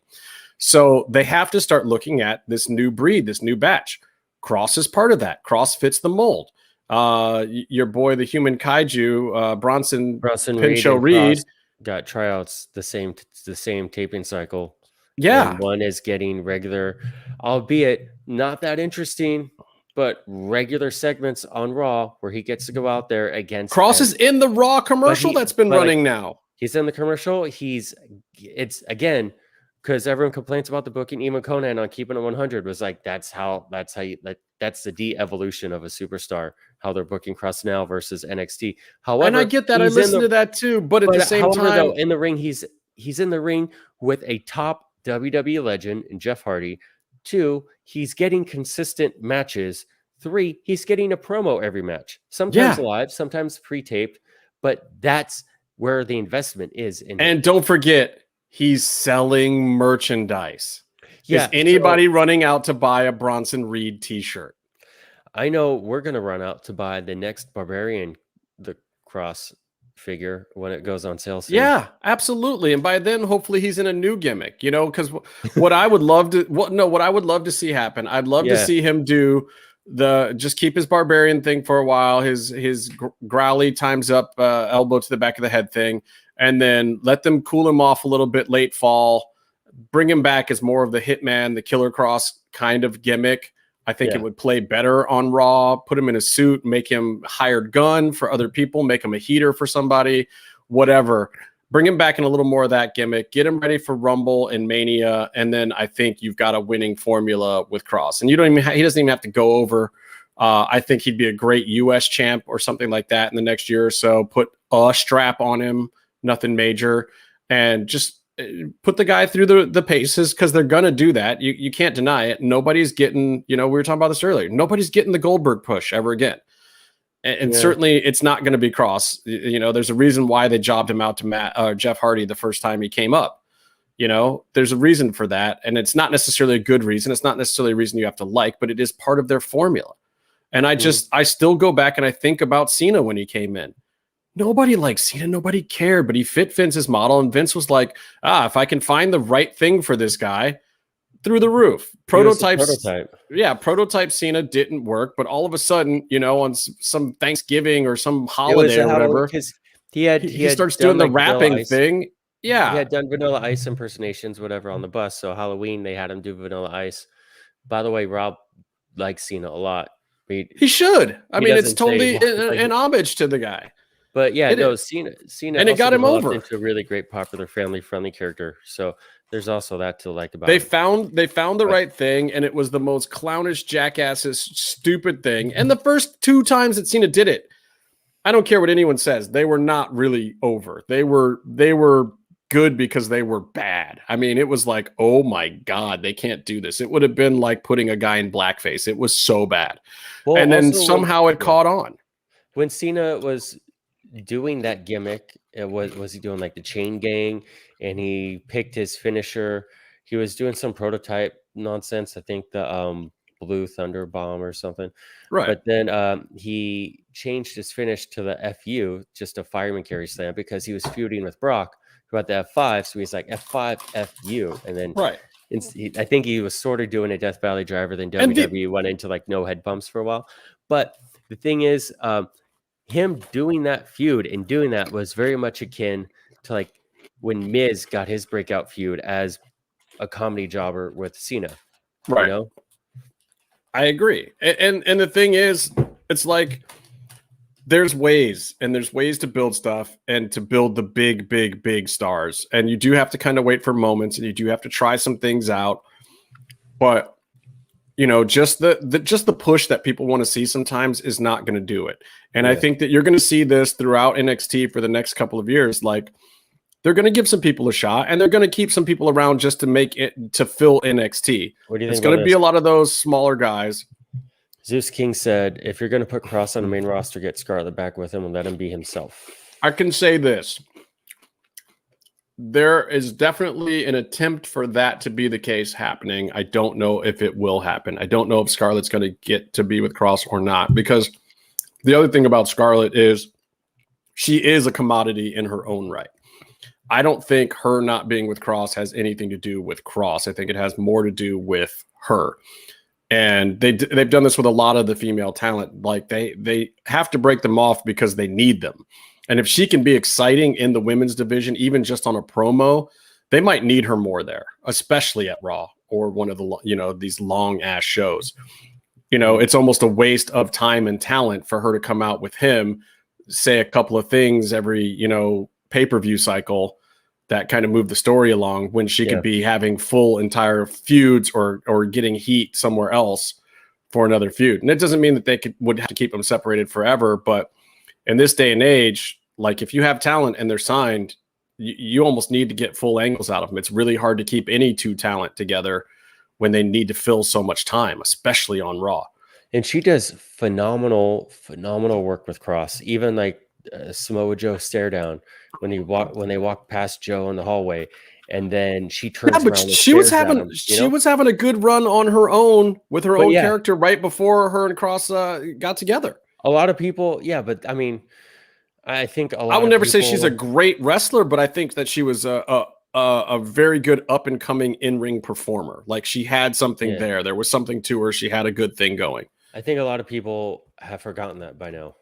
[SPEAKER 3] So they have to start looking at this new breed, this new batch. Cross is part of that. Cross fits the mold. Your boy, the human kaiju, Bronson Pinchot Reed,
[SPEAKER 4] got tryouts the same taping cycle.
[SPEAKER 3] Yeah,
[SPEAKER 4] and one is getting regular, albeit not that interesting. but regular segments on Raw where he gets to go out there against
[SPEAKER 3] Cross is in the Raw commercial that's been running now.
[SPEAKER 4] He's in the commercial. It's again because everyone complains about the booking. Even Conan on Keeping It 100 was like, that's the de-evolution of a superstar. How they're booking Cross now versus NXT. However,
[SPEAKER 3] and I get that. I listen to that too. But at the same time,
[SPEAKER 4] though, in the ring, he's in the ring with a top WWE legend in Jeff Hardy. 2, he's getting consistent matches. 3, he's getting a promo every match. Sometimes live, sometimes pre-taped, but that's where the investment is in
[SPEAKER 3] and
[SPEAKER 4] him.
[SPEAKER 3] Don't forget, he's selling merchandise.
[SPEAKER 4] Yeah,
[SPEAKER 3] is anybody running out to buy a Bronson Reed t-shirt?
[SPEAKER 4] I know we're going to run out to buy the next Barbarian, the Cross figure when it goes on sale soon.
[SPEAKER 3] Yeah, absolutely. And by then, hopefully he's in a new gimmick, because what I would love to see happen, I'd love to see him do just keep his Barbarian thing for a while, his growly times up elbow to the back of the head thing, and then let them cool him off a little bit late fall, bring him back as more of the Hitman, the Killer Cross kind of gimmick. I think it would play better on Raw. Put him in a suit, make him hired gun for other people, make him a heater for somebody, whatever. Bring him back in a little more of that gimmick. Get him ready for Rumble and Mania, and then I think you've got a winning formula with Cross. And he doesn't even have to go over. I think he'd be a great U.S. champ or something like that in the next year or so. Put a strap on him, nothing major, and just put the guy through the paces, because they're going to do that. You can't deny it. Nobody's getting, we were talking about this earlier, nobody's getting the Goldberg push ever again. And certainly it's not going to be Cross. There's a reason why they jobbed him out to Jeff Hardy the first time he came up. There's a reason for that. And it's not necessarily a good reason. It's not necessarily a reason you have to like, but it is part of their formula. And I still go back and I think about Cena when he came in. Nobody liked Cena. Nobody cared, but he fit Vince's model. And Vince was like, if I can find the right thing for this guy, through the roof. Prototype Cena didn't work, but all of a sudden, on some Thanksgiving or some holiday or whatever, he starts doing the rapping thing. Yeah.
[SPEAKER 4] He had done Vanilla Ice impersonations, whatever, on the bus. So Halloween, they had him do Vanilla Ice. By the way, Rob likes Cena a lot.
[SPEAKER 3] He should. I mean, it's totally an homage to the guy.
[SPEAKER 4] But Cena,
[SPEAKER 3] and it got him over
[SPEAKER 4] into a really great, popular, family-friendly character. So there's also that to like about.
[SPEAKER 3] They found the right thing, and it was the most clownish, jackasses, stupid thing. And the first 2 times that Cena did it, I don't care what anyone says, they were not really over. They were good because they were bad. I mean, it was like, oh my God, they can't do this. It would have been like putting a guy in blackface. It was so bad. Well, and then somehow it caught on.
[SPEAKER 4] When Cena was doing that gimmick, was he doing like the chain gang, and he picked his finisher? He was doing some prototype nonsense. I think the Blue Thunder Bomb or something.
[SPEAKER 3] Right.
[SPEAKER 4] But then he changed his finish to the FU, just a fireman carry slam, because he was feuding with Brock who had the F5. So he's like F5 FU, and then I think he was sort of doing a Death Valley Driver. Then WWE went into like no head bumps for a while. But the thing is, him doing that feud and doing that was very much akin to like when Miz got his breakout feud as a comedy jobber with Cena.
[SPEAKER 3] Right. I agree. And the thing is, it's like there's ways to build stuff and to build the big stars. And you do have to kind of wait for moments, and you do have to try some things out. But just the push that people want to see sometimes is not going to do it. And I think that you're going to see this throughout NXT for the next couple of years. Like, they're going to give some people a shot, and they're going to keep some people around just to make it, to fill NXT.
[SPEAKER 4] What do you think?
[SPEAKER 3] It's going to be a lot of those smaller guys.
[SPEAKER 4] Zeus King said, if you're going to put Cross on the main roster, get Scarlett back with him and let him be himself.
[SPEAKER 3] I can say this. There is definitely an attempt for that to be the case happening. I don't know if it will happen. I don't know if Scarlett's going to get to be with Cross or not, because the other thing about Scarlett is she is a commodity in her own right. I don't think her not being with Cross has anything to do with Cross. I think it has more to do with her. And they've done this with a lot of the female talent. Like they have to break them off because they need them. And if she can be exciting in the women's division, even just on a promo, they might need her more there, especially at Raw or one of the, these long ass shows. You know, it's almost a waste of time and talent for her to come out with him, say a couple of things every, you know, pay-per-view cycle that kind of move the story along when she could be having full entire feuds or getting heat somewhere else for another feud. And it doesn't mean that they would have to keep them separated forever, but in this day and age, like if you have talent and they're signed, you almost need to get full angles out of them. It's really hard to keep any two talent together when they need to fill so much time, especially on Raw.
[SPEAKER 4] And she does phenomenal work with Cross. Even like Samoa Joe stare down when they walk past Joe in the hallway, and then she turns around.
[SPEAKER 3] She was having a good run on her own with her own character right before her and Cross got together.
[SPEAKER 4] A lot of people, but I mean, I think
[SPEAKER 3] I will never say she's a great wrestler, but I think that she was a very good up and coming in-ring performer. Like she had something there. There was something to her. She had a good thing going.
[SPEAKER 4] I think a lot of people have forgotten that by now.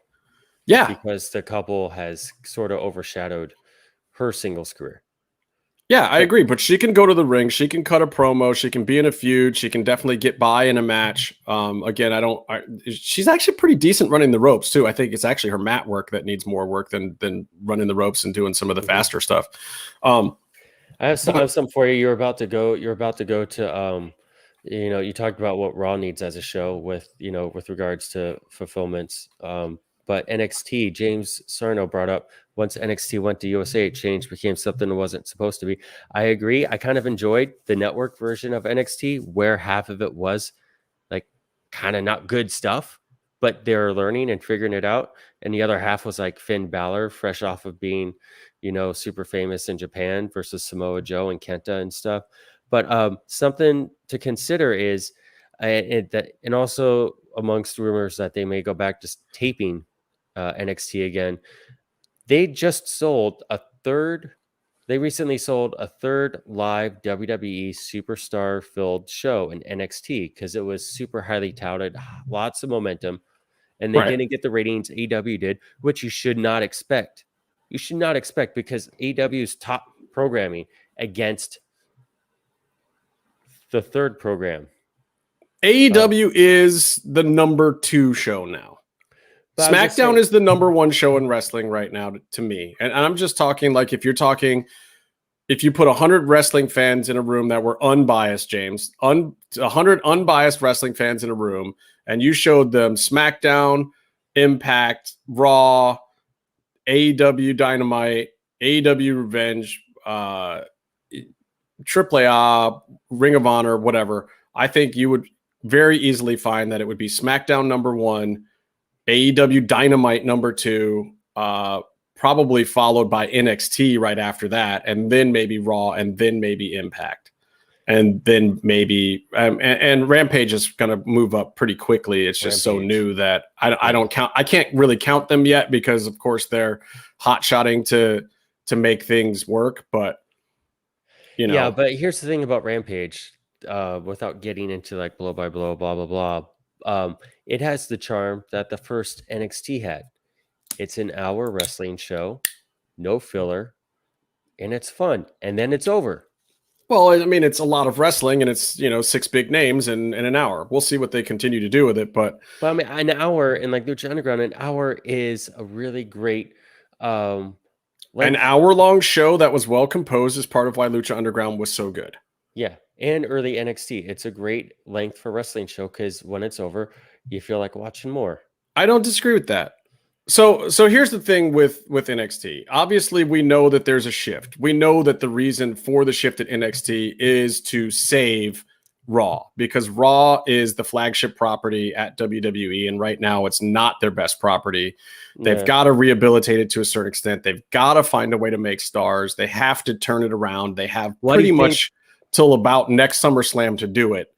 [SPEAKER 3] Yeah.
[SPEAKER 4] Because the couple has sort of overshadowed her singles career.
[SPEAKER 3] Yeah, I agree. But she can go to the ring. She can cut a promo. She can be in a feud. She can definitely get by in a match. Again, she's actually pretty decent running the ropes too. I think it's actually her mat work that needs more work than running the ropes and doing some of the faster stuff.
[SPEAKER 4] I have some for you. You're about to go to you talked about what Raw needs as a show with regards to fulfillments. But NXT, James Sarno brought up, once NXT went to USA, it changed, became something it wasn't supposed to be. I agree. I kind of enjoyed the network version of NXT, where half of it was like kind of not good stuff, but they're learning and figuring it out. And the other half was like Finn Balor, fresh off of being, super famous in Japan, versus Samoa Joe and Kenta and stuff. But something to consider is, and also amongst rumors that they may go back to taping NXT again, they recently sold a third live WWE superstar filled show in NXT because it was super highly touted, lots of momentum, and they didn't get the ratings AEW did, which you should not expect. You should not expect, because AEW's top programming against the third program.
[SPEAKER 3] AEW is the number 2 show now. SmackDown is the number 1 show in wrestling right now to me. And I'm just talking like if you put 100 wrestling fans in a room that were unbiased, James, 100 unbiased wrestling fans in a room, and you showed them SmackDown, Impact, Raw, AEW Dynamite, AEW Revenge, AAA, Ring of Honor, whatever, I think you would very easily find that it would be SmackDown number 1, AEW Dynamite number 2, probably followed by NXT right after that, and then maybe Raw, and then maybe Impact, and then maybe and Rampage is going to move up pretty quickly. It's just so new that I can't really count them yet, because of course they're hot-shotting to make things work. But
[SPEAKER 4] but here's the thing about Rampage, without getting into like blow by blow, blah blah blah. It has the charm that the first NXT had. It's an hour wrestling show, no filler, and it's fun, and then it's over.
[SPEAKER 3] Well, I mean, it's a lot of wrestling, and it's 6 big names in an hour. We'll see what they continue to do with it, but
[SPEAKER 4] I mean, an hour in like Lucha Underground, an hour is a really great.
[SPEAKER 3] An hour-long show that was well composed is part of why Lucha Underground was so good.
[SPEAKER 4] Yeah, and early NXT, it's a great length for wrestling show, because when it's over, you feel like watching more.
[SPEAKER 3] I don't disagree with that. So here's the thing with NXT. Obviously, we know that there's a shift. We know that the reason for the shift at NXT is to save Raw, because Raw is the flagship property at WWE, and right now it's not their best property. They've got to rehabilitate it to a certain extent. They've got to find a way to make stars. They have to turn it around. They have pretty much till about next SummerSlam to do it.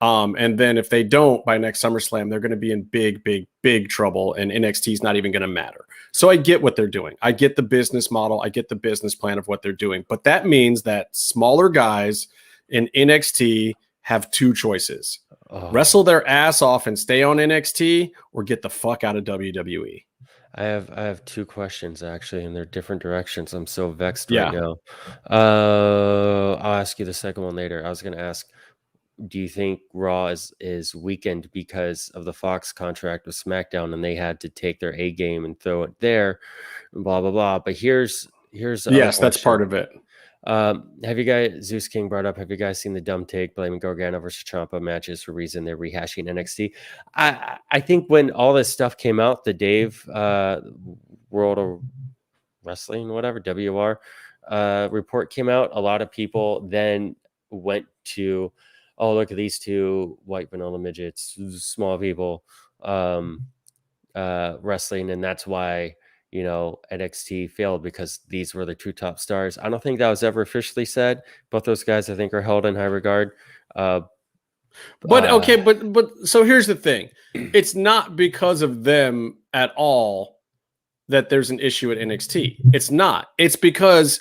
[SPEAKER 3] And then if they don't by next SummerSlam, they're going to be in big, big, big trouble, and NXT is not even going to matter. So I get what they're doing. I get the business model. I get the business plan of what they're doing. But that means that smaller guys in NXT have 2 choices. Wrestle their ass off and stay on NXT, or get the fuck out of WWE.
[SPEAKER 4] I have 2 questions, actually, and they're different directions. I'm so vexed right now. I'll ask you the second one later. I was going to ask, do you think Raw is weakened because of the Fox contract with SmackDown, and they had to take their A game and throw it there, and blah blah blah? But here's the other
[SPEAKER 3] Yes, that's
[SPEAKER 4] question.
[SPEAKER 3] part of it.
[SPEAKER 4] Have you guys, Zeus King brought up, have you guys seen the dumb take blaming Gargano versus Ciampa matches for reason they're rehashing NXT? I think when all this stuff came out, the Dave World of Wrestling, whatever, WR report came out, a lot of people then went to, oh, look at these two white vanilla midgets, small people wrestling, and that's why NXT failed, because these were the two top stars. I don't think that was ever officially said. Both those guys, I think, are held in high regard. But
[SPEAKER 3] so here's the thing. It's not because of them at all that there's an issue at NXT. It's not. It's because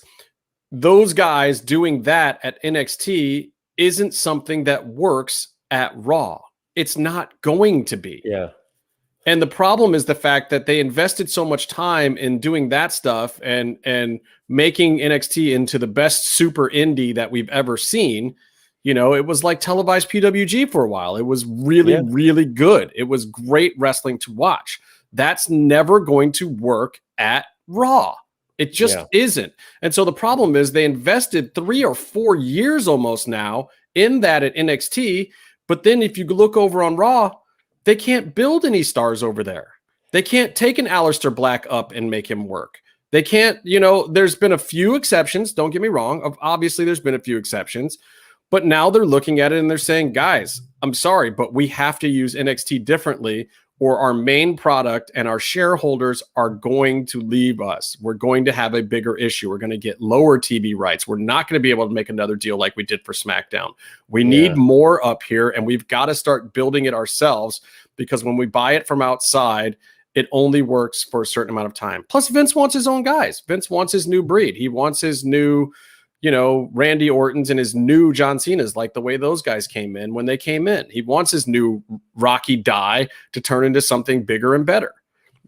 [SPEAKER 3] those guys doing that at NXT isn't something that works at Raw. It's not going to be.
[SPEAKER 4] Yeah.
[SPEAKER 3] And the problem is the fact that they invested so much time in doing that stuff and making NXT into the best super indie that we've ever seen. It was like televised PWG for a while. It was really, really good. It was great wrestling to watch. That's never going to work at Raw. It just isn't. And so the problem is they invested 3 or 4 years almost now in that at NXT. But then if you look over on Raw, they can't build any stars over there. They can't take an Aleister Black up and make him work. They can't, there's been a few exceptions. Don't get me wrong. Obviously, there's been a few exceptions. But now they're looking at it and they're saying, guys, I'm sorry, but we have to use NXT differently, or our main product and our shareholders are going to leave us. We're going to have a bigger issue. We're going to get lower TV rights. We're not going to be able to make another deal like we did for SmackDown. We need more up here, and we've got to start building it ourselves, because when we buy it from outside, it only works for a certain amount of time. Plus, Vince wants his own guys. Vince wants his new breed. He wants his new, Randy Ortons and his new John Cena's, like the way those guys came in when they came in. He wants his new Rocky Die to turn into something bigger and better.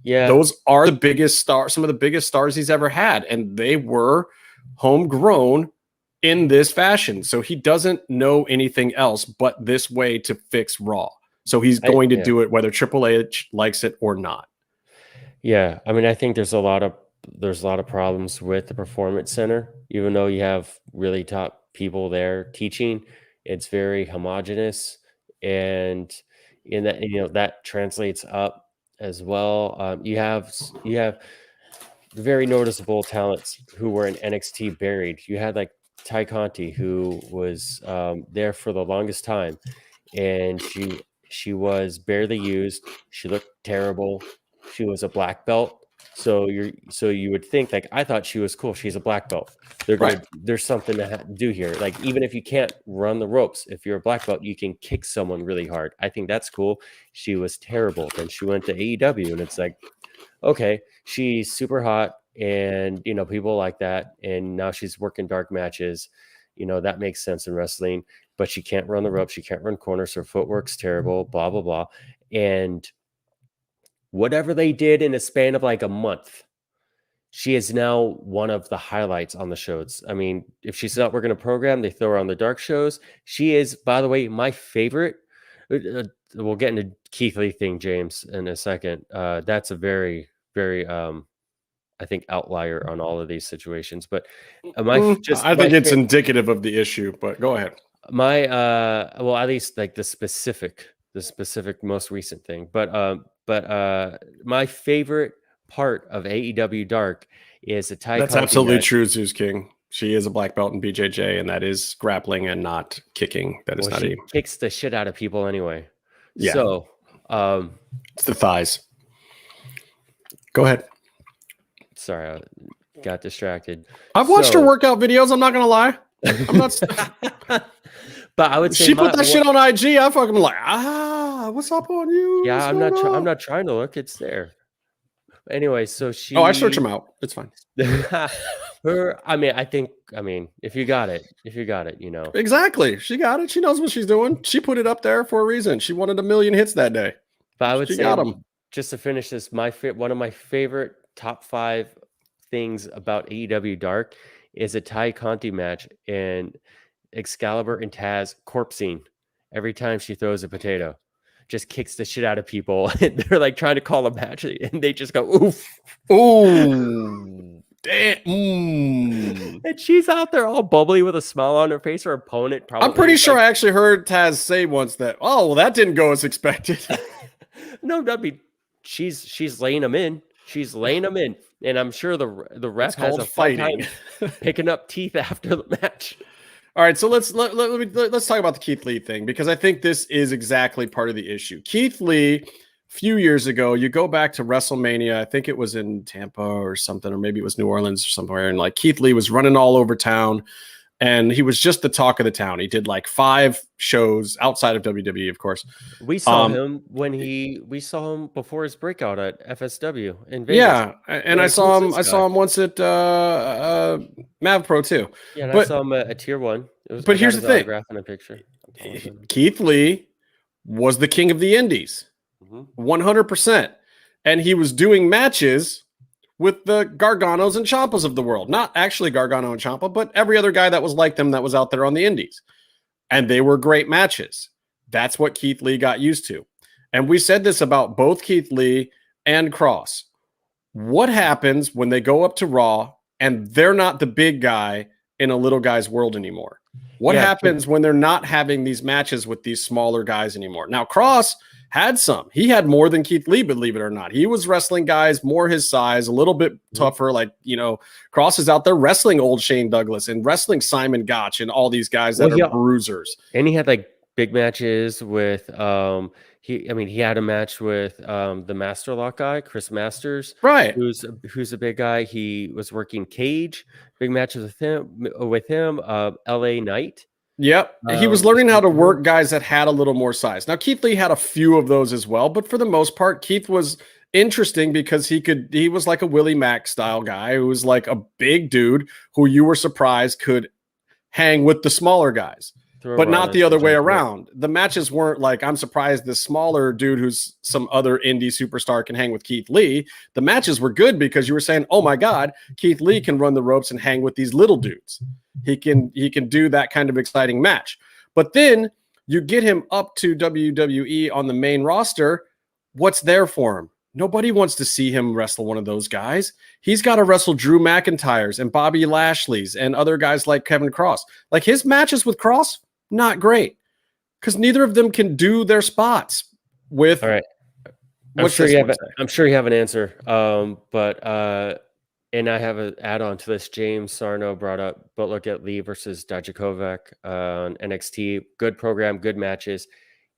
[SPEAKER 3] Yeah. Those are the biggest stars, some of the biggest stars he's ever had. And they were homegrown in this fashion. So he doesn't know anything else but this way to fix Raw. So he's going to do it whether Triple H likes it or not.
[SPEAKER 4] Yeah. I mean, I think there's a lot of problems with the Performance Center. Even though you have really top people there teaching, it's very homogenous, and in that, that translates up as well. You have very noticeable talents who were in NXT buried. You had like Ty Conti, who was there for the longest time, and she was barely used. She looked terrible. She was a black belt. So you would think, like, I thought she was cool. She's a black belt. There's something to do here. Like, even if you can't run the ropes, if you're a black belt, you can kick someone really hard. I think that's cool. She was terrible. Then she went to AEW, and it's like, okay, she's super hot, and people like that. And now she's working dark matches. That makes sense in wrestling. But she can't run the ropes. She can't run corners. Her footwork's terrible. Blah blah blah. And whatever they did in a span of like a month, she is now one of the highlights on the shows. I mean, if she's not working a program, they throw her on the dark shows. She is, by the way, my favorite. We'll get into Keith Lee thing, James, in a second. That's a very, very, I think, outlier on all of these situations. But I
[SPEAKER 3] think it's indicative of the issue. But go ahead.
[SPEAKER 4] At least like the specific most recent thing. But my favorite part of AEW Dark is a Ty
[SPEAKER 3] That's
[SPEAKER 4] Conti
[SPEAKER 3] absolutely
[SPEAKER 4] match.
[SPEAKER 3] true, Zeus King. She is a black belt in BJJ, and that is grappling and not kicking. That is not
[SPEAKER 4] she kicks the shit out of people anyway.
[SPEAKER 3] Yeah.
[SPEAKER 4] So
[SPEAKER 3] it's the thighs. Go ahead.
[SPEAKER 4] Sorry, I got distracted.
[SPEAKER 3] I've watched her workout videos. I'm not gonna lie. I'm not.
[SPEAKER 4] But I would say
[SPEAKER 3] she put that shit on IG. I fucking like, what's up on you?
[SPEAKER 4] Yeah, I'm not trying to look. It's there. Anyway, so she.
[SPEAKER 3] Oh, I search them out. It's fine.
[SPEAKER 4] I think if you got it,
[SPEAKER 3] Exactly. She got it. She knows what she's doing. She put it up there for a reason. She wanted 1 million hits that day.
[SPEAKER 4] But I would say,
[SPEAKER 3] got them.
[SPEAKER 4] Just to finish this, one of my favorite top 5 things about AEW Dark is a Ty Conti match and Excalibur and Taz corpsing every time she throws a potato. Just kicks the shit out of people. And they're like trying to call a match, and they just go, oof.
[SPEAKER 3] Ooh. Damn.
[SPEAKER 4] And she's out there all bubbly with a smile on her face. Her opponent probably.
[SPEAKER 3] I'm pretty sure I actually heard Taz say once that, oh, well, that didn't go as expected.
[SPEAKER 4] No, that'd be she's laying them in. She's laying them in. And I'm sure the ref has a fun time picking up teeth after the match.
[SPEAKER 3] All right, so let's talk about the Keith Lee thing, because I think this is exactly part of the issue. Keith Lee, a few years ago, you go back to WrestleMania, I think it was in Tampa or something, or maybe it was New Orleans or somewhere, and like Keith Lee was running all over town, and he was just the talk of the town. He did like 5 shows outside of WWE, of course.
[SPEAKER 4] We saw him we saw him before his breakout at FSW in Vegas.
[SPEAKER 3] Yeah, and I saw him once at Mav Pro too.
[SPEAKER 4] Yeah, and I saw him at Tier 1.
[SPEAKER 3] But here's the thing.
[SPEAKER 4] In a picture.
[SPEAKER 3] Keith Lee was the king of the indies. 100%. And he was doing matches with the Garganos and Ciampas of the world. Not actually Gargano and Ciampa, but every other guy that was like them that was out there on the indies. And they were great matches. That's what Keith Lee got used to. And we said this about both Keith Lee and Cross. What happens when they go up to Raw and they're not the big guy in a little guy's world anymore? What happens when they're not having these matches with these smaller guys anymore? Now, Cross had some. He had more than Keith Lee, believe it or not. He was wrestling guys more his size, a little bit tougher. Like, Cross is out there wrestling old Shane Douglas and wrestling Simon Gotch and all these guys that are bruisers.
[SPEAKER 4] And he had like big matches with he had a match with the Master Lock guy, Chris Masters,
[SPEAKER 3] right?
[SPEAKER 4] Who's a big guy. He was working Cage, big matches with him. LA Knight. Yep.
[SPEAKER 3] He was learning how to work guys that had a little more size. Now, Keith Lee had a few of those as well, but for the most part, Keith was interesting because he was like a Willie Mack style guy who was like a big dude who you were surprised could hang with the smaller guys, but not the other way around. The matches weren't like, I'm surprised this smaller dude who's some other indie superstar can hang with Keith Lee. The matches were good because you were saying, oh my God, Keith Lee can run the ropes and hang with these little dudes. He can do that kind of exciting match. But then you get him up to WWE on the main roster. What's there for him? Nobody wants to see him wrestle one of those guys. He's got to wrestle Drew McIntyre's and Bobby Lashley's and other guys like Kevin Cross. Like his matches with Cross, not great, because neither of them can do their spots with.
[SPEAKER 4] All right. I'm sure you have an answer. And I have an add-on to this. James Sarno brought up, but look at Lee versus Dijakovic on NXT. Good program, good matches.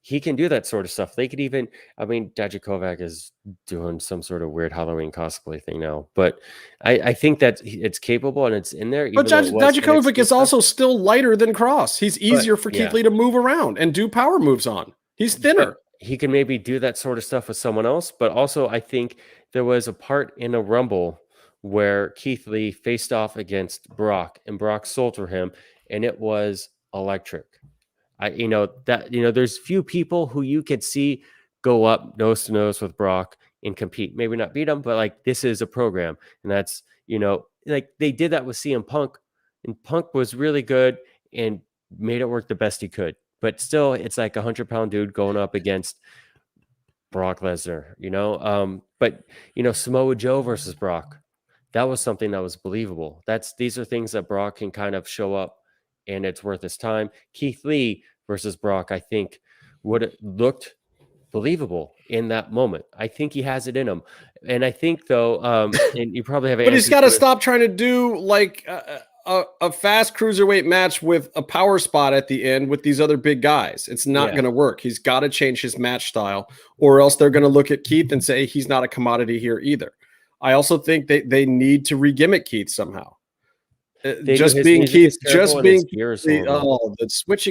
[SPEAKER 4] He can do that sort of stuff. They could even, Dijakovic is doing some sort of weird Halloween cosplay thing now. But I think that it's capable and it's in there.
[SPEAKER 3] But Dijakovic is also still lighter than Cross. He's easier for Keith Lee to move around and do power moves on. He's thinner.
[SPEAKER 4] But he can maybe do that sort of stuff with someone else. But also, I think there was a part in a Rumble where Keith Lee faced off against Brock, and Brock sold for him, and it was electric. There's few people who you could see go up nose to nose with Brock and compete. Maybe not beat him, but like this is a program, and that's like they did that with CM Punk, and Punk was really good and made it work the best he could. But still, it's like 100-pound dude going up against Brock Lesnar, But Samoa Joe versus Brock. That was something that was believable. These are things that Brock can kind of show up and it's worth his time. Keith Lee versus Brock, I think, would have looked believable in that moment. I think he has it in him. And I think, though, and you probably have
[SPEAKER 3] but he's got to stop trying to do like a fast cruiserweight match with a power spot at the end with these other big guys. It's not going to work. He's got to change his match style, or else they're going to look at Keith and say he's not a commodity here either. I also think they need to re-gimmick Keith somehow. Switching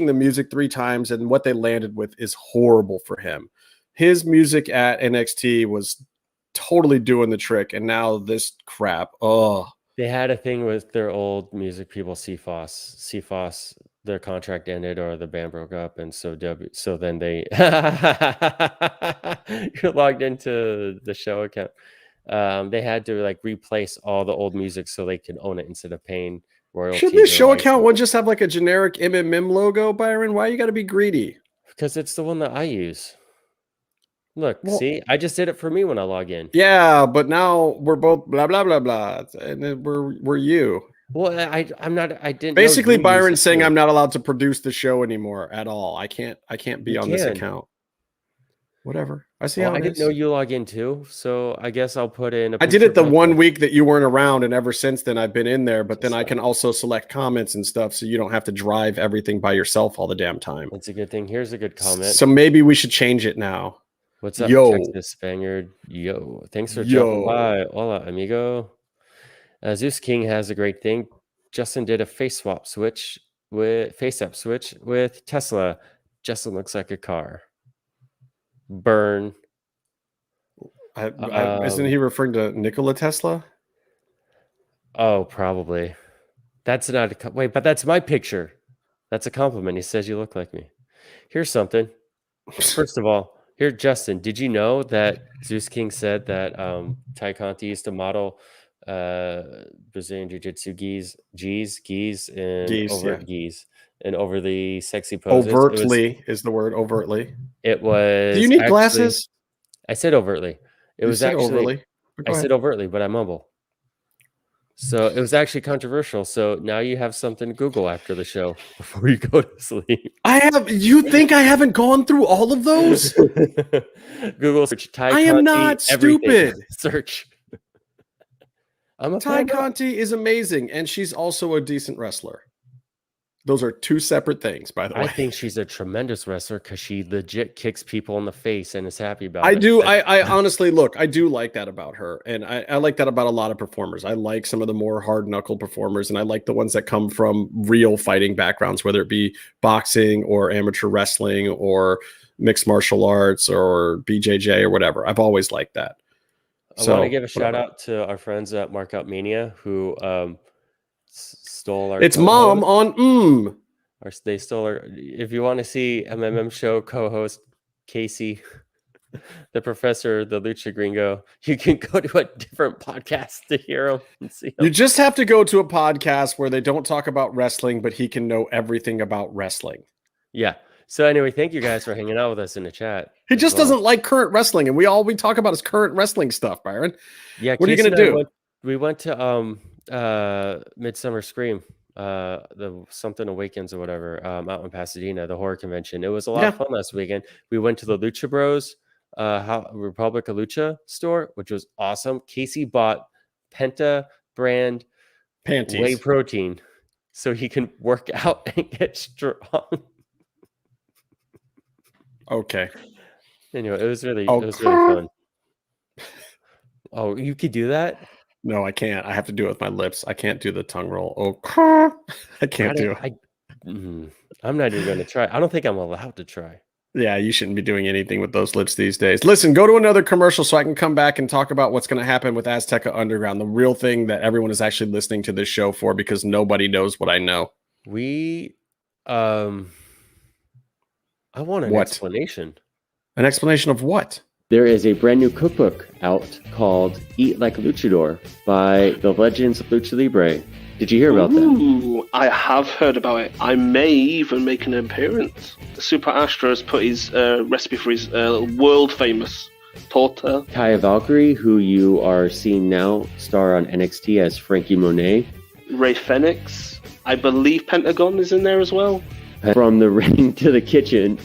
[SPEAKER 3] the music 3 times and what they landed with is horrible for him. His music at NXT was totally doing the trick, and now this crap. Oh,
[SPEAKER 4] they had a thing with their old music people, CFOS, their contract ended or the band broke up, and so then they you're logged into the show account. They had to like replace all the old music so they could own it instead of paying royalties.
[SPEAKER 3] Shouldn't this show account one just have like a generic MMM logo, Byron? Why you got to be greedy?
[SPEAKER 4] Because it's the one that I use. Look, see, I just did it for me when I log in.
[SPEAKER 3] Yeah, but now we're both blah blah blah blah, and then we're you.
[SPEAKER 4] Well, I'm not. I didn't.
[SPEAKER 3] Basically, Byron's saying I'm not allowed to produce the show anymore at all. I can't be on this account. Whatever. I see how
[SPEAKER 4] I
[SPEAKER 3] it
[SPEAKER 4] didn't
[SPEAKER 3] is.
[SPEAKER 4] know you log in too, so I guess I'll put in.
[SPEAKER 3] I did it the 1 week that you weren't around, and ever since then I've been in there. But then I can also select comments and stuff, so you don't have to drive everything by yourself all the damn time.
[SPEAKER 4] That's a good thing. Here's a good comment.
[SPEAKER 3] So maybe we should change it now.
[SPEAKER 4] What's up,
[SPEAKER 3] Yo.
[SPEAKER 4] Texas Spaniard? Yo, thanks for dropping by. Hola, amigo. Zeus King has a great thing. Justin did a face app switch with Tesla. Justin looks like a car. Burn.
[SPEAKER 3] Isn't he referring to Nikola Tesla?
[SPEAKER 4] Oh, probably. That's not a wait, but that's my picture. That's a compliment. He says you look like me. Here's something. First of all, here, Justin, did you know that Zeus King said that Ty Conti used to model Brazilian Jiu-Jitsu geese and over the sexy poses?
[SPEAKER 3] Overtly is the word. Overtly.
[SPEAKER 4] It was.
[SPEAKER 3] Do you need glasses?
[SPEAKER 4] I said overtly. It was actually
[SPEAKER 3] overtly.
[SPEAKER 4] I said overtly, but I mumble. So it was actually controversial. So now you have something to Google after the show before you go to sleep.
[SPEAKER 3] I have. You think I haven't gone through all of those?
[SPEAKER 4] Google search Ty
[SPEAKER 3] I am not stupid.
[SPEAKER 4] Search.
[SPEAKER 3] Ty Conti is amazing, and she's also a decent wrestler. Those are two separate things, by the way.
[SPEAKER 4] I think she's a tremendous wrestler because she legit kicks people in the face and is happy about it.
[SPEAKER 3] I do. I honestly, look, I do like that about her. And I like that about a lot of performers. I like some of the more hard-knuckle performers, and I like the ones that come from real fighting backgrounds, whether it be boxing or amateur wrestling or mixed martial arts or BJJ or whatever. I've always liked that.
[SPEAKER 4] I want to give a shout out to our friends at Markout Mania who stole our.
[SPEAKER 3] It's mom on
[SPEAKER 4] Or they stole our. If you want to see MMMshow co-host Casey, the professor, the Lucha Gringo, you can go to a different podcast to hear him and see him.
[SPEAKER 3] You just have to go to a podcast where they don't talk about wrestling, but he can know everything about wrestling.
[SPEAKER 4] Yeah. So anyway, thank you guys for hanging out with us in the chat.
[SPEAKER 3] He just doesn't like current wrestling, and we talk about is current wrestling stuff, Byron.
[SPEAKER 4] Yeah.
[SPEAKER 3] What are you going to do?
[SPEAKER 4] We went to Midsummer Scream, the Something Awakens or whatever, out in Pasadena, the horror convention. It was a lot of fun last weekend. We went to the Lucha Bros, Republic of Lucha store, which was awesome. Casey bought Penta brand
[SPEAKER 3] panties,
[SPEAKER 4] whey protein, so he can work out and get strong.
[SPEAKER 3] Okay.
[SPEAKER 4] Anyway, it was really fun. Oh, you could do that?
[SPEAKER 3] No, I can't. I have to do it with my lips. I can't do the tongue roll. Oh, I can't do it.
[SPEAKER 4] I'm not even going to try. I don't think I'm allowed to try.
[SPEAKER 3] Yeah, you shouldn't be doing anything with those lips these days. Listen, go to another commercial so I can come back and talk about what's going to happen with Azteca Underground, the real thing that everyone is actually listening to this show for, because nobody knows what I know.
[SPEAKER 4] I want an explanation.
[SPEAKER 3] An explanation of what?
[SPEAKER 4] There is a brand new cookbook out called Eat Like a Luchador by the Legends of Lucha Libre. Did you hear about that?
[SPEAKER 5] I have heard about it. I may even make an appearance. Super Astra has put his recipe for his world famous torta.
[SPEAKER 4] Kaya Valkyrie, who you are seeing now star on NXT as Frankie Monet.
[SPEAKER 5] Ray Fenix. I believe Pentagon is in there as well.
[SPEAKER 4] From the ring to the kitchen,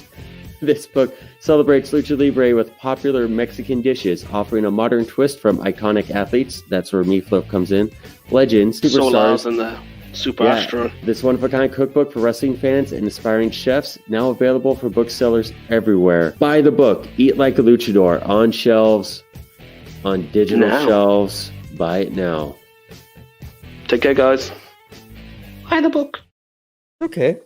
[SPEAKER 4] this book celebrates Lucha Libre with popular Mexican dishes, offering a modern twist from iconic athletes. That's where Meefloaf comes in. Legends, superstars,
[SPEAKER 5] and the Super Astro.
[SPEAKER 4] This one-of-a-kind cookbook for wrestling fans and aspiring chefs, now available for booksellers everywhere. Buy the book, Eat Like a Luchador, on shelves, on digital shelves. Buy it now.
[SPEAKER 5] Take care, guys. Buy the book.
[SPEAKER 4] Okay.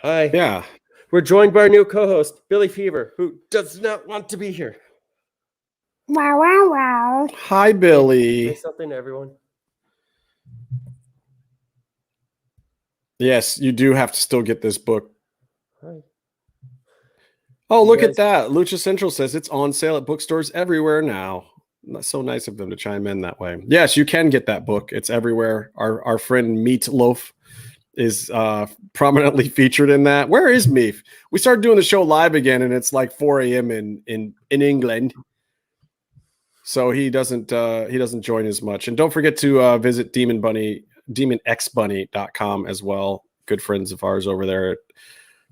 [SPEAKER 4] Hi.
[SPEAKER 3] Yeah.
[SPEAKER 4] We're joined by our new co-host, Billy Fever, who does not want to be here.
[SPEAKER 6] Wow, wow, wow.
[SPEAKER 3] Hi, Billy.
[SPEAKER 4] Say something to everyone.
[SPEAKER 3] Yes, you do have to still get this book.
[SPEAKER 4] Hi.
[SPEAKER 3] Oh, look at that. Lucha Central says it's on sale at bookstores everywhere now. That's so nice of them to chime in that way. Yes, you can get that book. It's everywhere. Our friend Meefloaf is prominently featured in that. Where is Meef? We started doing the show live again, and it's like 4 a.m. in England. So he doesn't join as much. And don't forget to visit demonxbunny.com as well. Good friends of ours over there at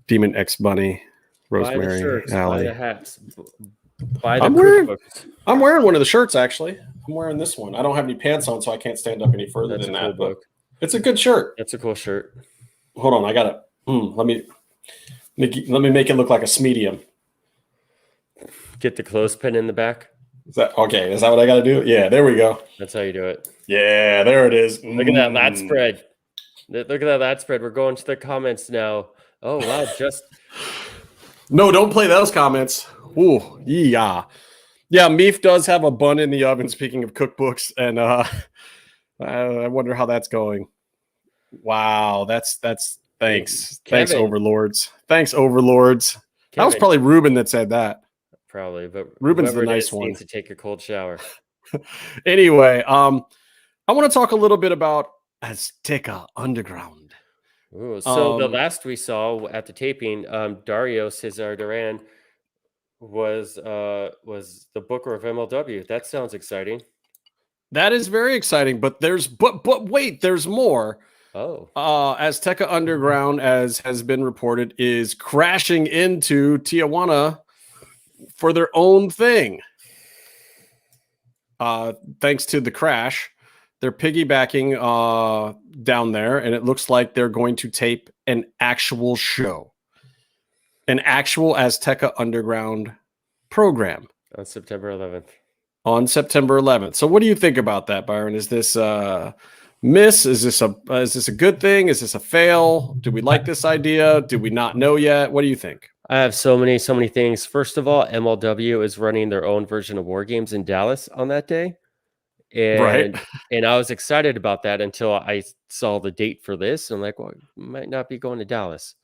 [SPEAKER 3] Demon X Bunny, Rosemary,
[SPEAKER 4] buy the shirts,
[SPEAKER 3] Allie.
[SPEAKER 4] buy the hats, buy the
[SPEAKER 3] I'm wearing one of the shirts, actually. I'm wearing this one. I don't have any pants on, so I can't stand up any further than that. But it's a good shirt.
[SPEAKER 4] That's a cool shirt.
[SPEAKER 3] Hold on, I got it. Let me make it look like a medium.
[SPEAKER 4] Get the clothespin in the back.
[SPEAKER 3] Is that okay? Is that what I got to do? Yeah, there we go.
[SPEAKER 4] That's how you do it.
[SPEAKER 3] Yeah, there it is.
[SPEAKER 4] Look at that lat spread. Look at that lat spread. We're going to the comments now. Oh wow, just
[SPEAKER 3] no, don't play those comments. Ooh, yeah. Yeah, Meef does have a bun in the oven, speaking of cookbooks, and I wonder how that's going. Wow, that's thanks.
[SPEAKER 4] Kevin.
[SPEAKER 3] Thanks, overlords. Thanks, overlords.
[SPEAKER 4] Kevin.
[SPEAKER 3] That was probably Ruben that said that.
[SPEAKER 4] Probably, but
[SPEAKER 3] Ruben's the nice one.
[SPEAKER 4] Needs to take a cold shower.
[SPEAKER 3] Anyway, I want to talk a little bit about Azteca Underground.
[SPEAKER 4] Ooh, so the last we saw at the taping, Dario Cesar Duran was the booker of MLW. That sounds exciting.
[SPEAKER 3] That is very exciting, but wait, there's more.
[SPEAKER 4] Oh,
[SPEAKER 3] Azteca Underground, as has been reported, is crashing into Tijuana for their own thing. Thanks to the crash, they're piggybacking down there, and it looks like they're going to tape an actual show, an actual Azteca Underground program
[SPEAKER 4] on September 11th.
[SPEAKER 3] On September 11th. So, what do you think about that, Byron? Is this miss? Is this a good thing? Is this a fail? Do we like this idea? Do we not know yet? What do you think?
[SPEAKER 4] I have so many things. First of all, MLW is running their own version of War Games in Dallas on that day. And I was excited about that until I saw the date for this. And I'm like, well, we might not be going to Dallas.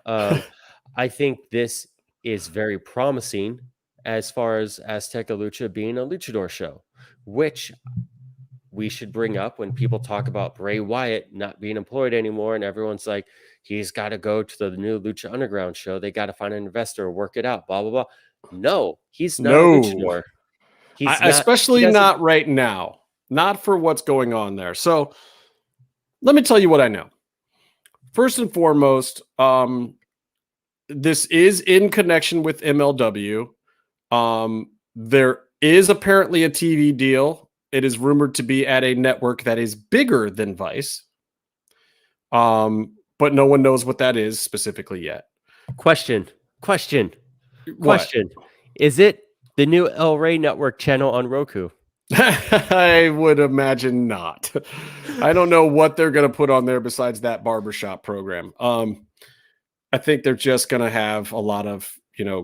[SPEAKER 4] I think this is very promising as far as Azteca Lucha being a luchador show, which we should bring up when people talk about Bray Wyatt not being employed anymore. And everyone's like, he's got to go to the new Lucha Underground show. They got to find an investor, work it out, blah, blah, blah. No, he's not a luchador.
[SPEAKER 3] Especially not right now. Not for what's going on there. So let me tell you what I know. First and foremost, this is in connection with MLW. There is apparently a TV deal. It is rumored to be at a network that is bigger than Vice. But no one knows what that is specifically yet.
[SPEAKER 4] Question. Is it the new El Rey Network channel on Roku?
[SPEAKER 3] I would imagine not. I don't know what they're going to put on there besides that barbershop program. I think they're just going to have a lot of,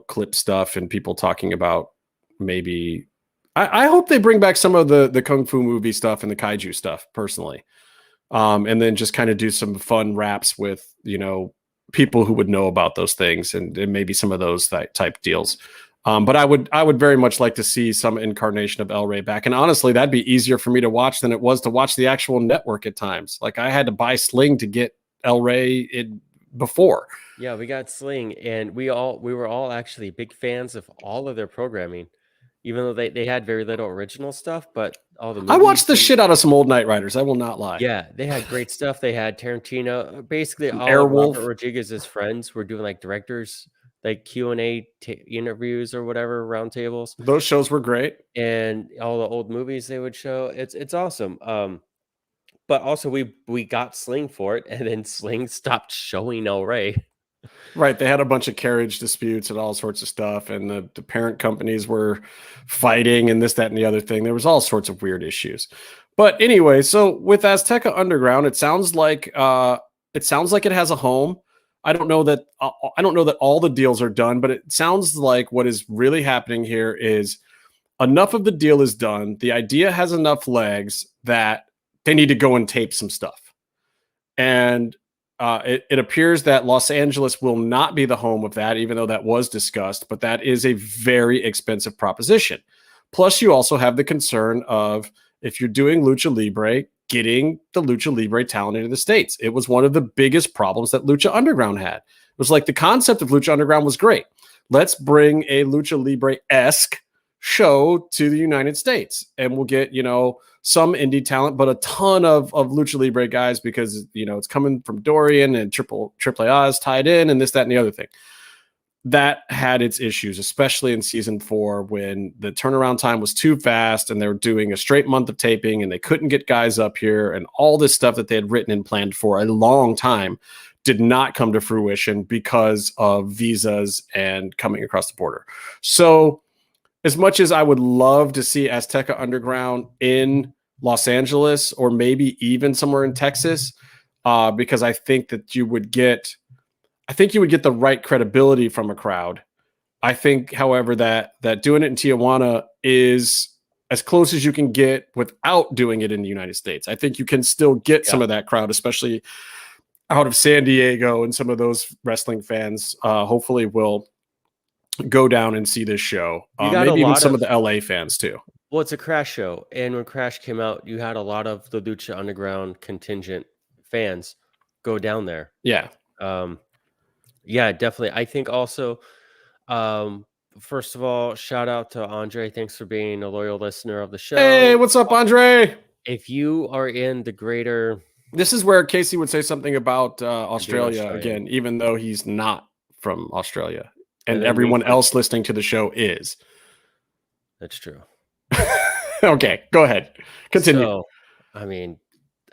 [SPEAKER 3] clip stuff and people talking about maybe. I hope they bring back some of the Kung Fu movie stuff and the kaiju stuff personally. And then just kind of do some fun raps with, people who would know about those things and maybe some of those type deals. But I would very much like to see some incarnation of El Rey back. And honestly, that'd be easier for me to watch than it was to watch the actual network at times. Like I had to buy Sling to get El Rey before. Yeah,
[SPEAKER 4] we got Sling, and we were all actually big fans of all of their programming, even though they had very little original stuff, but all the movies.
[SPEAKER 3] I watched the shit out of some old Knight Riders. I will not lie.
[SPEAKER 4] Yeah, they had great stuff. They had Tarantino. Basically, all
[SPEAKER 3] Airwolf.
[SPEAKER 4] Robert Rodriguez's friends were doing like directors, like Q&A interviews or whatever, roundtables.
[SPEAKER 3] Those shows were great.
[SPEAKER 4] And all the old movies they would show. It's awesome. But also we got Sling for it, and then Sling stopped showing El Rey.
[SPEAKER 3] Right. They had a bunch of carriage disputes and all sorts of stuff. And the parent companies were fighting and this, that, and the other thing. There was all sorts of weird issues. But anyway, so with Azteca Underground, it sounds like it has a home. I don't know that all the deals are done, but it sounds like what is really happening here is enough of the deal is done. The idea has enough legs that they need to go and tape some stuff. And it appears that Los Angeles will not be the home of that, even though that was discussed, but that is a very expensive proposition. Plus, you also have the concern of if you're doing Lucha Libre, getting the Lucha Libre talent into the States. It was one of the biggest problems that Lucha Underground had. It was like the concept of Lucha Underground was great. Let's bring a Lucha Libre-esque show to the United States, and we'll get, some indie talent, but a ton of Lucha Libre guys, because, it's coming from Dorian and AAA is tied in and this, that, and the other thing. That had its issues, especially in season 4, when the turnaround time was too fast and they were doing a straight month of taping and they couldn't get guys up here, and all this stuff that they had written and planned for a long time did not come to fruition because of visas and coming across the border. So as much as I would love to see Azteca Underground in Los Angeles or maybe even somewhere in Texas, because I think that you would get the right credibility from a crowd. I think, however, that doing it in Tijuana is as close as you can get without doing it in the United States. I think you can still get some of that crowd, especially out of San Diego, and some of those wrestling fans hopefully will go down and see this show. Maybe even some of the LA fans too.
[SPEAKER 4] Well, it's a Crash show, and when Crash came out, you had a lot of the Lucha Underground contingent fans go down there.
[SPEAKER 3] Yeah.
[SPEAKER 4] Yeah, definitely. I think also, first of all, shout out to Andre. Thanks for being a loyal listener of the show.
[SPEAKER 3] Hey, what's up, Andre?
[SPEAKER 4] If you are in the greater...
[SPEAKER 3] This is where Casey would say something about Australia again, even though he's not from Australia. And everyone else listening to the show is.
[SPEAKER 4] That's true.
[SPEAKER 3] Okay, go ahead. Continue.
[SPEAKER 4] So, I mean,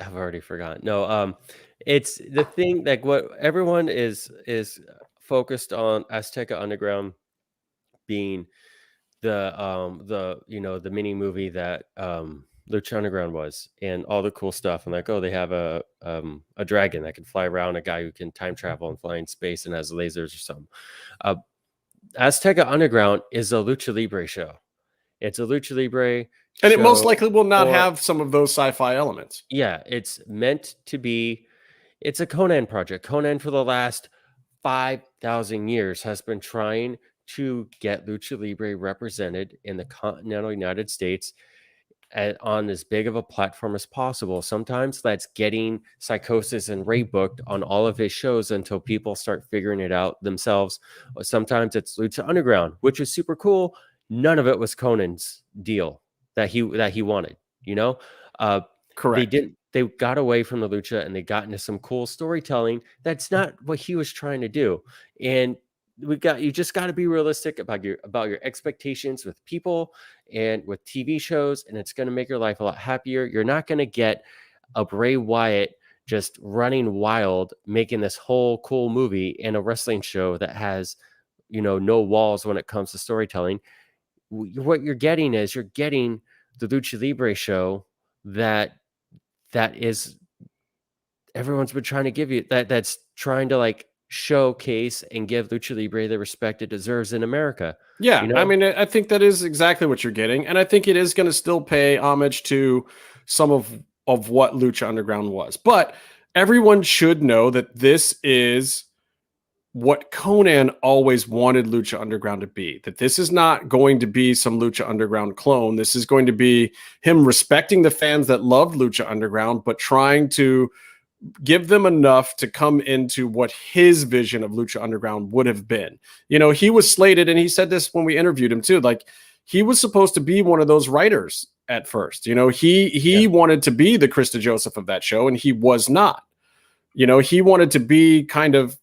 [SPEAKER 4] I've already forgotten. No, it's the thing, like what everyone is focused on Azteca Underground being the mini movie that Lucha Underground was, and all the cool stuff, and like, oh, they have a dragon that can fly around, a guy who can time travel and fly in space and has lasers or something. Azteca Underground is a Lucha Libre show. It's a Lucha Libre
[SPEAKER 3] and it most likely will not have some of those sci-fi elements.
[SPEAKER 4] Yeah, it's meant to be. It's a Conan project. Conan for the last 5,000 years has been trying to get Lucha Libre represented in the continental United States on as big of a platform as possible. Sometimes that's getting Psychosis and Ray booked on all of his shows until people start figuring it out themselves. Sometimes it's Lucha Underground, which is super cool. None of it was Conan's deal that he wanted,
[SPEAKER 3] Correct.
[SPEAKER 4] They got away from the Lucha and they got into some cool storytelling. That's not what he was trying to do. And you just got to be realistic about your expectations with people and with TV shows, and it's going to make your life a lot happier. You're not going to get a Bray Wyatt just running wild, making this whole cool movie in a wrestling show that has, no walls when it comes to storytelling. What you're getting is the Lucha Libre show that is everyone's been trying to give you, that's trying to like showcase and give Lucha Libre the respect it deserves in America.
[SPEAKER 3] Yeah, I mean, I think that is exactly what you're getting, and I think it is going to still pay homage to some of what Lucha Underground was. But everyone should know that this is what Conan always wanted Lucha Underground to be, that this is not going to be some Lucha Underground clone. This is going to be him respecting the fans that loved Lucha Underground, but trying to give them enough to come into what his vision of Lucha Underground would have been. He was slated, and he said this when we interviewed him too, like he was supposed to be one of those writers at first. He wanted to be the Krista Joseph of that show, and he was not. He wanted to be kind of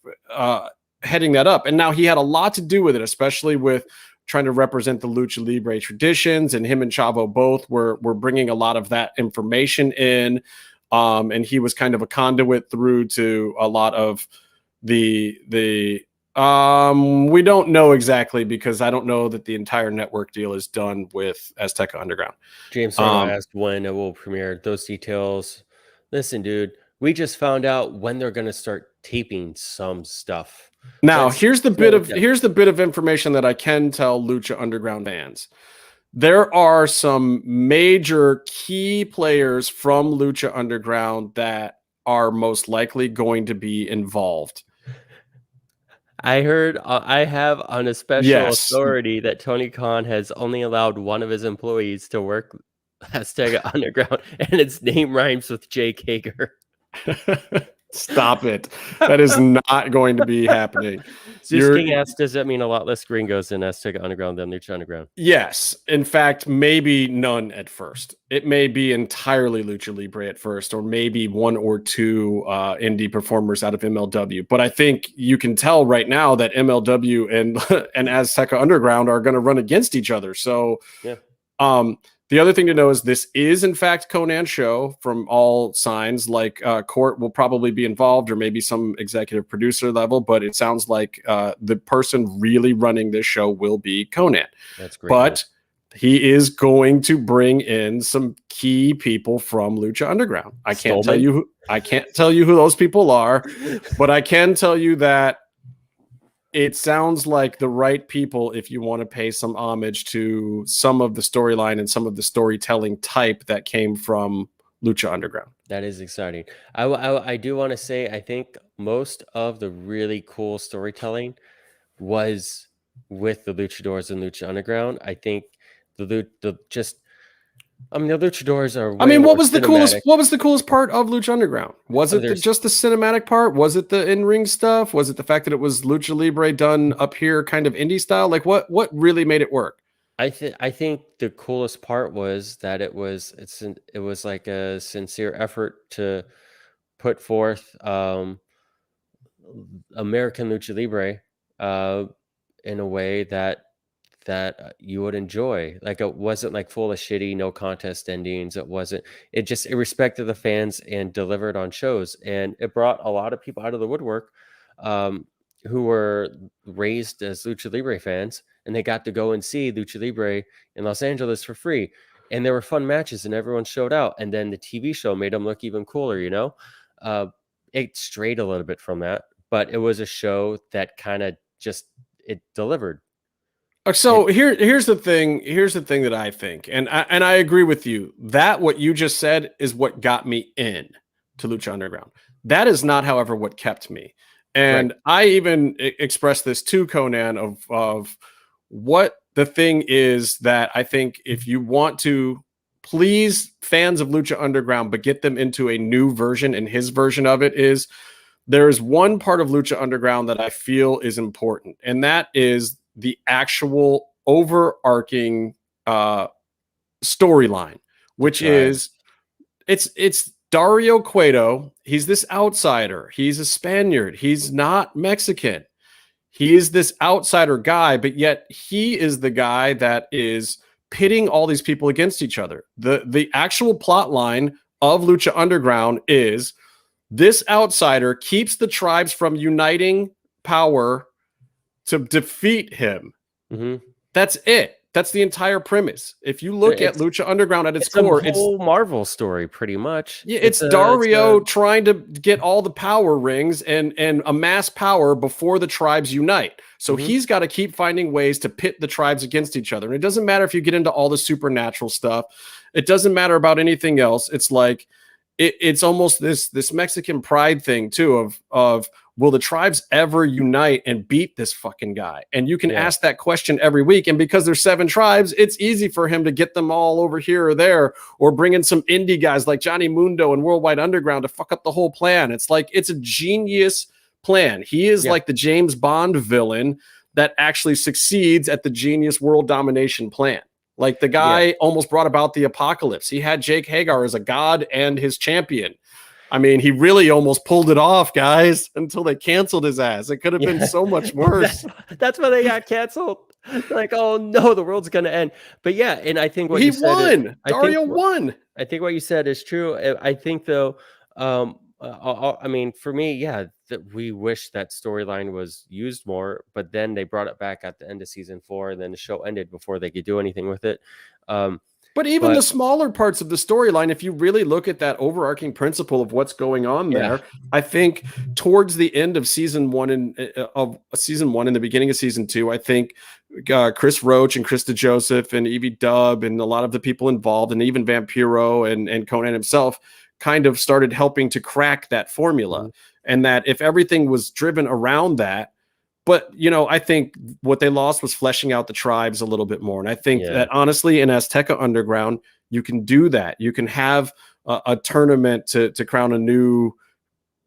[SPEAKER 3] heading that up. And now he had a lot to do with it, especially with trying to represent the Lucha Libre traditions, and him and Chavo both were bringing a lot of that information in. And he was kind of a conduit through to a lot of the we don't know exactly, because I don't know that the entire network deal is done with Azteca Underground.
[SPEAKER 4] James asked when it will premiere. Those details. Listen, dude, we just found out when they're going to start taping some stuff.
[SPEAKER 3] Now, here's the bit of information that I can tell Lucha Underground fans. There are some major key players from Lucha Underground that are most likely going to be involved.
[SPEAKER 4] I heard, I have on a special authority that Tony Khan has only allowed one of his employees to work Azteca Underground, and its name rhymes with Jake Hager.
[SPEAKER 3] Stop it. That is not going to be happening.
[SPEAKER 4] Zeus King asks, does that mean a lot less gringos in Azteca Underground than Lucha Underground?
[SPEAKER 3] Yes. In fact, maybe none at first. It may be entirely Lucha Libre at first, or maybe one or two indie performers out of MLW. But I think you can tell right now that MLW and Azteca Underground are going to run against each other. So,
[SPEAKER 4] yeah.
[SPEAKER 3] The other thing to know is this is, in fact, Conan's show from all signs. Like Court will probably be involved, or maybe some executive producer level, but it sounds like the person really running this show will be Conan.
[SPEAKER 4] That's great.
[SPEAKER 3] But he is going to bring in some key people from Lucha Underground. I can't tell you who those people are, but I can tell you that it sounds like the right people if you want to pay some homage to some of the storyline and some of the storytelling type that came from Lucha Underground.
[SPEAKER 4] That is exciting. I do want to say, I think most of the really cool storytelling was with the Luchadors and Lucha Underground. I think the Luchadors are.
[SPEAKER 3] What was the coolest part of Lucha Underground? Was it just the cinematic part? Was it the in-ring stuff? Was it the fact that it was Lucha Libre done up here, kind of indie style? Like what really made it work?
[SPEAKER 4] I think the coolest part was that it was like a sincere effort to put forth American Lucha Libre in a way that you would enjoy. Like, it wasn't like full of shitty no contest endings. It respected the fans and delivered on shows, and it brought a lot of people out of the woodwork who were raised as Lucha Libre fans, and they got to go and see Lucha Libre in Los Angeles for free, and there were fun matches and everyone showed out. And then the TV show made them look even cooler, it strayed a little bit from that, but it was a show that kind of it delivered.
[SPEAKER 3] So here's the thing that I think, and I agree with you, that what you just said is what got me in to Lucha Underground. That is not, however, what kept me. And right. I even expressed this to Conan of what the thing is that I think if you want to please fans of Lucha Underground, but get them into a new version, and his version of it is, there is one part of Lucha Underground that I feel is important, and that is the actual overarching storyline, which is it's Dario Cueto. He's this outsider. He's a Spaniard. He's not Mexican. He is this outsider guy, but yet he is the guy that is pitting all these people against each other. The actual plot line of Lucha Underground is this outsider keeps the tribes from uniting power to defeat him.
[SPEAKER 4] Mm-hmm.
[SPEAKER 3] That's it. That's the entire premise. If you look at Lucha Underground at its core,
[SPEAKER 4] it's a whole Marvel story, pretty much.
[SPEAKER 3] Yeah, it's Dario trying to get all the power rings and amass power before the tribes unite. So he's got to keep finding ways to pit the tribes against each other. And it doesn't matter if you get into all the supernatural stuff. It doesn't matter about anything else. It's like it's almost this Mexican pride thing too of will the tribes ever unite and beat this fucking guy? And you can ask that question every week. And because there's 7 tribes, it's easy for him to get them all over here or there, or bring in some indie guys like Johnny Mundo and Worldwide Underground to fuck up the whole plan. It's like, it's a genius plan. He is like the James Bond villain that actually succeeds at the genius world domination plan. Like, the guy almost brought about the apocalypse. He had Jake Hagar as a god and his champion. I mean, he really almost pulled it off, guys, until they canceled his ass. It could have been so much worse.
[SPEAKER 4] That's why they got canceled. Like, oh no, the world's going to end. But yeah, and I think what
[SPEAKER 3] he won. Dario won.
[SPEAKER 4] I think what you said is true. I think though, I mean, for me, that we wish that storyline was used more, but then they brought it back at the end of season 4, and then the show ended before they could do anything with it.
[SPEAKER 3] But even the smaller parts of the storyline, if you really look at that overarching principle of what's going on there, I think towards the end of season 1 and the beginning of season 2, I think Chris Roach and Krista Joseph and Evie Dubb and a lot of the people involved, and even Vampiro and Conan himself, kind of started helping to crack that formula. And that if everything was driven around that, But, I think what they lost was fleshing out the tribes a little bit more. And I think that honestly, in Azteca Underground, you can do that. You can have a tournament to crown a new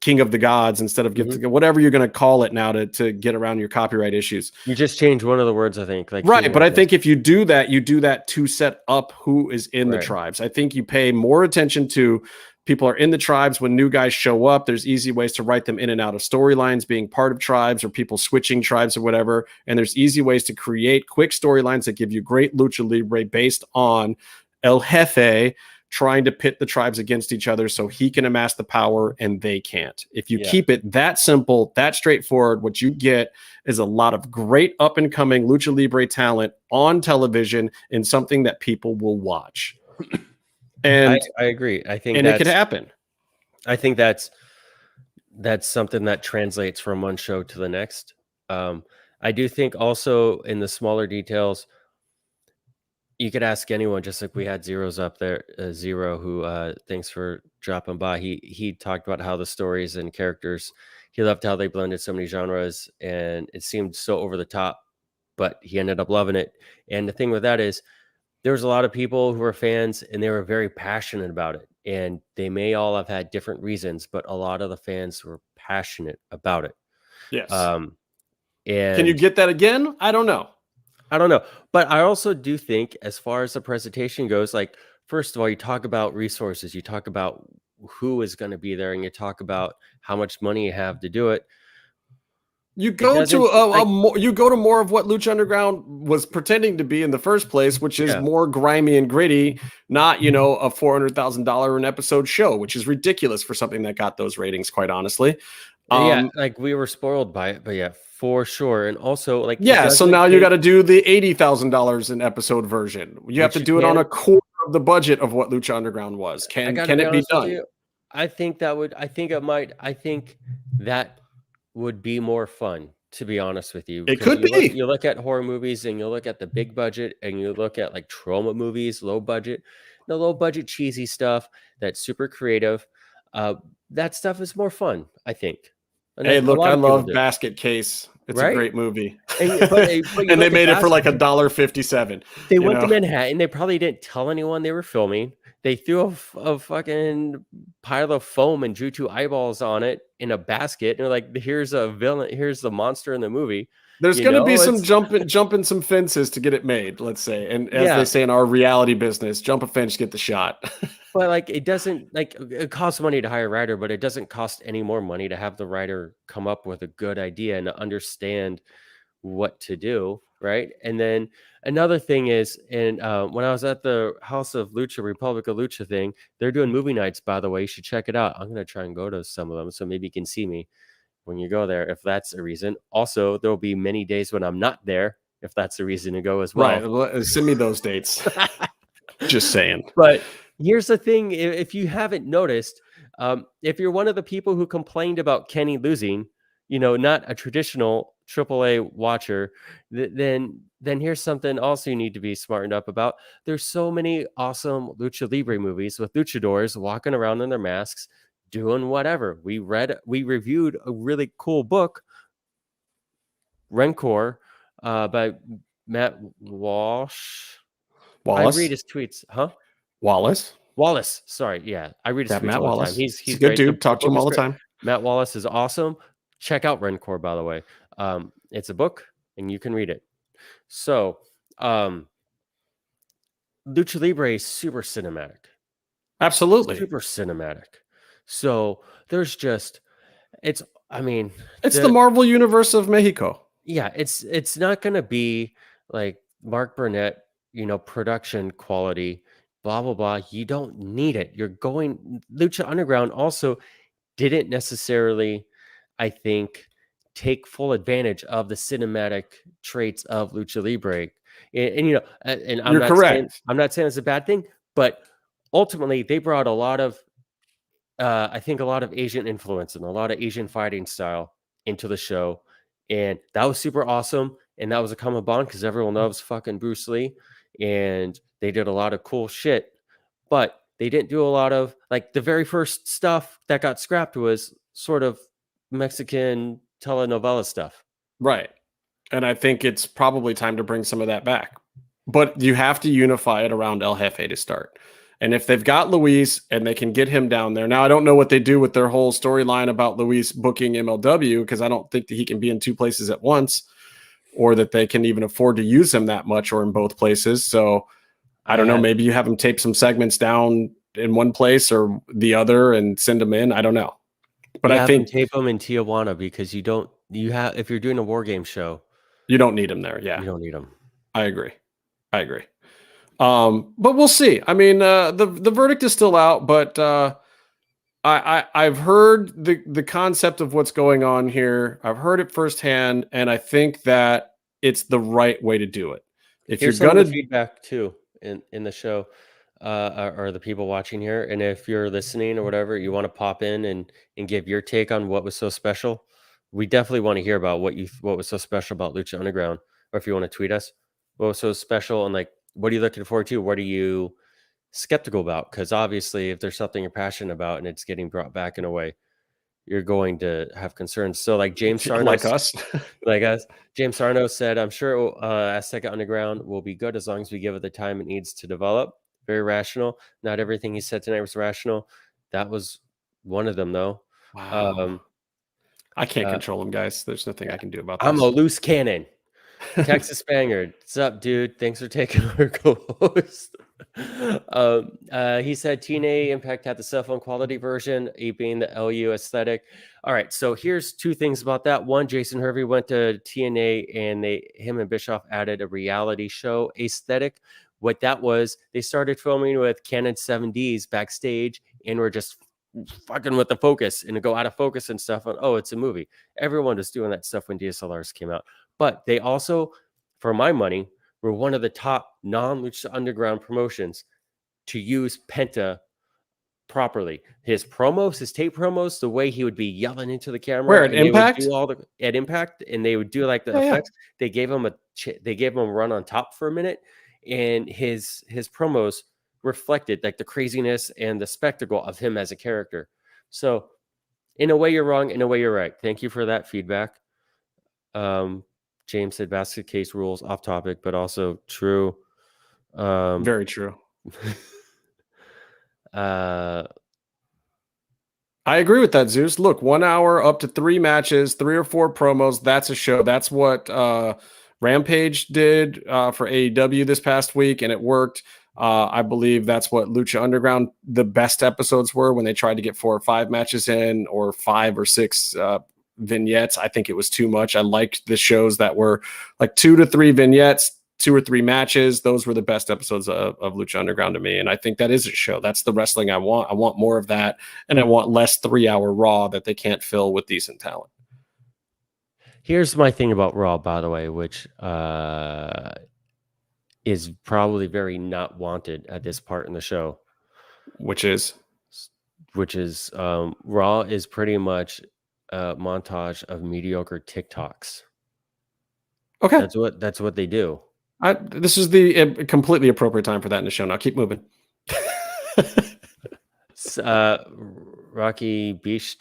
[SPEAKER 3] king of the gods instead of whatever you're going to call it now to get around your copyright issues.
[SPEAKER 4] You just change one of the words, I think.
[SPEAKER 3] Right. But I think if you do that to set up who is in the tribes. I think you pay more attention to people are in the tribes. When new guys show up, there's easy ways to write them in and out of storylines, being part of tribes or people switching tribes or whatever. And there's easy ways to create quick storylines that give you great Lucha Libre based on El Jefe trying to pit the tribes against each other so he can amass the power and they can't. If you keep it that simple, that straightforward, what you get is a lot of great up and coming Lucha Libre talent on television in something that people will watch. And
[SPEAKER 4] I agree. I think
[SPEAKER 3] it could happen.
[SPEAKER 4] I think that's something that translates from one show to the next. I do think also in the smaller details, you could ask anyone, just like we had Zero's up there, Zero, who thanks for dropping by. He talked about how the stories and characters, he loved how they blended so many genres, and it seemed so over the top, but he ended up loving it. And the thing with that is, there was a lot of people who were fans and they were very passionate about it. And they may all have had different reasons, but a lot of the fans were passionate about it.
[SPEAKER 3] Yes.
[SPEAKER 4] And
[SPEAKER 3] can you get that again? I don't know.
[SPEAKER 4] But I also do think, as far as the presentation goes, like, first of all, you talk about resources, you talk about who is going to be there, and you talk about how much money you have to do it.
[SPEAKER 3] You go to you go to more of what Lucha Underground was pretending to be in the first place, which is more grimy and gritty, not, a $400,000 an episode show, which is ridiculous for something that got those ratings, quite honestly.
[SPEAKER 4] Like we were spoiled by it, but for sure. And also, like,
[SPEAKER 3] so now you got to do the $80,000 an episode version. You have to do it on a quarter of the budget of what Lucha Underground was. Can it be done?
[SPEAKER 4] I think that would be more fun, to be honest with you.
[SPEAKER 3] It could be.
[SPEAKER 4] You look at horror movies and you look at the big budget and you look at like trauma movies, low budget cheesy stuff that's super creative. That stuff is more fun, I think. And
[SPEAKER 3] hey, look, I love Basket Case. It's a great movie.
[SPEAKER 4] And
[SPEAKER 3] they made it for like $1.57.
[SPEAKER 4] They went to Manhattan. They probably didn't tell anyone they were filming. They threw a fucking pile of foam and drew 2 eyeballs on it in a basket. And they're like, here's a villain. Here's the monster in the movie.
[SPEAKER 3] There's going to be some jumping some fences to get it made, let's say. And as they say in our reality business, jump a fence, get the shot.
[SPEAKER 4] But like, it doesn't, like, it costs money to hire a writer, but it doesn't cost any more money to have the writer come up with a good idea and understand what to do. Right. And then another thing is, when I was at the House of Lucha, Republic of Lucha thing, they're doing movie nights, by the way. You should check it out. I'm going to try and go to some of them, so maybe you can see me when you go there, if that's a reason. Also, there will be many days when I'm not there, if that's a reason to go as well.
[SPEAKER 3] Right. Send me those dates. Just saying.
[SPEAKER 4] But here's the thing. If you haven't noticed, if you're one of the people who complained about Kenny losing, not a traditional AAA watcher, then here's something also you need to be smartened up about. There's so many awesome Lucha Libre movies with luchadors walking around in their masks, doing whatever. We reviewed a really cool book, Rencor, by Matt Walsh.
[SPEAKER 3] Wallace?
[SPEAKER 4] I read his tweets. Huh?
[SPEAKER 3] Wallace.
[SPEAKER 4] Sorry. Yeah. I read his tweets
[SPEAKER 3] Matt
[SPEAKER 4] all the
[SPEAKER 3] Wallace.
[SPEAKER 4] time. He's
[SPEAKER 3] a good dude. Talk to him all the time.
[SPEAKER 4] Matt Wallace is awesome. Check out Rencor, by the way. It's a book and you can read it. So, Lucha Libre is super cinematic.
[SPEAKER 3] Absolutely.
[SPEAKER 4] Super cinematic. So there's it's
[SPEAKER 3] the Marvel universe of Mexico.
[SPEAKER 4] Yeah. It's not going to be like Mark Burnett, production quality, blah, blah, blah. You don't need it. Lucha Underground also didn't necessarily, I think, take full advantage of the cinematic traits of Lucha Libre. And I'm
[SPEAKER 3] You're correct.
[SPEAKER 4] I'm not saying it's a bad thing, but ultimately they brought a lot of, I think, a lot of Asian influence and a lot of Asian fighting style into the show. And that was super awesome. And that was a common bond because everyone loves fucking Bruce Lee. And they did a lot of cool shit. But they didn't do a lot of, like, the very first stuff that got scrapped was sort of Mexican telenovela stuff.
[SPEAKER 3] Right. And I think it's probably time to bring some of that back. But you have to unify it around El Jefe to start. And if they've got Luis and they can get him down there. Now, I don't know what they do with their whole storyline about Luis booking MLW, because I don't think that he can be in two places at once, or that they can even afford to use him that much or in both places. So I don't know. Maybe you have him tape some segments down in one place or the other and send them in. I don't know. But I think
[SPEAKER 4] tape them in Tijuana, because if you're doing a war game show,
[SPEAKER 3] you don't need him there. Yeah.
[SPEAKER 4] You don't need him.
[SPEAKER 3] I agree. But we'll see. I mean, the verdict is still out, but I've heard the concept of what's going on here. I've heard it firsthand, and I think that it's the right way to do it. If
[SPEAKER 4] Here's
[SPEAKER 3] you're gonna
[SPEAKER 4] feedback too in the show, or the people watching here, and if you're listening or whatever, you want to pop in and give your take on what was so special. We definitely want to hear about what was so special about Lucha Underground, or if you want to tweet us, what was so special, and like, what are you looking forward to? What are you skeptical about? Because obviously, if there's something you're passionate about and it's getting brought back in a way, you're going to have concerns. So like James Sarno,
[SPEAKER 3] like us,
[SPEAKER 4] James Sarno said, I'm sure Azteca Underground will be good as long as we give it the time it needs to develop. Very rational. Not everything he said tonight was rational. That was one of them, though.
[SPEAKER 3] Wow. I can't control him, guys. There's nothing I can do about this.
[SPEAKER 4] I'm a loose cannon. Texas Spaniard. What's up, dude? Thanks for taking our co-host. He said TNA Impact had the cell phone quality version, E being the LU aesthetic. All right, so here's two things about that. One, Jason Hervey went to TNA, and him and Bischoff added a reality show aesthetic. What that was, they started filming with Canon 7Ds backstage, and were just fucking with the focus and to go out of focus and stuff. And it's a movie. Everyone was doing that stuff when DSLRs came out. But they also, for my money, were one of the top non-Lucha Underground promotions to use Penta properly. His promos, his tape promos, the way he would be yelling into the camera.
[SPEAKER 3] Where at Impact?
[SPEAKER 4] At Impact, and they would do like the effects. Yeah. They gave him a run on top for a minute, and his promos reflected like the craziness and the spectacle of him as a character. So, in a way, you're wrong. In a way, you're right. Thank you for that feedback. James said basket case rules, off topic, but also true.
[SPEAKER 3] Very true. I agree with that, Zeus. Look, 1 hour, up to 3 matches, 3 or 4 promos. That's a show. That's what Rampage did for AEW this past week, and it worked. I believe that's what Lucha Underground, the best episodes were, when they tried to get 4 or 5 matches in, or 5 or 6 vignettes. I think it was too much. I liked the shows that were like 2 to 3 vignettes, 2 or 3 matches. Those were the best episodes of Lucha Underground to me. And I think that is a show. That's the wrestling I want. I want more of that. And I want less 3-hour Raw that they can't fill with decent talent.
[SPEAKER 4] Here's my thing about Raw, by the way, which is probably very not wanted at this part in the show.
[SPEAKER 3] Which is
[SPEAKER 4] Raw is pretty much a montage of mediocre TikToks.
[SPEAKER 3] Okay.
[SPEAKER 4] That's what they do.
[SPEAKER 3] This is the completely appropriate time for that in the show. Now keep moving.
[SPEAKER 4] Rocky Beach,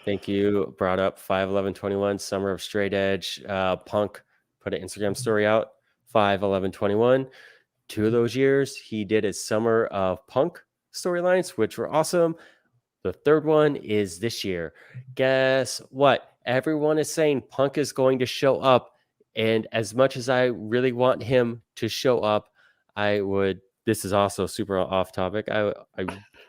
[SPEAKER 4] thank you. Brought up 5/11/21, Summer of Straight Edge. Punk put an Instagram story out, 5/11/21. 2 of those years, he did his Summer of Punk storylines, which were awesome. The third one is this year. Guess what? Everyone is saying Punk is going to show up. And as much as I really want him to show up, this is also super off topic. I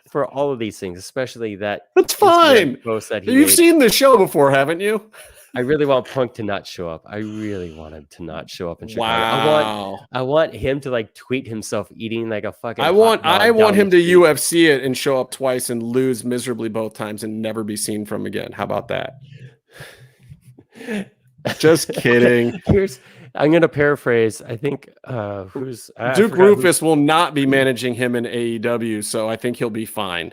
[SPEAKER 4] for all of these things, especially that's fine. Post that
[SPEAKER 3] You've seen the show before, haven't you?
[SPEAKER 4] I really want Punk to not show up. I really want him to not show up in Chicago.
[SPEAKER 3] Wow.
[SPEAKER 4] I want him to like tweet himself eating like a fucking.
[SPEAKER 3] I want him to UFC it and show up twice and lose miserably both times and never be seen from again. How about that? Just kidding.
[SPEAKER 4] I'm going to paraphrase. I think
[SPEAKER 3] Duke Rufus will not be managing him in AEW, so I think he'll be fine.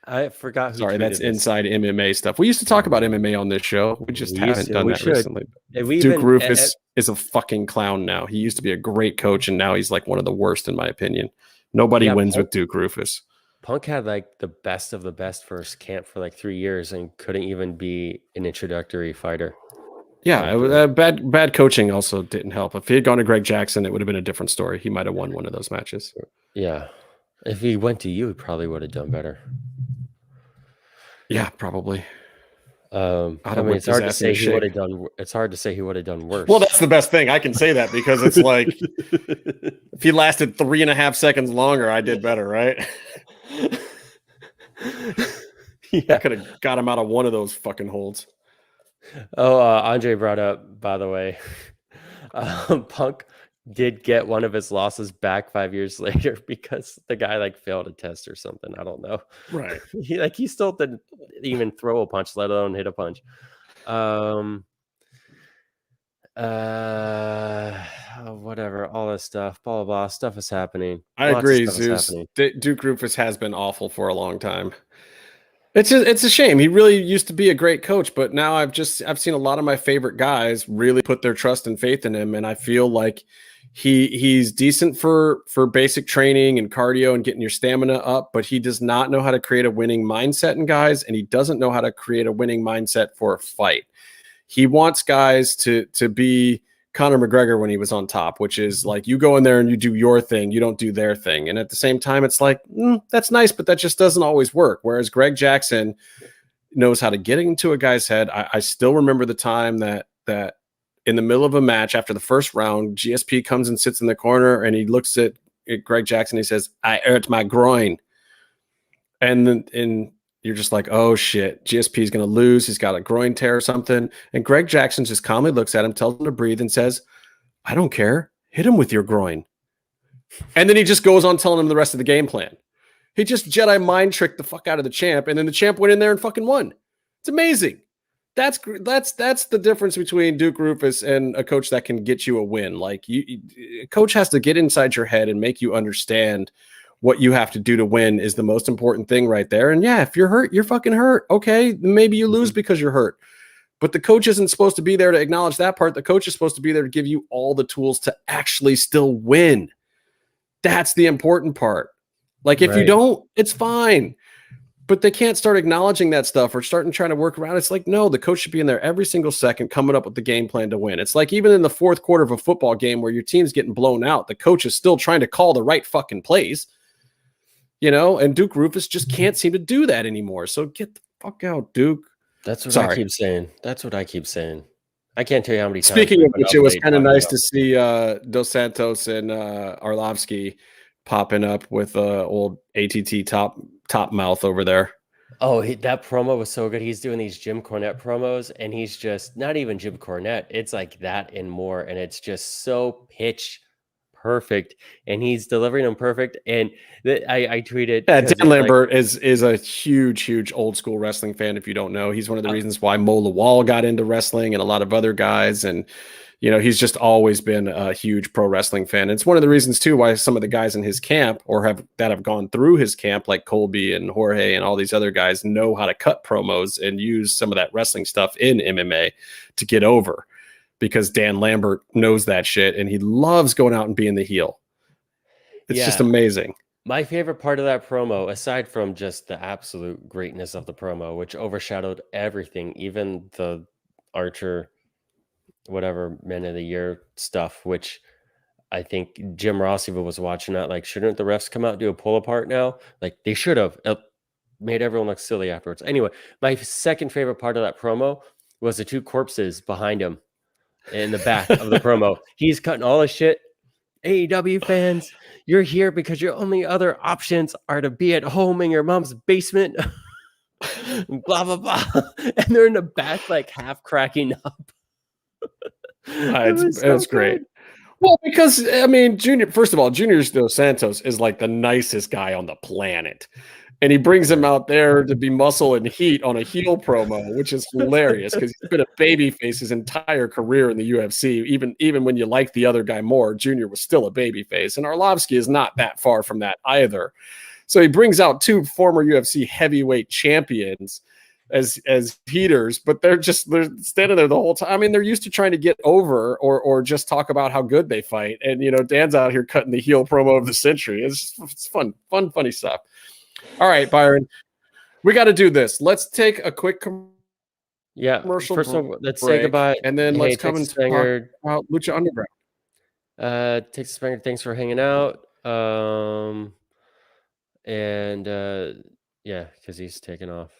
[SPEAKER 4] I forgot.
[SPEAKER 3] Sorry, that's inside MMA stuff. We used to talk about MMA on this show. We just haven't done that recently. Duke Rufus is a fucking clown now. He used to be a great coach, and now he's like one of the worst, in my opinion. Nobody wins with Duke Rufus.
[SPEAKER 4] Punk had like the best of the best first camp for like 3 years and couldn't even be an introductory fighter.
[SPEAKER 3] Yeah, bad coaching also didn't help. If he had gone to Greg Jackson, it would have been a different story. He might have won one of those matches.
[SPEAKER 4] Yeah. If he went to you, he probably would have done better.
[SPEAKER 3] Yeah, probably.
[SPEAKER 4] It's hard to say he would have done. It's hard to say he would have done worse.
[SPEAKER 3] Well, that's the best thing. I can say that because it's like if he lasted 3.5 seconds longer, I did better, right? I could have got him out of one of those fucking holds.
[SPEAKER 4] Oh, Andre brought up, by the way, Punk did get one of his losses back 5 years later because the guy failed a test or something. I don't know.
[SPEAKER 3] Right.
[SPEAKER 4] He still didn't even throw a punch, let alone hit a punch. Whatever, all this stuff, blah blah blah. Stuff is happening.
[SPEAKER 3] I agree, Zeus. Duke Rufus has been awful for a long time. It's a shame. He really used to be a great coach, but now I've seen a lot of my favorite guys really put their trust and faith in him, and I feel like he's decent for basic training and cardio and getting your stamina up, but he does not know how to create a winning mindset in guys, and he doesn't know how to create a winning mindset for a fight. He wants guys to be Conor McGregor when he was on top, which is like you go in there and you do your thing, you don't do their thing. And at the same time, it's like, that's nice, but that just doesn't always work. Whereas Greg Jackson knows how to get into a guy's head. I still remember the time that in the middle of a match after the first round, GSP comes and sits in the corner and he looks at Greg Jackson. He says, "I hurt my groin." And then you're just like, oh shit, GSP is going to lose. He's got a groin tear or something. And Greg Jackson just calmly looks at him, tells him to breathe and says, "I don't care. Hit him with your groin." And then he just goes on telling him the rest of the game plan. He just Jedi mind tricked the fuck out of the champ. And then the champ went in there and fucking won. It's amazing. That's the difference between Duke Rufus and a coach that can get you a win. Like a coach has to get inside your head and make you understand what you have to do to win is the most important thing right there. And yeah, if you're hurt, you're fucking hurt. Okay, maybe you lose because you're hurt. But the coach isn't supposed to be there to acknowledge that part. The coach is supposed to be there to give you all the tools to actually still win. That's the important part. Like if you don't, it's fine. But they can't start acknowledging that stuff or starting trying to work around. It's like, no, the coach should be in there every single second coming up with the game plan to win. It's like even in the fourth quarter of a football game where your team's getting blown out, the coach is still trying to call the right fucking plays. And Duke Rufus just can't seem to do that anymore. So get the fuck out, Duke.
[SPEAKER 4] That's what I keep saying. I can't tell you how many times.
[SPEAKER 3] Speaking of which, it was kind of nice to see Dos Santos and Arlovsky popping up with old ATT top mouth over there.
[SPEAKER 4] Oh, that promo was so good. He's doing these Jim Cornette promos, and he's just not even Jim Cornette. It's like that and more, and it's just so pitch perfect, and he's delivering them perfect. And I tweeted,
[SPEAKER 3] Dan Lambert is a huge old school wrestling fan. If you don't know, he's one of the reasons why Mo Lawal got into wrestling and a lot of other guys. And he's just always been a huge pro wrestling fan. And it's one of the reasons too why some of the guys in his camp or have gone through his camp, like Colby and Jorge and all these other guys, know how to cut promos and use some of that wrestling stuff in MMA to get over. Because Dan Lambert knows that shit and he loves going out and being the heel. It's just amazing.
[SPEAKER 4] My favorite part of that promo, aside from just the absolute greatness of the promo, which overshadowed everything, even the Archer, whatever, Man of the Year stuff, which I think Jim Ross even was watching that. Like, shouldn't the refs come out and do a pull apart now? Like, they should have. It made everyone look silly afterwards. Anyway, my second favorite part of that promo was the two corpses behind him. In the back of the promo, he's cutting all his shit. AEW fans, you're here because your only other options are to be at home in your mom's basement. Blah blah blah, and they're in the back like half cracking up.
[SPEAKER 3] It's great. Well, because Junior. First of all, Junior Dos Santos is like the nicest guy on the planet. And he brings him out there to be muscle and heat on a heel promo, which is hilarious because he's been a babyface his entire career in the UFC. Even when you like the other guy more, Junior was still a babyface. And Arlovsky is not that far from that either. So he brings out two former UFC heavyweight champions as heaters, but they're standing there the whole time. I mean, they're used to trying to get over or just talk about how good they fight. And, Dan's out here cutting the heel promo of the century. It's fun, funny stuff. All right, Byron, we got to do this. Let's take a quick
[SPEAKER 4] Yeah.
[SPEAKER 3] Commercial
[SPEAKER 4] First of all, let's
[SPEAKER 3] break,
[SPEAKER 4] say goodbye.
[SPEAKER 3] and then
[SPEAKER 4] Hey,
[SPEAKER 3] let's come and
[SPEAKER 4] Texas
[SPEAKER 3] talk
[SPEAKER 4] Banger.
[SPEAKER 3] about Lucha Underground.
[SPEAKER 4] Texas Banger, thanks for hanging out. Yeah, because he's taking off.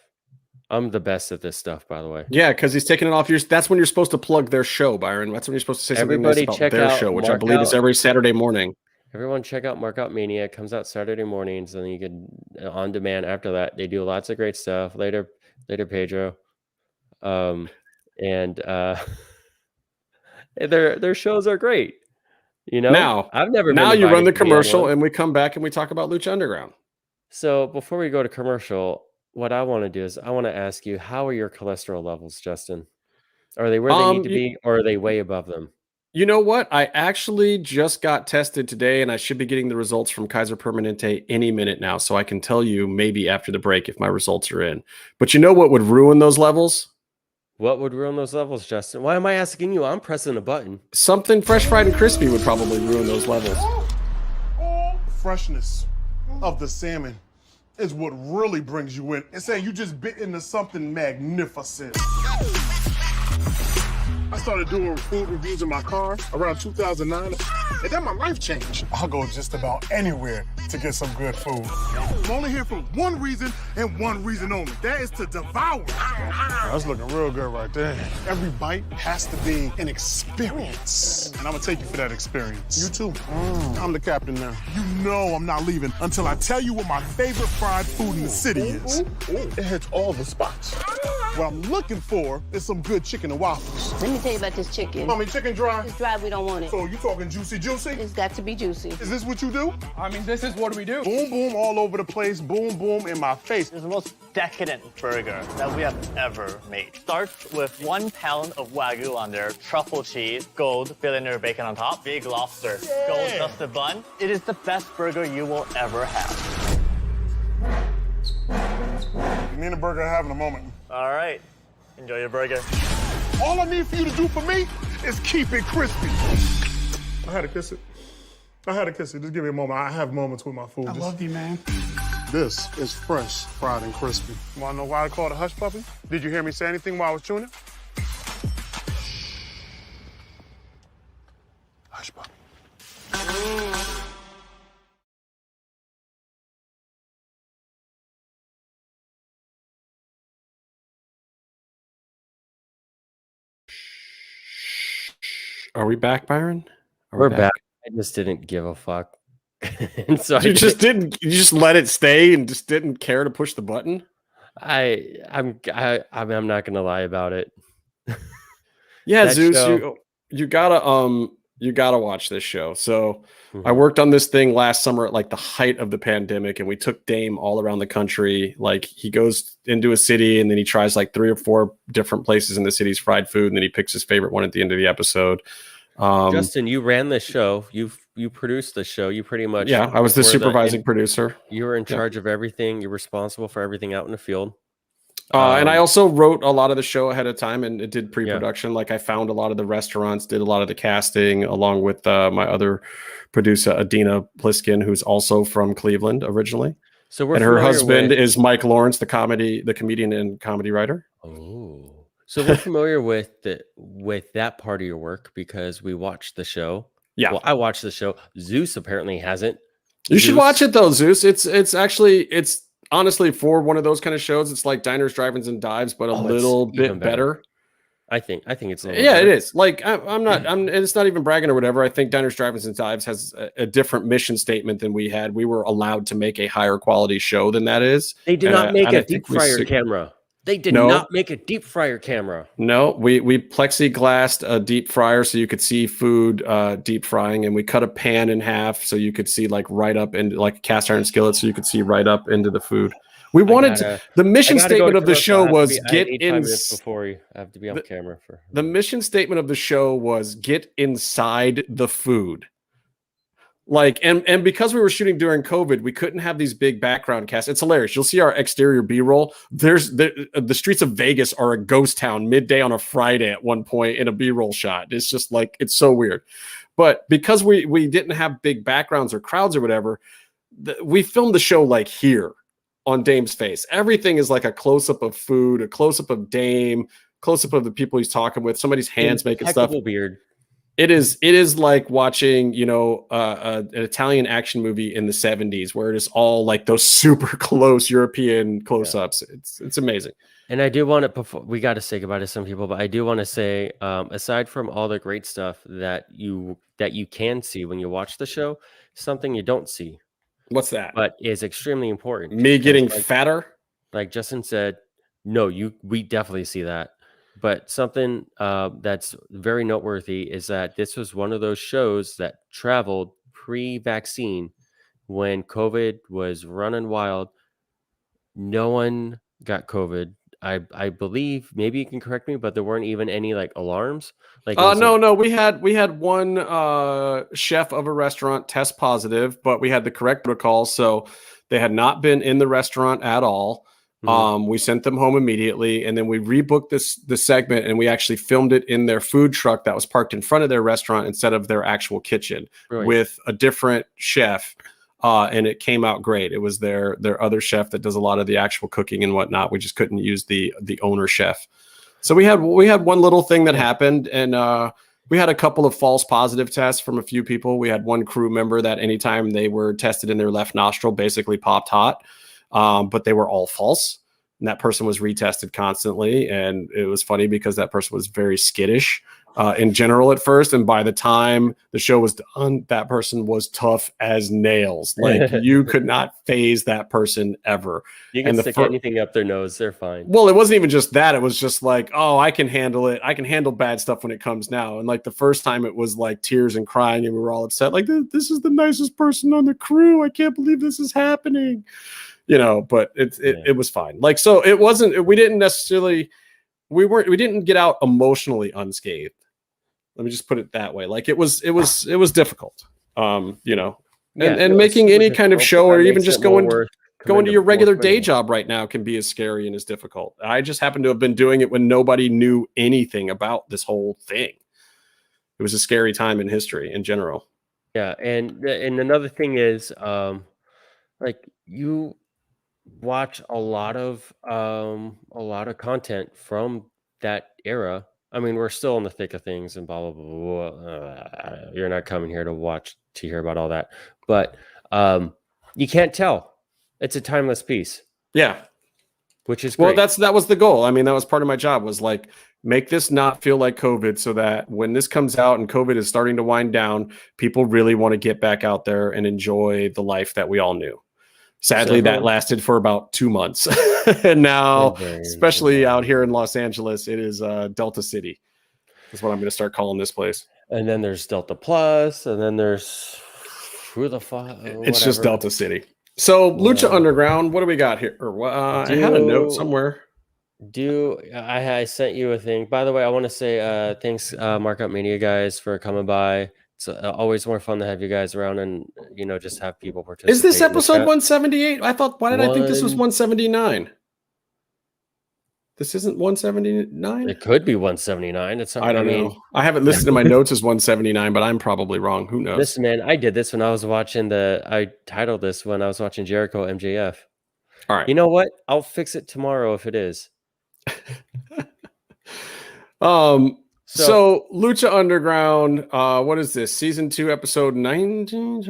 [SPEAKER 4] I'm the best at this stuff, by the way.
[SPEAKER 3] Yeah, because he's taking it off. That's when you're supposed to plug their show, Byron. That's when you're supposed to say something
[SPEAKER 4] Everybody
[SPEAKER 3] nice about
[SPEAKER 4] check
[SPEAKER 3] their
[SPEAKER 4] out
[SPEAKER 3] show, which I
[SPEAKER 4] Mark
[SPEAKER 3] believe is
[SPEAKER 4] Out.
[SPEAKER 3] every Saturday morning.
[SPEAKER 4] Everyone check out Mark Out Mania. It comes out Saturday mornings, and then you can on demand after that. They do lots of great stuff. Later Pedro. Their shows are great. You know,
[SPEAKER 3] Now
[SPEAKER 4] I've never been
[SPEAKER 3] you run
[SPEAKER 4] invited
[SPEAKER 3] the
[SPEAKER 4] to be on
[SPEAKER 3] commercial,
[SPEAKER 4] one.
[SPEAKER 3] and we come back and we talk about Lucha Underground.
[SPEAKER 4] So before we go to commercial, what I want to do is I want to ask you, how are your cholesterol levels, Justin? Are they where they need to be, or are they way above them?
[SPEAKER 3] You know what? I actually just got tested today, and I should be getting the results from Kaiser Permanente any minute now, so I can tell you maybe after the break if my results are in. But you know what would ruin those levels?
[SPEAKER 4] What would ruin those levels, Justin? Why am I asking you? I'm pressing a button.
[SPEAKER 3] Something fresh, fried, and crispy would probably ruin those levels.
[SPEAKER 7] Freshness of the salmon is what really brings you in. It's saying you just bit into something magnificent. I started doing food reviews in my car around 2009, and then my life changed. I'll go just about anywhere to get some good food. I'm only here for one reason and one reason only. That is to devour. That's looking real good right there. Every bite has to be an experience, and I'm gonna take you for that experience. You too. I'm the captain now. You know I'm not leaving until I tell you what my favorite fried food in the city is. It hits all the spots. What I'm looking for is some good chicken and waffles.
[SPEAKER 8] Let me tell you about this chicken.
[SPEAKER 7] Mommy, chicken dry?
[SPEAKER 8] It's dry, we don't want it.
[SPEAKER 7] So you talking juicy?
[SPEAKER 8] It's got to be juicy.
[SPEAKER 7] Is this what you do?
[SPEAKER 2] I mean, this is what we do.
[SPEAKER 7] Boom, boom all over the place, boom, boom in my face.
[SPEAKER 9] It's the most decadent burger that we have ever made. Starts with 1 pound of Wagyu on there, truffle cheese, gold, billionaire bacon on top, big lobster, gold dusted bun. It is the best burger you will ever have.
[SPEAKER 7] Me and the burger are having a moment.
[SPEAKER 9] All right, enjoy your burger.
[SPEAKER 7] All I need for you to do for me is keep it crispy. I had to kiss it. Just give me a moment. I have moments with my food.
[SPEAKER 2] I love you, man.
[SPEAKER 7] This is fresh, fried, and crispy. Wanna know why I called it hush puppy? Did you hear me say anything while I was chewing it? Hush puppy.
[SPEAKER 3] Are we back, Byron?
[SPEAKER 4] We're back. I just didn't give a fuck. And so
[SPEAKER 3] You just let it stay and just didn't care to push the button?
[SPEAKER 4] I'm not gonna lie about it.
[SPEAKER 3] Yeah,
[SPEAKER 4] That
[SPEAKER 3] Zeus,
[SPEAKER 4] show-
[SPEAKER 3] you gotta watch this show. So
[SPEAKER 4] Mhm.
[SPEAKER 3] I worked on this thing last summer at like the height of the pandemic, and we took Dame all around the country. Like he goes into a city and then he tries like 3 or 4 different places in the city's fried food, and then he picks his favorite one at the end of the episode.
[SPEAKER 4] Justin, you ran the show. You produced the show. You pretty much
[SPEAKER 3] I was the
[SPEAKER 4] were
[SPEAKER 3] supervising producer.
[SPEAKER 4] You were in charge of everything. You're responsible for everything out in the field.
[SPEAKER 3] And I also wrote a lot of the show ahead of time, and it did pre-production. Like I found a lot of the restaurants, did a lot of the casting, along with my other producer, Adina Pliskin, who's also from Cleveland originally.
[SPEAKER 4] So we're
[SPEAKER 3] and her
[SPEAKER 4] familiar
[SPEAKER 3] husband
[SPEAKER 4] with-
[SPEAKER 3] is Mike Lawrence, the comedian and comedy writer.
[SPEAKER 4] Oh, so we're familiar with that part of your work because we watched the show.
[SPEAKER 3] Yeah.
[SPEAKER 4] Well, I watched the show. Zeus apparently hasn't.
[SPEAKER 3] You should
[SPEAKER 4] Zeus-
[SPEAKER 3] watch it though, Zeus. It's honestly for one of those kind of shows. It's like Diners, Drive-ins, and Dives, but a little
[SPEAKER 4] it's even
[SPEAKER 3] bit better.
[SPEAKER 4] I think it's a little
[SPEAKER 3] Yeah,
[SPEAKER 4] better.
[SPEAKER 3] it is. Like and it's not even bragging or whatever. I think Diners, Drive-ins, and Dives has a different mission statement than we had. We were allowed to make a higher quality show than that is.
[SPEAKER 4] They did
[SPEAKER 3] And
[SPEAKER 4] not make
[SPEAKER 3] and I
[SPEAKER 4] a deep
[SPEAKER 3] think we
[SPEAKER 4] fryer
[SPEAKER 3] su-
[SPEAKER 4] camera. They did
[SPEAKER 3] No.
[SPEAKER 4] not make a deep fryer camera.
[SPEAKER 3] No, we plexiglassed a deep fryer so you could see food deep frying, and we cut a pan in half so you could see like right up into like a cast iron skillet so you could see right up into the food. We wanted the mission statement of the show was get in.
[SPEAKER 4] Before you have to be on camera for
[SPEAKER 3] The mission statement of the show was get inside the food. Like and because we were shooting during COVID, we couldn't have these big background casts. It's hilarious. You'll see our exterior B-roll. There's the streets of Vegas are a ghost town midday on a Friday at one point in a B-roll shot. It's just like it's so weird. But because we didn't have big backgrounds or crowds or whatever, we filmed the show like here on Dame's face. Everything is like a close-up of food, a close-up of Dame, close up of the people he's talking with. Somebody's hands making stuff.
[SPEAKER 4] Beard.
[SPEAKER 3] It is like watching, an Italian action movie in the 70s where it is all like those super close European close-ups. Yeah. It's amazing.
[SPEAKER 4] And I do want to, before we got to say goodbye to some people, but I do want to say, aside from all the great stuff that you can see when you watch the show, something you don't see.
[SPEAKER 3] What's that?
[SPEAKER 4] But is extremely important.
[SPEAKER 3] Me getting fatter?
[SPEAKER 4] Like Justin said, no, we definitely see that. But something that's very noteworthy is that this was one of those shows that traveled pre-vaccine when COVID was running wild. No one got COVID. I believe, maybe you can correct me, but there weren't even any like alarms. Like
[SPEAKER 3] no, we had one chef of a restaurant test positive, but we had the correct protocol, so they had not been in the restaurant at all. Mm-hmm. We sent them home immediately, and then we rebooked this segment, and we actually filmed it in their food truck that was parked in front of their restaurant instead of their actual kitchen with a different chef. And it came out great. It was their other chef that does a lot of the actual cooking and whatnot. We just couldn't use the owner chef. So we had one little thing that happened, and we had a couple of false positive tests from a few people. We had one crew member that anytime they were tested in their left nostril basically popped hot, but they were all false. And that person was retested constantly. And it was funny because that person was very skittish in general at first. And by the time the show was done, that person was tough as nails. Like you could not phase that person ever.
[SPEAKER 4] You can stick anything up their nose. They're fine.
[SPEAKER 3] Well, it wasn't even just that. It was just like, oh, I can handle it. I can handle bad stuff when it comes now. And like the first time it was like tears and crying and we were all upset. Like, this is the nicest person on the crew. I can't believe this is happening. But it was fine. Like, so it wasn't, we didn't get out emotionally unscathed. Let me just put it that way. Like it was difficult, and making any kind of show or even just going to your regular day job right now can be as scary and as difficult. I just happen to have been doing it when nobody knew anything about this whole thing. It was a scary time in history in general.
[SPEAKER 4] Yeah. And another thing is, like you watch a lot of content from that era. I mean, we're still in the thick of things and blah, blah, blah, blah. You're not coming here to hear about all that. But you can't tell. It's a timeless piece.
[SPEAKER 3] Yeah.
[SPEAKER 4] Which is great.
[SPEAKER 3] Well, that was the goal. I mean, that was part of my job was like, make this not feel like COVID so that when this comes out and COVID is starting to wind down, people really want to get back out there and enjoy the life that we all knew. Sadly, that lasted for about 2 months. And now, especially out here in Los Angeles, it is Delta City. That's what I'm going to start calling this place.
[SPEAKER 4] And then there's Delta Plus, and then there's who the fuck?
[SPEAKER 3] It's just Delta City. So Lucha Underground, what do we got here? I had a note somewhere.
[SPEAKER 4] I sent you a thing. By the way, I want to say thanks, Markup Mania guys, for coming by. It's always more fun to have you guys around and just have people participate.
[SPEAKER 3] Is this episode 178? I thought. Why did I think this was 179? This isn't 179.
[SPEAKER 4] It could be 179.
[SPEAKER 3] I don't know. I haven't listened to my notes as 179, but I'm probably wrong. Who knows?
[SPEAKER 4] Listen, man, I did this when I was watching I titled this when I was watching Jericho MJF.
[SPEAKER 3] All right.
[SPEAKER 4] You know what? I'll fix it tomorrow if it is.
[SPEAKER 3] So Lucha Underground, what is this? Season 2, episode 19?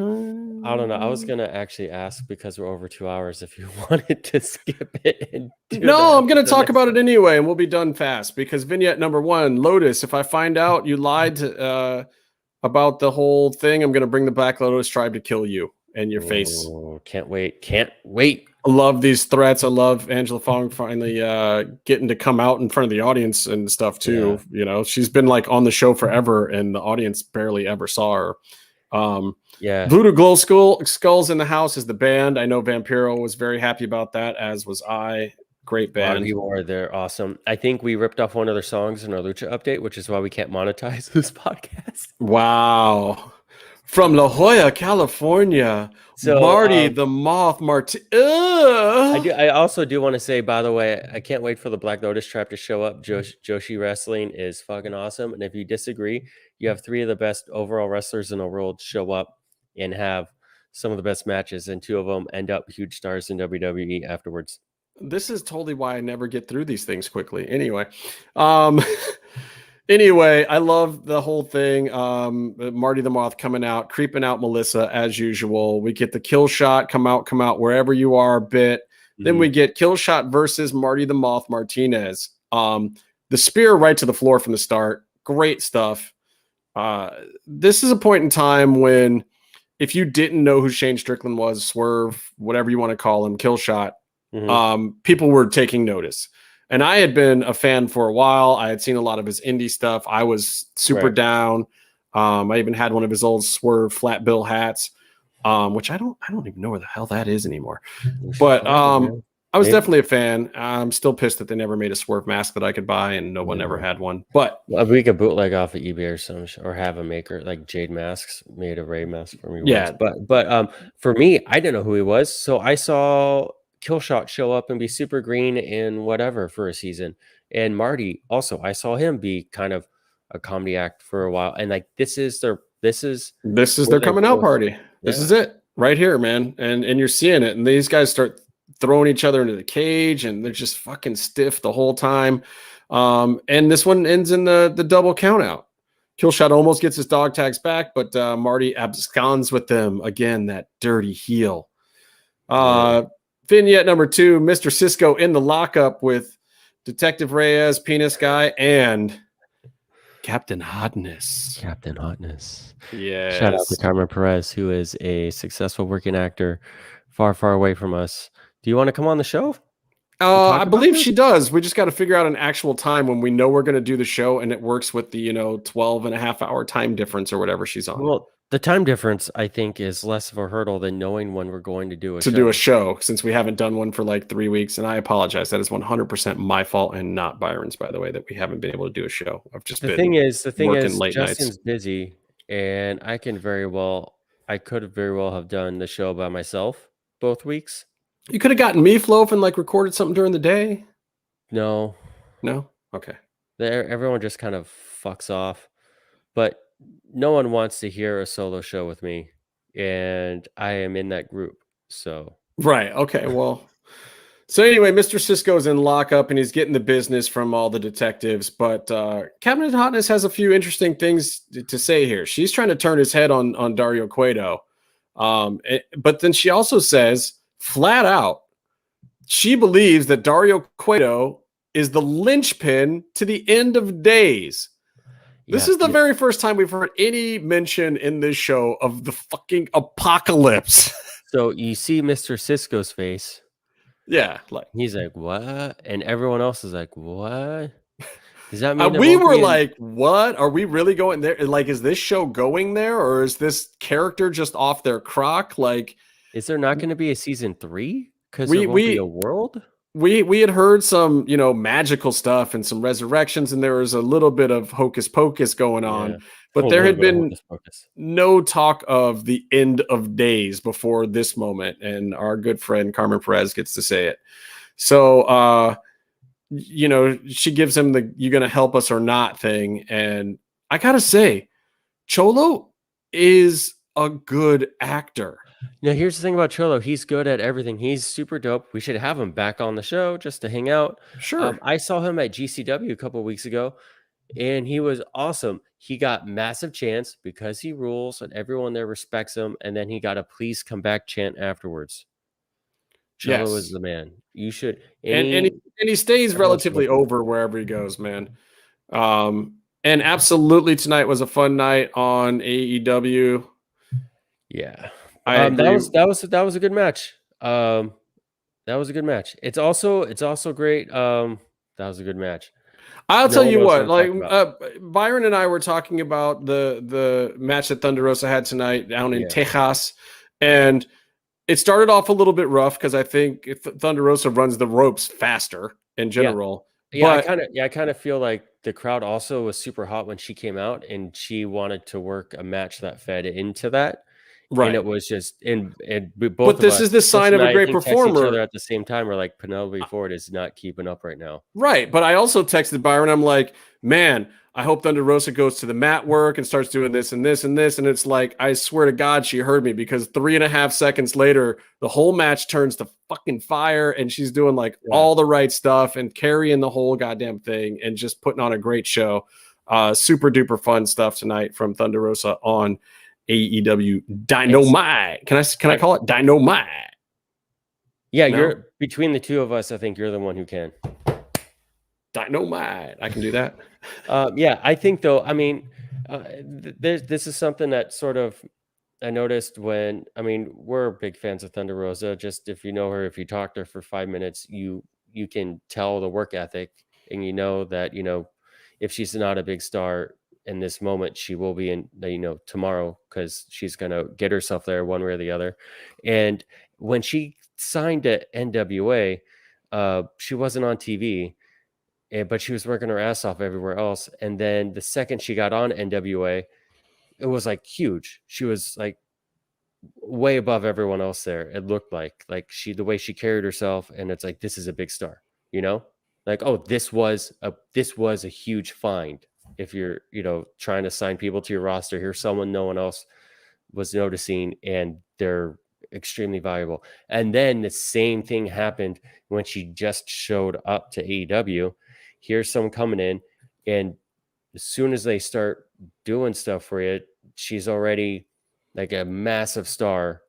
[SPEAKER 4] I don't know. I was gonna actually ask because we're over 2 hours if you wanted to skip it.
[SPEAKER 3] I'm gonna talk about it anyway, and we'll be done fast because vignette number 1, Lotus. If I find out you lied about the whole thing, I'm gonna bring the Black Lotus tribe to kill you and your face.
[SPEAKER 4] Can't wait.
[SPEAKER 3] I love these threats. I love Angela Fong finally getting to come out in front of the audience and stuff too. Yeah. She's been like on the show forever and the audience barely ever saw her. Voodoo Glow Skulls in the House is the band. I know Vampiro was very happy about that, as was I. Great band.
[SPEAKER 4] They're awesome. I think we ripped off one of their songs in our Lucha update, which is why we can't monetize this podcast.
[SPEAKER 3] Wow. From La Jolla, California, so, Marty the Moth
[SPEAKER 4] I also do want to say, by the way, I can't wait for the Black Lotus Trap to show up. Joshi Wrestling is fucking awesome. And if you disagree, you have 3 of the best overall wrestlers in the world show up and have some of the best matches. And 2 of them end up huge stars in WWE afterwards.
[SPEAKER 3] This is totally why I never get through these things quickly. Anyway, anyway, I love the whole thing. Marty the Moth coming out, creeping out Melissa as usual. We get the kill shot, come out wherever you are bit. Then we get kill shot versus Marty the Moth Martinez. The spear right to the floor from the start. Great stuff. This is a point in time when if you didn't know who Shane Strickland was, Swerve, whatever you want to call him, kill shot, people were taking notice. And I had been a fan for a while. I had seen a lot of his indie stuff. I was super down. I even had one of his old Swerve flat bill hats, which I don't even know where the hell that is anymore. But I was definitely a fan. I'm still pissed that they never made a Swerve mask that I could buy, and no one ever had one. But
[SPEAKER 4] we could bootleg off of eBay or some, or have a maker like Jade Masks made a Ray mask for me.
[SPEAKER 3] Yeah,
[SPEAKER 4] once. But for me, I didn't know who he was, so I saw Killshot show up and be super green and whatever for a season, and Marty also. I saw him be kind of a comedy act for a while, and like this is their
[SPEAKER 3] coming out party. This is it right here, man, and you're seeing it, and these guys start throwing each other into the cage, and they're just fucking stiff the whole time. And this one ends in the double count out. Killshot almost gets his dog tags back, but Marty absconds with them again. That dirty heel. Vignette number 2, Mr. Cisco in the lockup with Detective Reyes, Penis Guy, and Captain Hotness.
[SPEAKER 4] Captain Hotness.
[SPEAKER 3] Yeah.
[SPEAKER 4] Shout out to Carmen Perez, who is a successful working actor far, far away from us. Do you want to come on the show?
[SPEAKER 3] I believe she does. We just got to figure out an actual time when we know we're going to do the show and it works with the 12 and a half hour time difference or whatever she's on.
[SPEAKER 4] Well, the time difference, I think, is less of a hurdle than knowing when we're going to do
[SPEAKER 3] a show, since we haven't done one for like 3 weeks. And I apologize. That is 100% my fault and not Byron's, by the way, that we haven't been able to do a show. I've just
[SPEAKER 4] the thing is,
[SPEAKER 3] late
[SPEAKER 4] Justin's
[SPEAKER 3] nights.
[SPEAKER 4] busy, and I could very well have done the show by myself both weeks.
[SPEAKER 3] You could have gotten Meefloaf and like recorded something during the day.
[SPEAKER 4] No.
[SPEAKER 3] Okay.
[SPEAKER 4] Everyone just kind of fucks off, but no one wants to hear a solo show with me, and I am in that group. So
[SPEAKER 3] right. Okay. Well. So anyway, Mr. Cisco's in lockup and he's getting the business from all the detectives. But Cabinet Hotness has a few interesting things to say here. She's trying to turn his head on Dario Cueto, but then she also says, flat out, she believes that Dario Cueto is the linchpin to the end of days. This is the very first time we've heard any mention in this show of the fucking apocalypse.
[SPEAKER 4] So you see Mr. Cisco's face.
[SPEAKER 3] Yeah. Like
[SPEAKER 4] he's like, what? And everyone else is like, what? Does that mean
[SPEAKER 3] we were like, what? Are we really going there? Like, is this show going there, or is this character just off their crock? Like,
[SPEAKER 4] is there not going to be a season 3? Because there won't be a world?
[SPEAKER 3] We had heard some, magical stuff and some resurrections, and there was a little bit of hocus pocus going on, but there had been no talk of the end of days before this moment, and our good friend Carmen Perez gets to say it. So, she gives him the "you gonna help us or not" thing, and I gotta say, Cholo is a good actor.
[SPEAKER 4] Now, here's the thing about Cholo. He's good at everything. He's super dope. We should have him back on the show just to hang out.
[SPEAKER 3] Sure.
[SPEAKER 4] I saw him at GCW a couple of weeks ago, and he was awesome. He got massive chants because he rules, and everyone there respects him. And then he got a "please come back" chant afterwards. Cholo is the man. You should.
[SPEAKER 3] And he stays relatively over wherever he goes, man. And absolutely, tonight was a fun night on AEW.
[SPEAKER 4] Yeah. That was a good match. That was a good match. It's also great. That was a good match.
[SPEAKER 3] I'll tell you what, like Byron and I were talking about the match that Thunder Rosa had tonight down in Texas, and it started off a little bit rough because I think Thunder Rosa runs the ropes faster in general.
[SPEAKER 4] Yeah, I kind of feel like the crowd also was super hot when she came out, and she wanted to work a match that fed into that.
[SPEAKER 3] Right.
[SPEAKER 4] And it was just and both.
[SPEAKER 3] But this
[SPEAKER 4] of us,
[SPEAKER 3] is the sign of a great
[SPEAKER 4] text each
[SPEAKER 3] performer.
[SPEAKER 4] other at the same time. We're like, Penelope Ford is not keeping up right now.
[SPEAKER 3] Right. But I also texted Byron. I'm like, man, I hope Thunder Rosa goes to the mat work and starts doing this and this and this. And it's like, I swear to God, she heard me, because 3.5 seconds later, the whole match turns to fucking fire. And she's doing like all the right stuff and carrying the whole goddamn thing and just putting on a great show. Super duper fun stuff tonight from Thunder Rosa on AEW Dynamite. Can I call it Dynamite?
[SPEAKER 4] Yeah,
[SPEAKER 3] No?
[SPEAKER 4] you're between the two of us. I think you're the one who can.
[SPEAKER 3] Dynamite. I can do that.
[SPEAKER 4] Yeah, I think though. I mean, this is something that sort of I noticed when. I mean, we're big fans of Thunder Rosa. Just if you know her, if you talk to her for 5 minutes, you can tell the work ethic, and you know that if she's not a big star in this moment, she will be in tomorrow, because she's gonna get herself there one way or the other. And when she signed to NWA, she wasn't on TV, but she was working her ass off everywhere else. And then the second she got on NWA, it was like huge. She was like way above everyone else there. It looked like the way she carried herself, and it's like, this is a big star, like, oh, this was a huge find. If you're, trying to sign people to your roster, here's someone no one else was noticing, and they're extremely valuable. And then the same thing happened when she just showed up to AEW. Here's someone coming in, and as soon as they start doing stuff for you, she's already like a massive star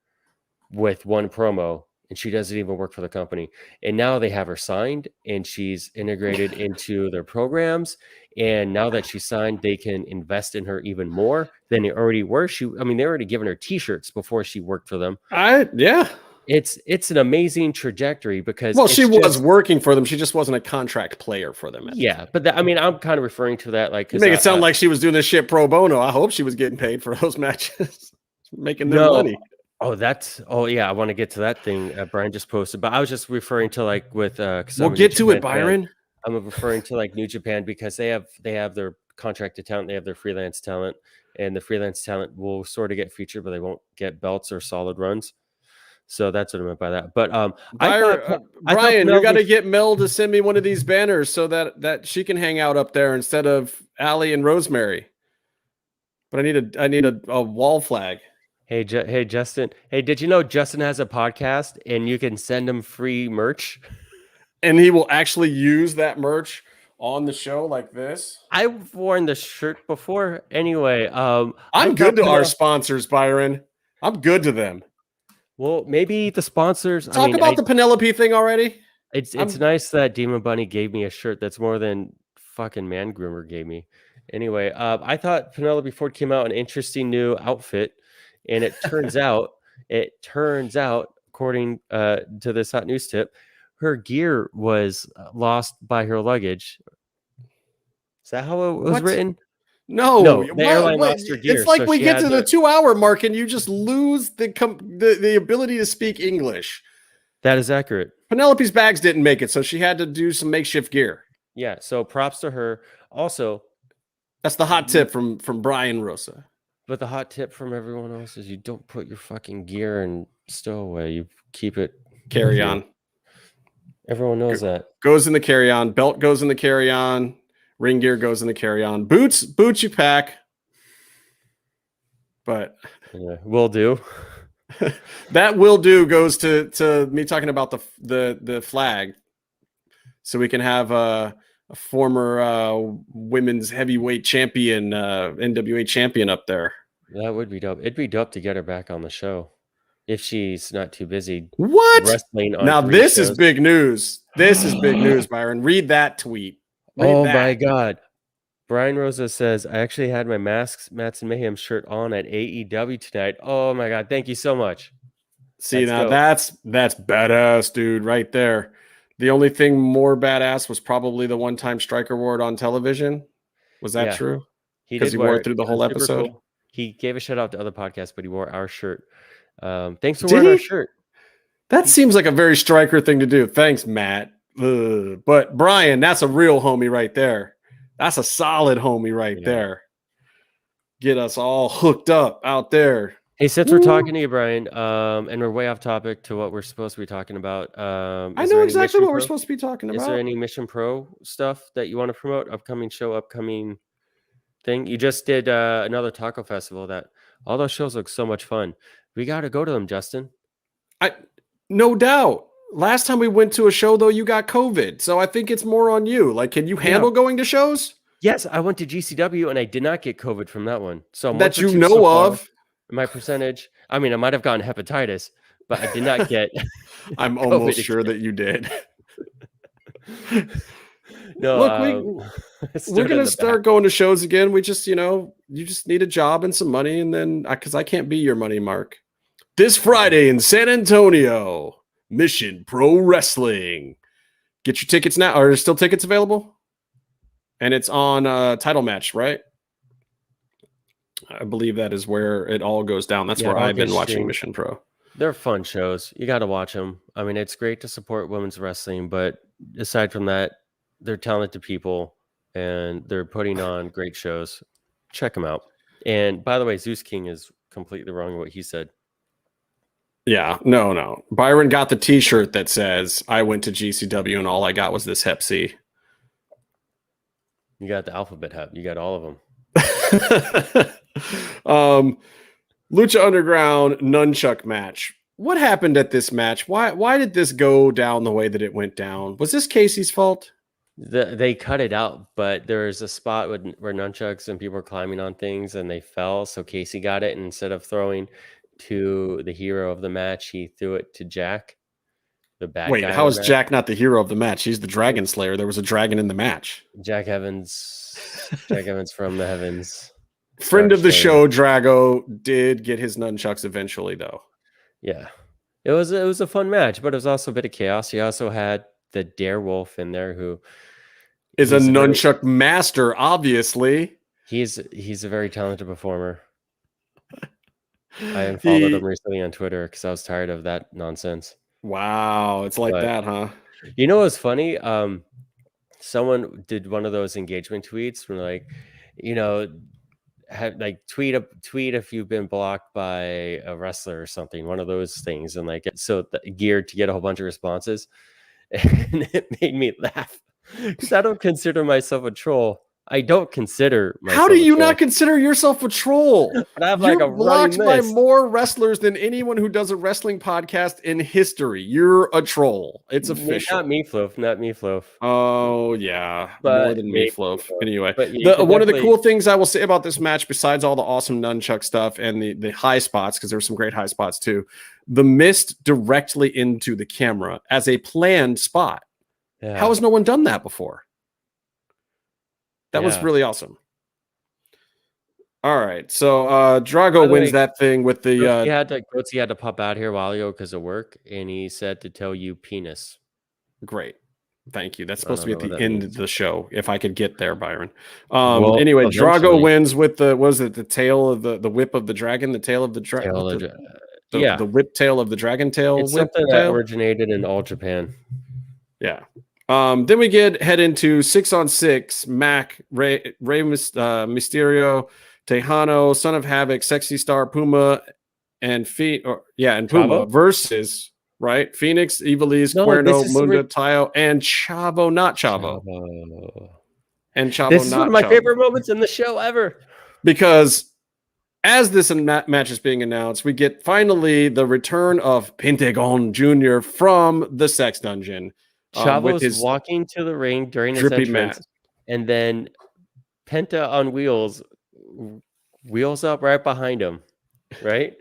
[SPEAKER 4] with one promo, and she doesn't even work for the company. And now they have her signed, and she's integrated into their programs. And now that she's signed, they can invest in her even more than they already were. They already given her t-shirts before she worked for them. It's an amazing trajectory, because
[SPEAKER 3] she was working for them. She just wasn't a contract player for them.
[SPEAKER 4] Yeah, but I'm kind of referring to that like,
[SPEAKER 3] you make it sound like she was doing this shit pro bono. I hope she was getting paid for those matches, making them money.
[SPEAKER 4] Oh yeah, I want to get to that thing Brian just posted, but I was just referring to like with
[SPEAKER 3] we'll get to it, Byron.
[SPEAKER 4] I'm referring to like New Japan, because they have their contracted talent, they have their freelance talent, and the freelance talent will sort of get featured, but they won't get belts or solid runs. So that's what I meant by that. But
[SPEAKER 3] Brian, you got to get Mel to send me one of these banners so that she can hang out up there instead of Allie and Rosemary. But I need a wall flag.
[SPEAKER 4] Hey, Justin. Hey, did you know Justin has a podcast and you can send him free merch?
[SPEAKER 3] And he will actually use that merch on the show like this.
[SPEAKER 4] I've worn the shirt before. Anyway,
[SPEAKER 3] I'm good to our sponsors, Byron. I'm good to them.
[SPEAKER 4] Well, maybe the sponsors.
[SPEAKER 3] Talk about the Penelope thing already.
[SPEAKER 4] It's nice that Demon Bunny gave me a shirt that's more than fucking Man Groomer gave me. Anyway, I thought Penelope Ford came out an interesting new outfit. And it turns out, according to this hot news tip, her gear was lost by her luggage. Is that how it was written?
[SPEAKER 3] No,
[SPEAKER 4] the airline lost her gear.
[SPEAKER 3] It's like we get to the 2-hour mark and you just lose the ability to speak English.
[SPEAKER 4] That is accurate.
[SPEAKER 3] Penelope's bags didn't make it, so she had to do some makeshift gear.
[SPEAKER 4] Yeah, so props to her. Also,
[SPEAKER 3] that's the hot tip from Brian Rosa.
[SPEAKER 4] But the hot tip from everyone else is you don't put your fucking gear in stowaway. You keep it
[SPEAKER 3] carry-on.
[SPEAKER 4] Everyone knows that.
[SPEAKER 3] Goes in the carry-on. Belt goes in the carry-on. Ring gear goes in the carry-on. Boots you pack. But
[SPEAKER 4] yeah, will do.
[SPEAKER 3] That will do goes to me talking about the flag. So we can have a former women's heavyweight champion, NWA champion up there.
[SPEAKER 4] That would be dope. It'd be dope to get her back on the show if she's not too busy.
[SPEAKER 3] What?
[SPEAKER 4] Wrestling on
[SPEAKER 3] now this shows. Is big news. This is big news, Byron. Read that tweet.
[SPEAKER 4] My God. Brian Rosa says, I actually had my Masks, Mats, and Mayhem shirt on at AEW tonight. Oh my God. Thank you so much.
[SPEAKER 3] See, that's badass, dude, right there. The only thing more badass was probably the one-time Striker Award on television. Was that true? Because he wore it through the whole episode.
[SPEAKER 4] Cool. He gave a shout out to other podcasts, but he wore our shirt. Thanks for wearing our shirt.
[SPEAKER 3] That seems like a very Striker thing to do. Thanks, Matt. But Brian, that's a real homie right there. That's a solid homie right there. Get us all hooked up out there.
[SPEAKER 4] Hey, since we're talking to you, Brian, and we're way off topic to what we're supposed to be talking about.
[SPEAKER 3] I know exactly what we're supposed to be talking about.
[SPEAKER 4] Is there any Mission Pro stuff that you want to promote? Upcoming show, upcoming thing? You just did another taco festival. That all those shows look so much fun. We got to go to them, Justin.
[SPEAKER 3] No doubt. Last time we went to a show, though, you got COVID. So I think it's more on you. Like, can you handle going to shows?
[SPEAKER 4] Yes, I went to GCW and I did not get COVID from that one. So
[SPEAKER 3] that you know of.
[SPEAKER 4] My percentage. I mean, I might have gotten hepatitis, but I did not get.
[SPEAKER 3] I'm almost sure that you did.
[SPEAKER 4] No,
[SPEAKER 3] look, we're gonna start going to shows again. We just, you just need a job and some money, and then because I can't be your money mark. This Friday in San Antonio, Mission Pro Wrestling. Get your tickets now. Are there still tickets available? And it's on title match, right? I believe that is where it all goes down. That's where I've been watching Mission Pro.
[SPEAKER 4] They're fun shows. You got to watch them. I mean, it's great to support women's wrestling, but aside from that, they're talented people and they're putting on great shows. Check them out. And by the way, Zeus King is completely wrong in what he said.
[SPEAKER 3] Yeah, no. Byron got the t-shirt that says, I went to GCW and all I got was this Hep C.
[SPEAKER 4] You got the alphabet Hep. You got all of them.
[SPEAKER 3] Lucha Underground nunchuck match. What happened at this match? Why did this go down the way that it went down? Was this Casey's fault?
[SPEAKER 4] They cut it out, but there was a spot where nunchucks and people were climbing on things and they fell. So Casey got it, and instead of throwing to the hero of the match, he threw it to Jack, the bad guy.
[SPEAKER 3] Wait, how is Jack not the hero of the match? He's the Dragon Slayer. There was a dragon in the match.
[SPEAKER 4] Jack Evans from the heavens.
[SPEAKER 3] Friend of the show, Drago, did get his nunchucks eventually, though.
[SPEAKER 4] Yeah, it was a fun match, but it was also a bit of chaos. He also had the Darewolf in there, who
[SPEAKER 3] is a nunchuck master. Obviously,
[SPEAKER 4] he's a very talented performer. I unfollowed him recently on Twitter because I was tired of that nonsense.
[SPEAKER 3] Wow, it's like that, huh?
[SPEAKER 4] You know what's funny? Someone did one of those engagement tweets where, like, tweet if you've been blocked by a wrestler or something, one of those things, and geared to get a whole bunch of responses, and it made me laugh because I don't consider myself a troll. I don't consider myself.
[SPEAKER 3] How do you not consider yourself a troll?
[SPEAKER 4] But I have
[SPEAKER 3] You're blocked by more wrestlers than anyone who does a wrestling podcast in history. You're a troll. It's official.
[SPEAKER 4] Not Meefloaf.
[SPEAKER 3] Oh yeah,
[SPEAKER 4] but
[SPEAKER 3] more than Meefloaf. Anyway,
[SPEAKER 4] but
[SPEAKER 3] one of the cool things I will say about this match, besides all the awesome nunchuck stuff and the high spots, because there were some great high spots too, the mist directly into the camera as a planned spot. Yeah. How has no one done that before? That was really awesome. All right, so Drago wins that thing with the.
[SPEAKER 4] He had to pop out here a while ago because of work, and he said to tell you penis.
[SPEAKER 3] Great, thank you. That's supposed to be at the end of the show. If I could get there, Byron. Anyway, Drago wins with the tail of the whip of the dragon, the tail of the dragon. The whip tail of the dragon tail.
[SPEAKER 4] It's something that originated in all Japan.
[SPEAKER 3] Yeah. Then we head into 6-on-6. Mac, Rey Mysterio, Tejano, Son of Havoc, Sexy Star, Puma, and Puma versus Phoenix, Ivalice, Cuerno, Mundo, Tayo, and Chavo, not Chavo. And Chavo,
[SPEAKER 4] this is one of my favorite moments in the show ever.
[SPEAKER 3] Because as this match is being announced, we get finally the return of Pentagon Jr. from the Sex Dungeon.
[SPEAKER 4] Chavo's walking to the ring during his entrance, and then Penta on wheels up right behind him, right?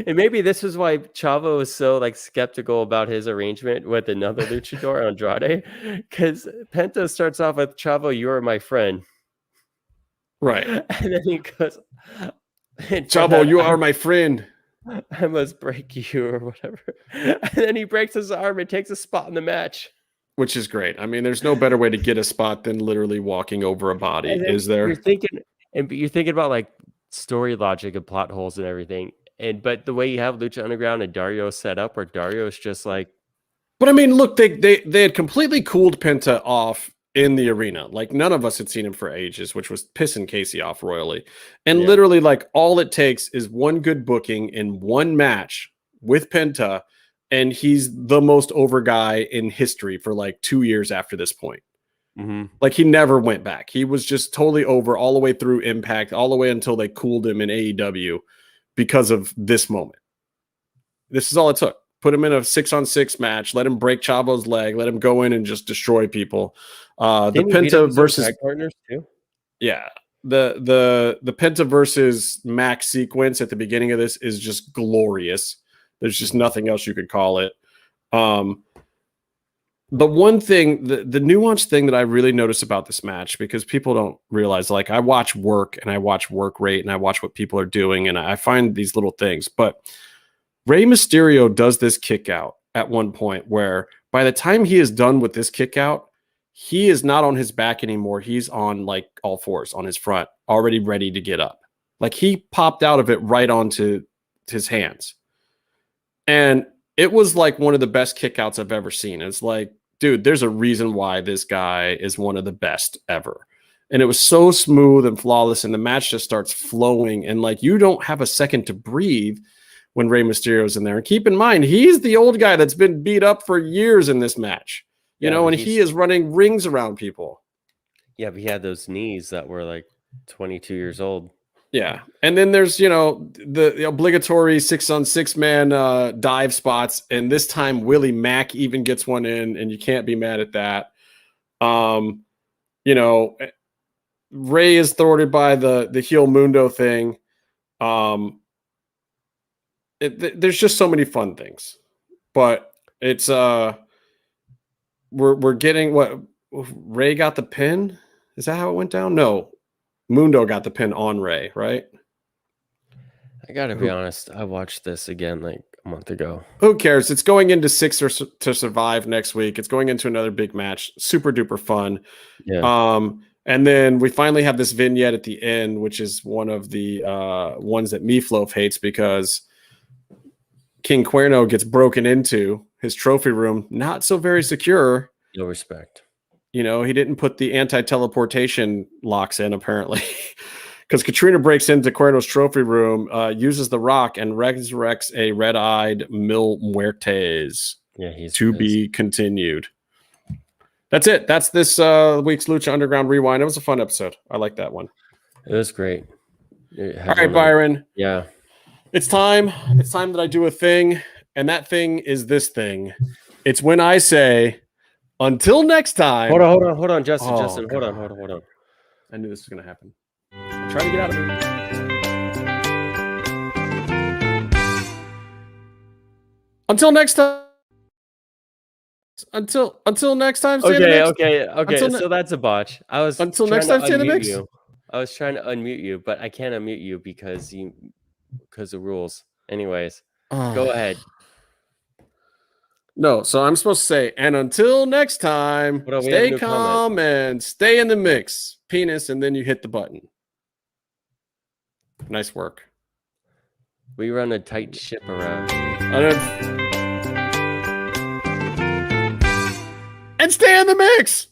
[SPEAKER 4] And maybe this is why Chavo is so skeptical about his arrangement with another luchador, Andrade, because Penta starts off with, Chavo, you are my friend.
[SPEAKER 3] Right.
[SPEAKER 4] And then he goes,
[SPEAKER 3] Chavo, you are my friend.
[SPEAKER 4] I must break you or whatever. And then he breaks his arm and takes a spot in the match.
[SPEAKER 3] Which is great. I mean, there's no better way to get a spot than literally walking over a body, is there?
[SPEAKER 4] You're thinking about story logic and plot holes and everything. But the way you have Lucha Underground and Dario set up, where Dario's just like.
[SPEAKER 3] But I mean, look, they had completely cooled Penta off in the arena. Like none of us had seen him for ages, which was pissing Casey off royally. And literally, like all it takes is one good booking in one match with Penta, and he's the most over guy in history for like 2 years after this point. Like he never went back. He was just totally over all the way through Impact, all the way until they cooled him in AEW because of this moment. This is all it took. Put him in a 6-on-6 match, let him break Chavo's leg, let him go in and just destroy people. The Penta versus
[SPEAKER 4] partners too.
[SPEAKER 3] Yeah. The Penta versus Max sequence at the beginning of this is just glorious. There's just nothing else you could call it. The one thing, the nuanced thing that I really notice about this match, because people don't realize, like I watch work and I watch work rate and I watch what people are doing and I find these little things, but Rey Mysterio does this kick out at one point where by the time he is done with this kick out, he is not on his back anymore. He's on like all fours on his front, already ready to get up. Like he popped out of it right onto his hands. And it was like one of the best kickouts I've ever seen. It's like, dude, there's a reason why this guy is one of the best ever. And it was so smooth and flawless, and the match just starts flowing. And like, you don't have a second to breathe when Rey Mysterio's in there. And keep in mind, he's the old guy that's been beat up for years in this match, you know, and he is running rings around people.
[SPEAKER 4] Yeah, but he had those knees that were like 22 years old.
[SPEAKER 3] Yeah. And then there's, you know, the obligatory 6-on-6 man dive spots. And this time Willie Mack even gets one in, and you can't be mad at that. You know, Ray is thwarted by the heel Mundo thing. There's just so many fun things, but it's we're getting what Ray got the pin. Is that how it went down? No. Mundo got the pin on Ray, right?
[SPEAKER 4] I gotta be honest. I watched this again like a month ago.
[SPEAKER 3] Who cares? It's going into Six to Survive next week. It's going into another big match. Super duper fun.
[SPEAKER 4] Yeah.
[SPEAKER 3] And then we finally have this vignette at the end, which is one of the ones that Meefloaf hates because King Cuerno gets broken into his trophy room. Not so very secure.
[SPEAKER 4] No respect.
[SPEAKER 3] You know, he didn't put the anti-teleportation locks in, apparently. Because Katrina breaks into Cuerno's trophy room, uses the rock, and resurrects a red-eyed Mil Muertes.
[SPEAKER 4] Yeah, he's
[SPEAKER 3] to
[SPEAKER 4] pissed.
[SPEAKER 3] be continued. That's it. That's this week's Lucha Underground Rewind. It was a fun episode. I like that one.
[SPEAKER 4] It was great.
[SPEAKER 3] All right, Byron.
[SPEAKER 4] Yeah.
[SPEAKER 3] It's time. It's time that I do a thing, and that thing is this thing. It's when I say... Until next time.
[SPEAKER 4] Hold on, Justin.
[SPEAKER 3] Oh,
[SPEAKER 4] Justin, hold
[SPEAKER 3] God.
[SPEAKER 4] on.
[SPEAKER 3] I knew this was going to happen. I'm trying to get out of it. Until next time. Until next time.
[SPEAKER 4] Okay. So that's a botch. I was
[SPEAKER 3] until next time. Stay in the mix.
[SPEAKER 4] I was trying to unmute you, but I can't unmute you because of rules. Anyways, go ahead.
[SPEAKER 3] No, so I'm supposed to say, and until next time, stay calm and stay in the mix. Penis, and then you hit the button. Nice work.
[SPEAKER 4] We run a tight ship around.
[SPEAKER 3] And stay in the mix.